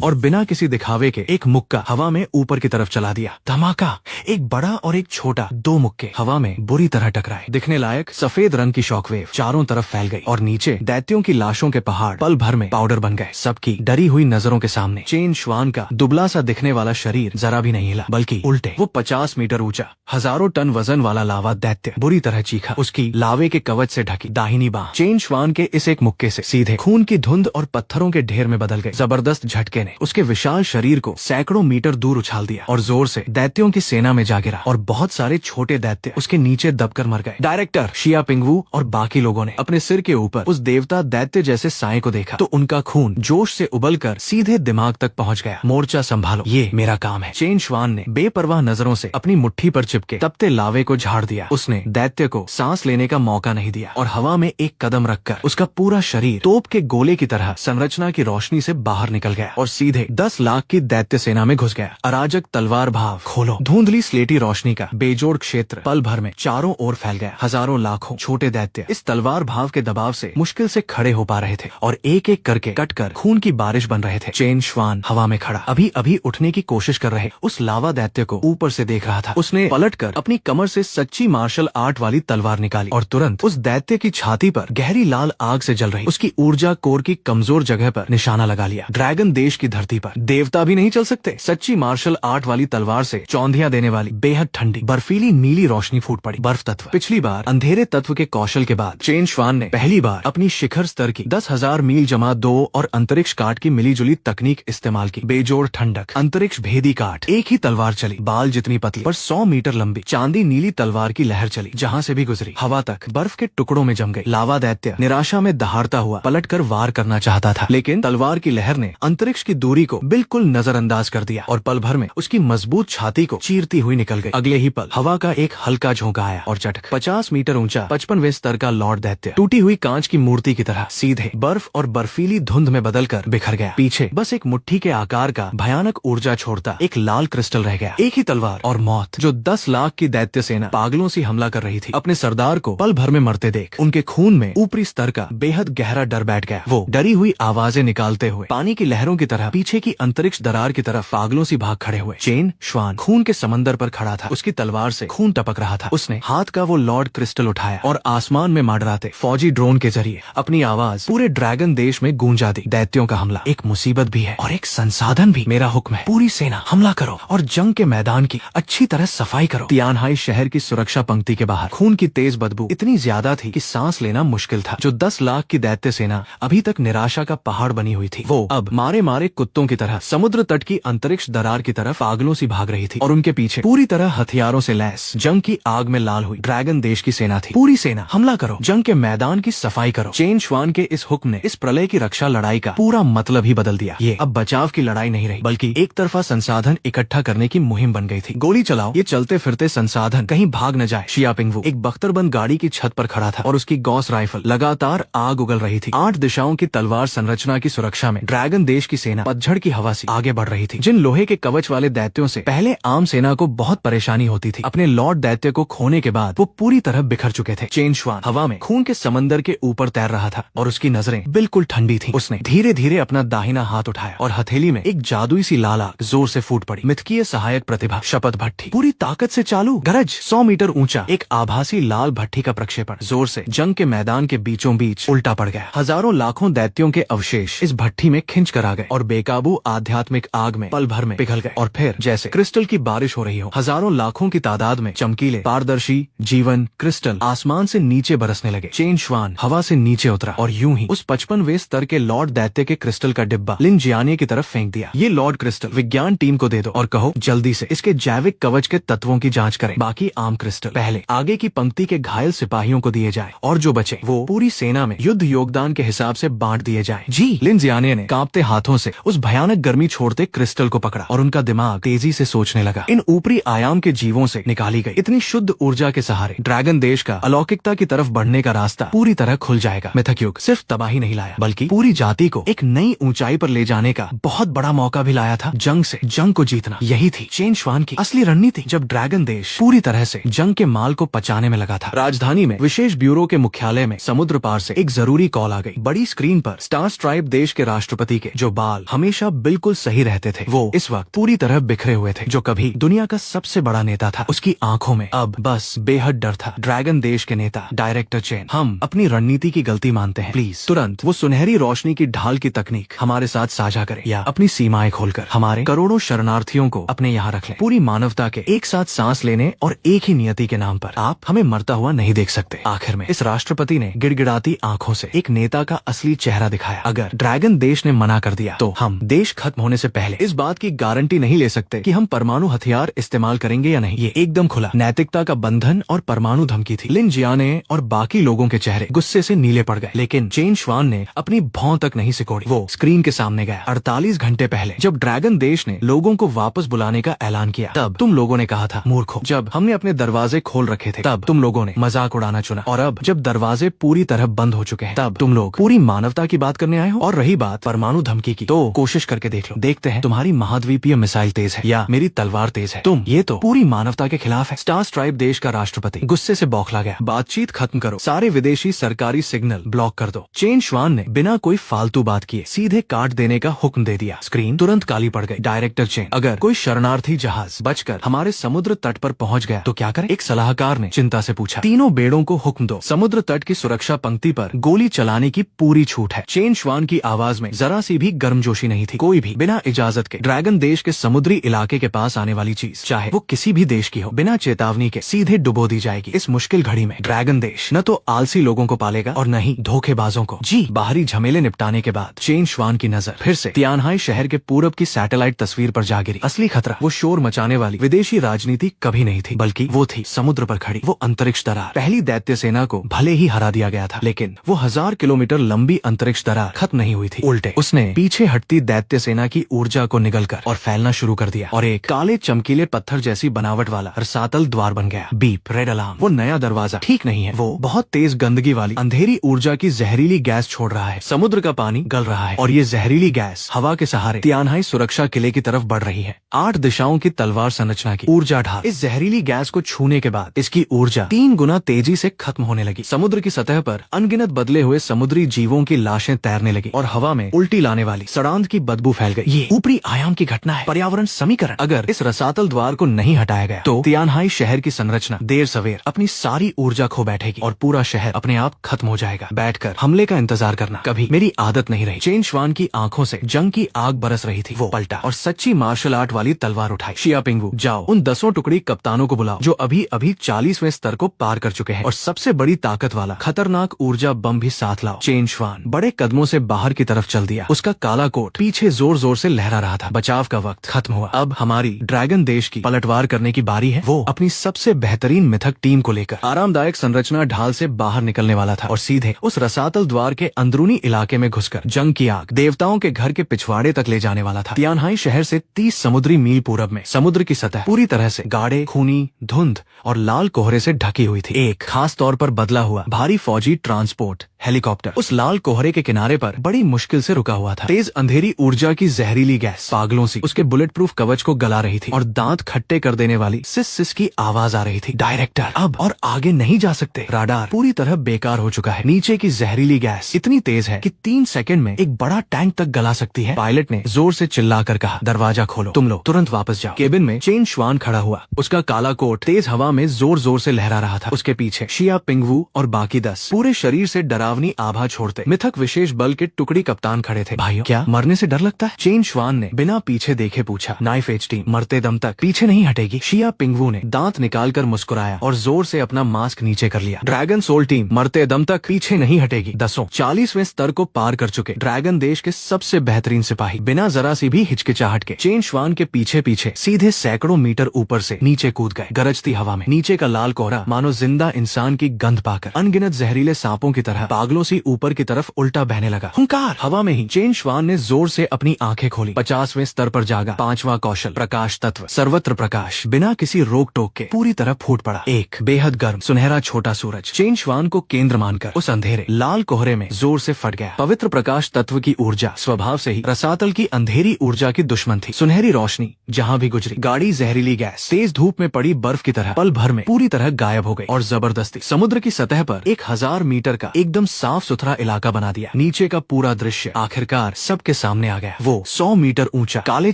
Speaker 1: और बिना किसी दिखावे के एक मुक्का हवा में ऊपर की तरफ चला दिया। धमाका! एक बड़ा और एक छोटा, दो मुक्के हवा में बुरी तरह टकराए। दिखने लायक सफेद रंग की शॉकवेव चारों तरफ फैल गई और नीचे दैत्यों की लाशों के पहाड़ पल भर में पाउडर बन गए। सबकी डरी हुई नजरों के सामने चेन श्वान का दुबला सा दिखने वाला शरीर जरा भी नहीं हिला, बल्कि उल्टे वो 50 मीटर ऊंचा, हजारों टन वजन वाला लावा दैत्य बुरी तरह चीखा। उसकी लावे के कवच से ढकी दाहिनी बांह चेन श्वान के इस एक मुक्के से सीधे खून की धुंध और पत्थरों के ढेर में बदल गई। जबरदस्त झटके ने उसके विशाल शरीर को सैकड़ों मीटर दूर उछाल दिया और जोर से दैत्यों की सेना में जा गिरा और बहुत सारे छोटे दैत्य उसके नीचे दबकर मर गए। डायरेक्टर शिया पिंगवू और बाकी लोगों ने अपने सिर के ऊपर उस देवता दैत्य जैसे साए को देखा तो उनका खून जोश से उबलकर सीधे दिमाग तक पहुंच गया। मोर्चा संभालो, ये मेरा काम है। चेन श्वान ने बेपरवाह नजरों से अपनी मुट्ठी पर चिपके तपते लावे को झाड़ दिया। उसने दैत्य को सांस लेने का मौका नहीं दिया और हवा में एक कदम रखकर उसका पूरा शरीर तोप के गोले की तरह संरचना की रोशनी से बाहर निकल गया और सीधे 10 लाख की दैत्य सेना में घुस गया। अराजक तलवार भाव खोलो। धुंधली स्लेटी रोशनी का बेजोड़ क्षेत्र पल भर में चारों ओर फैल गया। हजारों लाखों छोटे दैत्य इस तलवार भाव के दबाव से मुश्किल से खड़े हो पा रहे थे और एक एक करके कटकर खून की बारिश बन रहे थे। चेन श्वान हवा में खड़ा अभी अभी उठने की कोशिश कर रहे उस लावा दैत्य को ऊपर से देख रहा था। उसने पलटकर अपनी कमर से सच्ची मार्शल आर्ट वाली तलवार निकाली और तुरंत उस दैत्य की छाती पर गहरी लाल आग से जल रही उसकी ऊर्जा कोर की कमजोर जगह पर निशाना लगा लिया। ड्रैगन देश की धरती पर देवता भी नहीं चल सकते। सच्ची मार्शल आर्ट वाली तलवार से चौंधियां देने वाली बेहद ठंडी बर्फीली नीली रोशनी फूट पड़ी। बर्फ तत्व पिछली बार अंधेरे तत्व के कौशल के बाद चेन श्वान ने पहली बार अपनी शिखर स्तर की 10,000 मील जमा 2 और अंतरिक्ष काट की मिलीजुली तकनीक इस्तेमाल की। बेजोड़ ठंडक अंतरिक्ष भेदी काट एक ही तलवार चली, बाल जितनी पतली पर 100 मीटर लंबी चांदी नीली तलवार की लहर चली। जहाँ से भी गुजरी हवा तक बर्फ के टुकड़ों में जम गई। लावा दैत्य निराशा में दहाड़ता हुआ पलटकर वार करना चाहता था, लेकिन तलवार की लहर ने अंतरिक्ष की दूरी को बिल्कुल नजरअंदाज कर दिया और पल भर में उसकी मजबूत छाती को चीरती हुई निकल गई। अगले ही पल हवा का एक हल्का झोंका आया और चटक 50 मीटर ऊंचा 55वें स्तर का लॉर्ड दैत्य टूटी हुई कांच की मूर्ति की तरह सीधे बर्फ और बर्फीली धुंध में बदलकर बिखर गया। पीछे बस एक मुट्ठी के आकार का भयानक ऊर्जा छोड़ता एक लाल क्रिस्टल रह गया। एक ही तलवार और मौत जो 10 लाख की दैत्य सेना पागलों से हमला कर रही थी। अपने सरदार को पल भर में मरते देख उनके खून में ऊपरी स्तर का बेहद गहरा डर बैठ गया। वो डरी हुई आवाजें निकालते हुए पानी की लहरों की तरह पीछे की अंतरिक्ष दरार की तरफ पागलों से भाग खड़े हुए। चेन श्वान खून के समंदर पर खड़ा था। उसकी तलवार से खून टपक रहा था। उसने हाथ का वो लॉर्ड क्रिस्टल उठाया और आसमान में मंडराते फौजी ड्रोन के जरिए अपनी आवाज पूरे ड्रैगन देश में गूंजा दी। दैत्यों का हमला एक मुसीबत भी है और एक संसाधन भी। मेरा हुक्म है, पूरी सेना हमला करो और जंग के मैदान की अच्छी तरह सफाई करो। तियानहाई शहर की सुरक्षा पंक्ति के बाहर खून की तेज बदबू इतनी ज्यादा थी कि सांस लेना मुश्किल था। जो 10 लाख की दैत्य सेना अभी तक निराशा का पहाड़ बनी हुई थी, वो अब मारे मारे कुत्तों की तरह समुद्र तट की अंतरिक्ष दरार की तरफ पागलों से भाग रही थी और उनके पीछे पूरी तरह हथियारों से लैस जंग की आग में लाल हुई ड्रैगन देश की सेना थी। पूरी सेना हमला करो, जंग के मैदान की सफाई करो। चेन श्वान के इस हुक्म ने इस प्रलय की रक्षा लड़ाई का पूरा मतलब ही बदल दिया। ये अब बचाव की लड़ाई नहीं रही, बल्कि एक तरफा संसाधन इकट्ठा करने की मुहिम बन गई थी। गोली चलाओ, ये चलते फिरते संसाधन कहीं भाग न जाए। शिया पिंगवू एक बख्तरबंद गाड़ी की छत पर खड़ा था और उसकी गॉस राइफल लगातार आग उगल रही थी। 8 दिशाओं की तलवार संरचना की सुरक्षा में ड्रैगन देश की सेना पतझड़ की हवा से आगे बढ़ रही थी। जिन लोहे के कवच वाले दैत्यों से पहले आम सेना को बहुत परेशानी होती थी, अपने लॉर्ड दैत्य को खोने के बाद वो पूरी तरह बिखर चुके थे। चेन श्वान हवा में खून के समंदर के ऊपर तैर रहा था और उसकी नजरें बिल्कुल ठंडी थी। उसने धीरे धीरे अपना दाहिना हाथ उठाया और हथेली में एक जादुई सी लाल आग जोर से फूट पड़ी। मिथकीय सहायक प्रतिभा शपथ भट्टी पूरी ताकत से चालू। गरज 100 मीटर ऊंचा एक आभासी लाल भट्टी का प्रक्षेपण जोर से जंग के मैदान के बीचों बीच उल्टा पड़ गया। हजारों लाखों दैत्यों के अवशेष इस भट्टी में खिंच कर आ गए और बेकाबू आध्यात्मिक आग में पल भर में पिघल गए और फिर जैसे क्रिस्टल की बारिश हो रही हो, हजारों लाखों की तादाद में चमकीले पारदर्शी जीवन क्रिस्टल आसमान से नीचे बरसने लगे। चेन श्वान हवा से नीचे उतरा और यूं ही उस 55वें स्तर के लॉर्ड दैत्य के क्रिस्टल का डिब्बा लिन जियानिए की तरफ फेंक दिया। ये लॉर्ड क्रिस्टल विज्ञान टीम को दे दो और कहो जल्दी से इसके जैविक कवच के तत्वों की जांच करें। बाकी आम क्रिस्टल पहले आगे की पंक्ति के घायल सिपाहियों को दिए जाए और जो बचे वो पूरी सेना में युद्ध योगदान के हिसाब से बांट दिए जाए। जी। लिन जियानिए ने कांपते हाथों से उस भयानक गर्मी छोड़ते क्रिस्टल को पकड़ा और उनका दिमाग तेजी से सोचने लगा। इन ऊपरी आयाम के जीवों से निकाली गई इतनी शुद्ध ऊर्जा के सहारे ड्रैगन देश का अलौकिकता की तरफ बढ़ने का रास्ता पूरी तरह खुल जाएगा। मिथक युग सिर्फ तबाही नहीं लाया बल्कि पूरी जाति को एक नई ऊंचाई पर ले जाने का बहुत बड़ा मौका भी लाया था। जंग से जंग को जीतना, यही थी चेन श्वान की असली रणनीति। जब ड्रैगन देश पूरी तरह से जंग के माल को पचाने में लगा था, राजधानी में विशेष ब्यूरो के मुख्यालय में समुद्र पार से एक जरूरी कॉल आ गई। बड़ी स्क्रीन पर स्टार स्ट्राइप देश के राष्ट्रपति के जो बाल हमेशा बिल्कुल सही रहते थे, वो इस वक्त पूरी तरह बिखरे हुए थे। जो कभी दुनिया का सबसे बड़ा नेता था, उसकी आंखों में अब बस बेहद डर था। ड्रैगन देश के नेता डायरेक्टर चेन, हम अपनी रणनीति की गलती मानते हैं। प्लीज तुरंत वो सुनहरी रोशनी की ढाल की तकनीक हमारे साथ साझा करें या अपनी सीमाएं खोलकर हमारे करोड़ों शरणार्थियों को अपने यहाँ रख लें। पूरी मानवता के एक साथ सांस लेने और एक ही नियति के नाम पर आप हमें मरता हुआ नहीं देख सकते। आखिर में इस राष्ट्रपति ने गिड़गिड़ाती आंखों से एक नेता का असली चेहरा दिखाया। अगर ड्रैगन देश ने मना कर दिया तो हम देश खत्म होने से पहले इस बात की गारंटी नहीं ले सकते कि हम परमाणु हथियार इस्तेमाल करेंगे या नहीं। ये एकदम खुला नैतिकता का बंधन और परमाणु धमकी थी। लिन जियानिए और बाकी लोगों के चेहरे गुस्से से नीले पड़ गए, लेकिन चेन श्वान ने अपनी भौं तक नहीं सिकोड़ी। वो स्क्रीन के सामने गया। 48 घंटे पहले जब ड्रैगन देश ने लोगों को वापस बुलाने का ऐलान किया, तब तुम लोगों ने कहा था मूर्खों। जब हमने अपने दरवाजे खोल रखे थे, तब तुम लोगों ने मजाक उड़ाना चुना। और अब जब दरवाजे पूरी तरह बंद हो चुके हैं, तब तुम लोग पूरी मानवता की बात करने आए हो। और रही बात परमाणु धमकी की, तो कोशिश करके देख लो, देखते हैं तुम्हारी महाद्वीपीय मिसाइल तेज है या मेरी तलवार तेज है। ये तो पूरी मानवता के खिलाफ है। स्टार स्ट्राइप देश का राष्ट्रपति गुस्से से बौखला गया। बातचीत खत्म करो, सारे विदेशी सरकारी सिग्नल ब्लॉक कर दो। चेन श्वान ने बिना कोई फालतू बात किए सीधे काट देने का हुक्म दे दिया। स्क्रीन तुरंत काली पड़ गई। डायरेक्टर चेन, अगर कोई शरणार्थी जहाज बचकर हमारे समुद्र तट पर पहुंच गया तो क्या करें? एक सलाहकार ने चिंता से पूछा। तीनों बेड़ों को हुक्म दो, समुद्र तट की सुरक्षा पंक्ति पर गोली चलाने की पूरी छूट है। चेन श्वान की आवाज में जरा सी भी गर्मजोशी नहीं थी। कोई भी बिना इजाजत के ड्रैगन देश के समुद्री इलाके के पास आने वाली चीज, चाहे वो किसी भी देश की हो, बिना चेतावनी के सीधे डुबो दी जाएगी। इस मुश्किल घड़ी में ड्रैगन देश न तो आलसी लोगों को पालेगा और न ही धोखेबाजों को। जी। बाहरी झमेले निपटाने के बाद चेन श्वान की नजर फिर से तियानहाई शहर के पूरब की सैटेलाइट तस्वीर पर जा गिरी। असली खतरा वो शोर मचाने वाली विदेशी राजनीति कभी नहीं थी, बल्कि वो थी समुद्र पर खड़ी वो अंतरिक्ष दरार। पहली दैत्य सेना को भले ही हरा दिया गया था, लेकिन वो 1000 किलोमीटर लंबी अंतरिक्ष दरार खत्म नहीं हुई थी। उल्टे उसने पीछे हटती दैत्य सेना की ऊर्जा को निगलकर और फैलना शुरू कर दिया और एक काले चमकीले पत्थर जैसी बनावट वाला रसातल द्वार बन गया। Beep, red alarm. वो नया दरवाजा ठीक नहीं है, वो बहुत तेज गंदगी वाली अंधेरी ऊर्जा की जहरीली गैस छोड़ रहा है। समुद्र का पानी गल रहा है और ये जहरीली गैस हवा के सहारे तियानहाई सुरक्षा किले की तरफ बढ़ रही है। 8 दिशाओं की तलवार संरचना की ऊर्जा ढाल इस जहरीली गैस को छूने के बाद इसकी ऊर्जा 3 गुना तेजी से खत्म होने लगी। समुद्र की सतह पर अनगिनत बदले हुए समुद्री जीवों की लाशें तैरने लगी और हवा में उल्टी लाने वाली सड़ांध की बदबू फैल गई। ये ऊपरी आयाम की घटना है, पर्यावरण समीकरण। अगर इस रसातल द्वार को नहीं हटाया गया तो तियानहाई शहर की संरचना देर सवेर अपनी सारी ऊर्जा खो बैठेगी और पूरा शहर अपने आप खत्म हो जाएगा। बैठकर हमले का इंतजार करना कभी मेरी आदत नहीं रही। चेन श्वान की आंखों से जंग की आग बरस रही थी। वो पलटा और सच्ची मार्शल आर्ट वाली तलवार उठाई। शिया पिंगवू, जाओ उन 10 टुकड़ी कप्तानों को बुलाओ जो अभी अभी 40वें स्तर को पार कर चुके हैं और सबसे बड़ी ताकत वाला खतरनाक ऊर्जा बम भी साथ लाओ। चेन श्वान बड़े कदमों से बाहर की तरफ चल दिया। उसका काला कोट पीछे जोर जोर से लहरा रहा था। बचाव का वक्त खत्म हुआ। अब हमारी ड्रैगन देश की पलटवार करने की बारी है। वो अपनी सबसे बेहतरीन मिथक टीम को लेकर आरामदायक संरचना ढाल से बाहर निकलने वाला था और सीधे उस रसातल द्वार के अंदरूनी इलाके में घुसकर जंग की आग देवताओं के घर के पिछवाड़े तक ले जाने वाला था। तियानहाई शहर से 30 समुद्री मील पूरब में समुद्र की सतह पूरी तरह से गाढ़े खूनी धुंध और लाल कोहरे से ढकी हुई थी। एक खास तौर पर बदला हुआ भारी फौजी ट्रांसपोर्ट हेलीकॉप्टर उस लाल कोहरे के किनारे पर बड़ी मुश्किल से रुका हुआ था। तेज अंधेरी ऊर्जा की जहरीली गैस पागलों सी उसके बुलेट प्रूफ कवच को गला रही थी और दांत खट्टे कर देने वाली सिस सिस की आवाज आ रही थी। डायरेक्टर, अब और आगे नहीं जा सकते। राडार पूरी तरह बेकार हो चुका है। नीचे की जहरीली गैस इतनी तेज है कि 3 सेकंड में एक बड़ा टैंक तक गला सकती है। पायलट ने जोर से चिल्लाकर कहा, दरवाजा खोलो, तुम लोग तुरंत वापस जाओ। केबिन में चेन श्वान खड़ा हुआ। उसका काला कोट तेज हवा में जोर जोर से लहरा रहा था। उसके पीछे शिया पिंगवू और बाकी 10 पूरे शरीर से डरा डरावनी आभा छोड़ते मिथक विशेष बल के टुकड़ी कप्तान खड़े थे। भाइयों, क्या मरने से डर लगता है? चेन श्वान ने बिना पीछे देखे पूछा। नाइफ एज टीम मरते दम तक पीछे नहीं हटेगी। शिया पिंगवू ने दांत निकालकर मुस्कुराया और जोर से अपना मास्क नीचे कर लिया। ड्रैगन सोल टीम मरते दम तक पीछे नहीं हटेगी। 40वें स्तर को पार कर चुके ड्रैगन देश के सबसे बेहतरीन सिपाही बिना जरा सी भी हिचकिचाहट के चेन श्वान के पीछे पीछे सीधे सैकड़ों मीटर ऊपर से नीचे कूद गए। गरजती हवा में नीचे का लाल कोहरा मानो जिंदा इंसान की गंध पाकर अनगिनत जहरीले सांपों की तरह पागलों से ऊपर की तरफ उल्टा बहने लगा। हुंकार! हवा में ही चेन श्वान ने जोर से अपनी आंखें खोली। 50वें स्तर पर जागा 5वां कौशल प्रकाश तत्व। सर्वत्र प्रकाश बिना किसी रोक टोक के पूरी तरह फूट पड़ा। एक बेहद गर्म सुनहरा छोटा सूरज चेन श्वान को केंद्र मानकर उस अंधेरे लाल कोहरे में जोर से फट गया। पवित्र प्रकाश तत्व की ऊर्जा स्वभाव से ही रसातल की अंधेरी ऊर्जा की दुश्मन थी। सुनहरी रोशनी जहाँ भी गुजरी गाड़ी जहरीली गैस तेज धूप में पड़ी बर्फ की तरह पल भर में पूरी तरह गायब हो गई और जबरदस्ती समुद्र की सतह पर 1000 मीटर का एकदम साफ सुथरा इलाका बना दिया। नीचे का पूरा दृश्य आखिरकार सबके सामने आ गया। वो 100 मीटर ऊंचा काले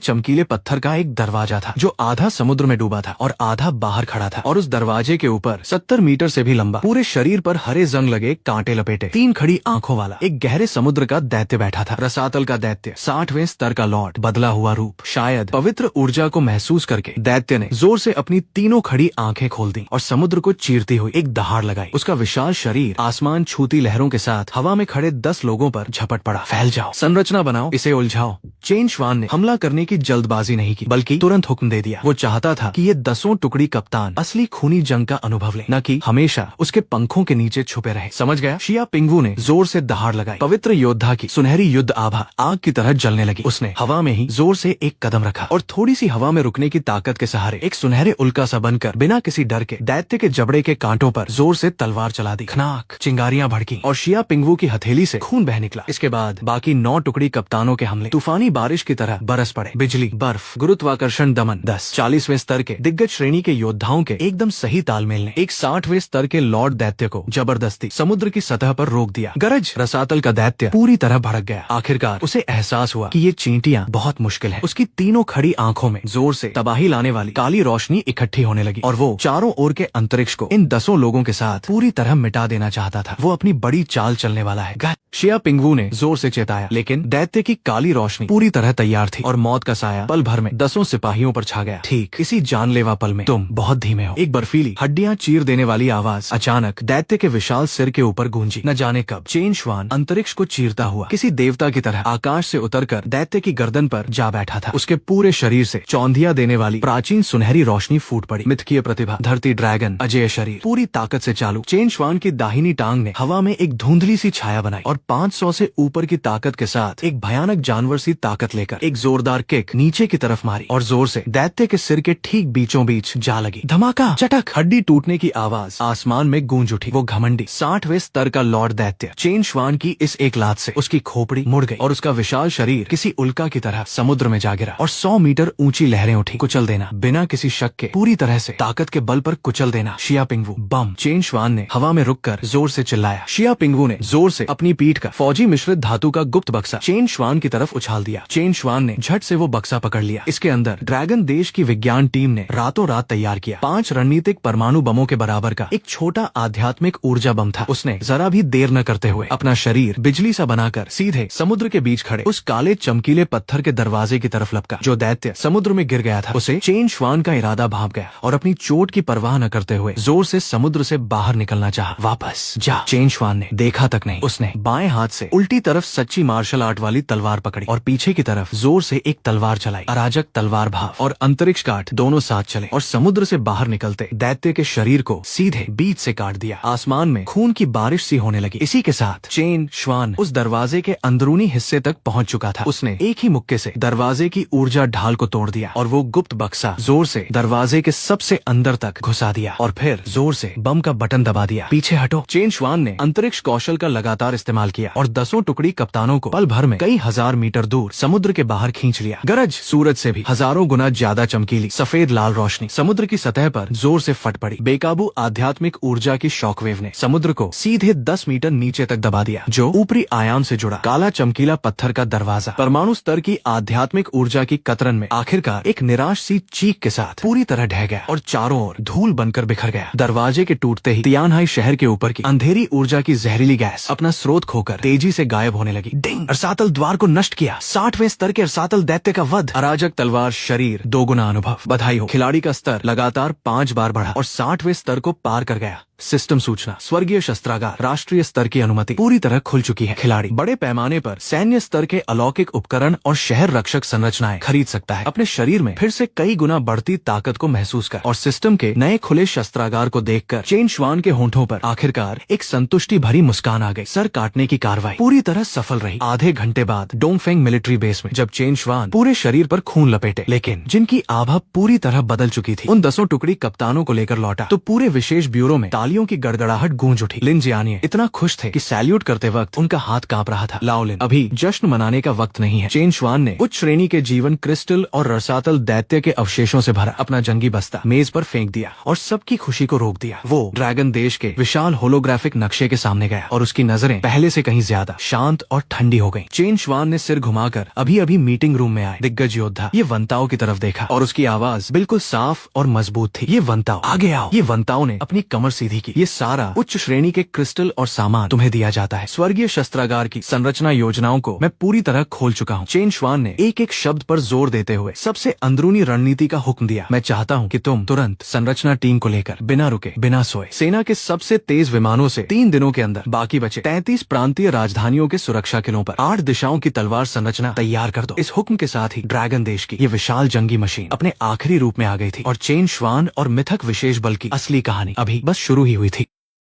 Speaker 1: चमकीले पत्थर का एक दरवाजा था जो आधा समुद्र में डूबा था और आधा बाहर खड़ा था। और उस दरवाजे के ऊपर 70 मीटर से भी लंबा पूरे शरीर पर हरे जंग लगे कांटे लपेटे 3 खड़ी आंखों वाला एक गहरे समुद्र का दैत्य बैठा था। रसातल का दैत्य 60वें स्तर का लॉर्ड बदला हुआ रूप। शायद पवित्र ऊर्जा को महसूस करके दैत्य ने जोर से अपनी तीनों खड़ी आंखें खोल दी और समुद्र को चीरती हुई एक दहाड़ लगाई। उसका विशाल शरीर आसमान छूती लहरों के साथ हवा में खड़े 10 लोगों पर झपट पड़ा। फैल जाओ, संरचना बनाओ, इसे उलझाओ। चेन श्वान ने हमला करने की जल्दबाजी नहीं की बल्कि तुरंत हुक्म दे दिया। वो चाहता था कि ये 10 टुकड़ी कप्तान असली खूनी जंग का अनुभव ले, न कि हमेशा उसके पंखों के नीचे छुपे रहे। समझ गया? शिया पिंगवू ने जोर से दहाड़ लगाई। पवित्र योद्धा की सुनहरी युद्ध आभा आग की तरह जलने लगी। उसने हवा में ही जोर से एक कदम रखा और थोड़ी सी हवा में रुकने की ताकत के सहारे एक सुनहरे उल्का सा बनकर बिना किसी डर के दैत्य के जबड़े के कांटों पर जोर से तलवार चला दी। खनाक! चिंगारियां भड़की और शिया पिंगवू की हथेली से खून बह निकला। इसके बाद बाकी 9 टुकड़ी कप्तानों के हमले तूफानी बारिश की तरह बरस पड़े। बिजली, बर्फ, गुरुत्वाकर्षण दमन। 40वें स्तर के दिग्गज श्रेणी के योद्धाओं के एकदम सही तालमेल ने एक 60वें स्तर के लॉर्ड दैत्य को जबरदस्ती समुद्र की सतह पर रोक दिया। गरज! रसातल का दैत्य पूरी तरह भड़क गया। आखिरकार उसे एहसास हुआ कि ये चींटियां बहुत मुश्किल है। उसकी तीनों खड़ी आंखों में जोर से तबाही लाने वाली काली रोशनी इकट्ठी होने लगी और वो चारों ओर के अंतरिक्ष को इन 10 लोगों के साथ पूरी तरह मिटा देना चाहता था। वो अपनी बड़ी चाल चलने वाला है। शिया पिंगवू ने जोर से चेताया, लेकिन दैत्य की काली रोशनी पूरी तरह तैयार थी और मौत का साया पल भर में 10 सिपाहियों पर छा गया। ठीक इसी जानलेवा पल में तुम बहुत धीमे हो। एक बर्फीली हड्डियां चीर देने वाली आवाज अचानक दैत्य के विशाल सिर के ऊपर गूंजी। न जाने कब चेन श्वान अंतरिक्ष को चीरता हुआ किसी देवता की तरह आकाश से उतरकर दैत्य की गर्दन पर जा बैठा था। उसके पूरे शरीर से चौंधिया देने वाली प्राचीन सुनहरी रोशनी फूट पड़ी। मिथकीय प्रतिभा, धरती ड्रैगन, अजय शरीर पूरी ताकत से चालू। चेन श्वान की दाहिनी टांग ने हवा में एक धुंधली सी छाया बनाई और 500 से ऊपर की ताकत के साथ एक भयानक जानवर सी ताकत लेकर एक जोरदार किक नीचे की तरफ मारी और जोर से दैत्य के सिर के ठीक बीचों बीच जा लगी। धमाका! चटक! हड्डी टूटने की आवाज आसमान में गूंज उठी। वो घमंडी 60वें स्तर का लॉर्ड दैत्य चेन श्वान की इस एक लात से उसकी खोपड़ी मुड़ गई और उसका विशाल शरीर किसी उल्का की तरह समुद्र में जा गिरा और 100 मीटर ऊंची लहरें उठी। कुचल देना, बिना किसी शक के पूरी तरह से ताकत के बल पर कुचल देना। शिया पिंगवू बम! चेन श्वान ने हवा में रुककर जोर से चिल्लाया। शिया पिंगवू ने जोर से अपनी पीठ का फौजी मिश्रित धातु का गुप्त बक्सा चेन श्वान की तरफ उछाल दिया। चेन श्वान ने झट से वो बक्सा पकड़ लिया। इसके अंदर ड्रैगन देश की विज्ञान टीम ने रातों रात तैयार किया 5 रणनीतिक परमाणु बमों के बराबर का एक छोटा आध्यात्मिक ऊर्जा बम था। उसने जरा भी देर न करते हुए अपना शरीर बिजली सा बनाकर सीधे समुद्र के बीच खड़े उस काले चमकीले पत्थर के दरवाजे की तरफ लपका। जो दैत्य समुद्र में गिर गया था उसे चेन श्वान का इरादा भांप गया और अपनी चोट की परवाह न करते हुए जोर से समुद्र से बाहर निकलना चाहा। वापस जा! चेन श्वान ने देखा तक नहीं। उसने बाएं हाथ से उल्टी तरफ सच्ची मार्शल आर्ट वाली तलवार पकड़ी और पीछे की तरफ जोर से एक तलवार चलाई। अराजक तलवार भाव और अंतरिक्ष काट दोनों साथ चले और समुद्र से बाहर निकलते दैत्य के शरीर को सीधे बीच से काट दिया। आसमान में खून की बारिश सी होने लगी। इसी के साथ चेन श्वान उस दरवाजे के अंदरूनी हिस्से तक पहुंच चुका था। उसने एक ही मुक्के से दरवाजे की ऊर्जा ढाल को तोड़ दिया और वो गुप्त बक्सा जोर से दरवाजे के सबसे अंदर तक घुसा दिया और फिर जोर से बम का बटन दबा दिया। पीछे हटो! चेन श्वान ने अंतरिक्ष कौशल का लगातार इस्तेमाल इस्तेमाल किया और 10 टुकड़ी कप्तानों को पल भर में कई हजार मीटर दूर समुद्र के बाहर खींच लिया। गरज सूरज से भी हजारों गुना ज्यादा चमकीली सफेद लाल रोशनी समुद्र की सतह पर जोर से फट पड़ी। बेकाबू आध्यात्मिक ऊर्जा की शॉकवेव ने समुद्र को सीधे 10 मीटर नीचे तक दबा दिया, जो ऊपरी आयाम से जुड़ा काला चमकीला पत्थर का दरवाजा परमाणु स्तर की आध्यात्मिक ऊर्जा की कतरन में आखिरकार एक निराश सी चीख के साथ पूरी तरह ढह गया और चारों ओर धूल बनकर बिखर गया। दरवाजे के टूटते ही तियानहाई शहर के ऊपर की अंधेरी ऊर्जा की जहरीली गैस अपना स्रोत खोकर तेजी से गायब होने लगी। डिंग! अरसातल द्वार को नष्ट किया। 60वें स्तर के अरसातल दैत्य का वध। अराजक तलवार शरीर दोगुना अनुभव। बधाई हो, खिलाड़ी का स्तर लगातार 5 बार बढ़ा और 60वें स्तर को पार कर गया। सिस्टम सूचना, स्वर्गीय शस्त्रागार राष्ट्रीय स्तर की अनुमति पूरी तरह खुल चुकी है। खिलाड़ी बड़े पैमाने पर सैन्य स्तर के अलौकिक उपकरण और शहर रक्षक संरचनाएं खरीद सकता है। अपने शरीर में फिर से कई गुना बढ़ती ताकत को महसूस कर और सिस्टम के नए खुले शस्त्रागार को देखकर चेन श्वान के होंठों पर आखिरकार एक संतुष्टि भरी मुस्कान आ गई। सर काटने की कार्रवाई पूरी तरह सफल रही। आधे घंटे बाद डोंगफेंग मिलिट्री बेस में जब चेन श्वान पूरे शरीर पर खून लपेटे लेकिन जिनकी आभा पूरी तरह बदल चुकी थी, उन 10 टुकड़ी कप्तानों को लेकर लौटा तो पूरे विशेष ब्यूरो में तालियों की गड़गड़ाहट गूंज उठी। लिन जियानिये इतना खुश थे कि सैल्यूट करते वक्त उनका हाथ कांप रहा था। लाओ लिन, अभी जश्न मनाने का वक्त नहीं है। चेन श्वान ने उच्च श्रेणी के जीवन क्रिस्टल और रसातल दैत्य के अवशेषों से भरा अपना जंगी बस्ता मेज पर फेंक दिया और सबकी खुशी को रोक दिया। वो ड्रैगन देश के विशाल होलोग्राफिक नक्शे के सामने गया और उसकी नजरें पहले से कहीं ज्यादा शांत और ठंडी हो गईं। चेन श्वान ने सिर घुमाकर अभी अभी मीटिंग रूम में आए दिग्गज योद्धा ये वंताओ की तरफ देखा और उसकी आवाज बिल्कुल साफ और मजबूत थी। ये वंताओ, आगे आओ। ये वंताओ ने अपनी कमर सीधी की। ये सारा उच्च श्रेणी के क्रिस्टल और सामान तुम्हें दिया जाता है। स्वर्गीय शस्त्रागार की संरचना योजनाओं को मैं पूरी तरह खोल चुका हूँ। चेन श्वान ने एक एक शब्द पर जोर देते हुए सबसे अंदरूनी रणनीति का हुक्म दिया। मैं चाहता हूँ कि तुम तुरंत संरचना टीम को लेकर बिना रुके बिना सोए सेना के सबसे तेज विमानों से 3 दिनों के अंदर बाकी बचे 33 प्रांतीय राजधानियों के सुरक्षा किलों पर 8 दिशाओं की तलवार संरचना तैयार कर दो। इस हुक्म के साथ ही ड्रैगन देश की ये विशाल जंगी मशीन अपने आखिरी रूप में आ गई थी और चेन श्वान और मिथक विशेष बल की असली कहानी अभी बस शुरू ही हुई थी।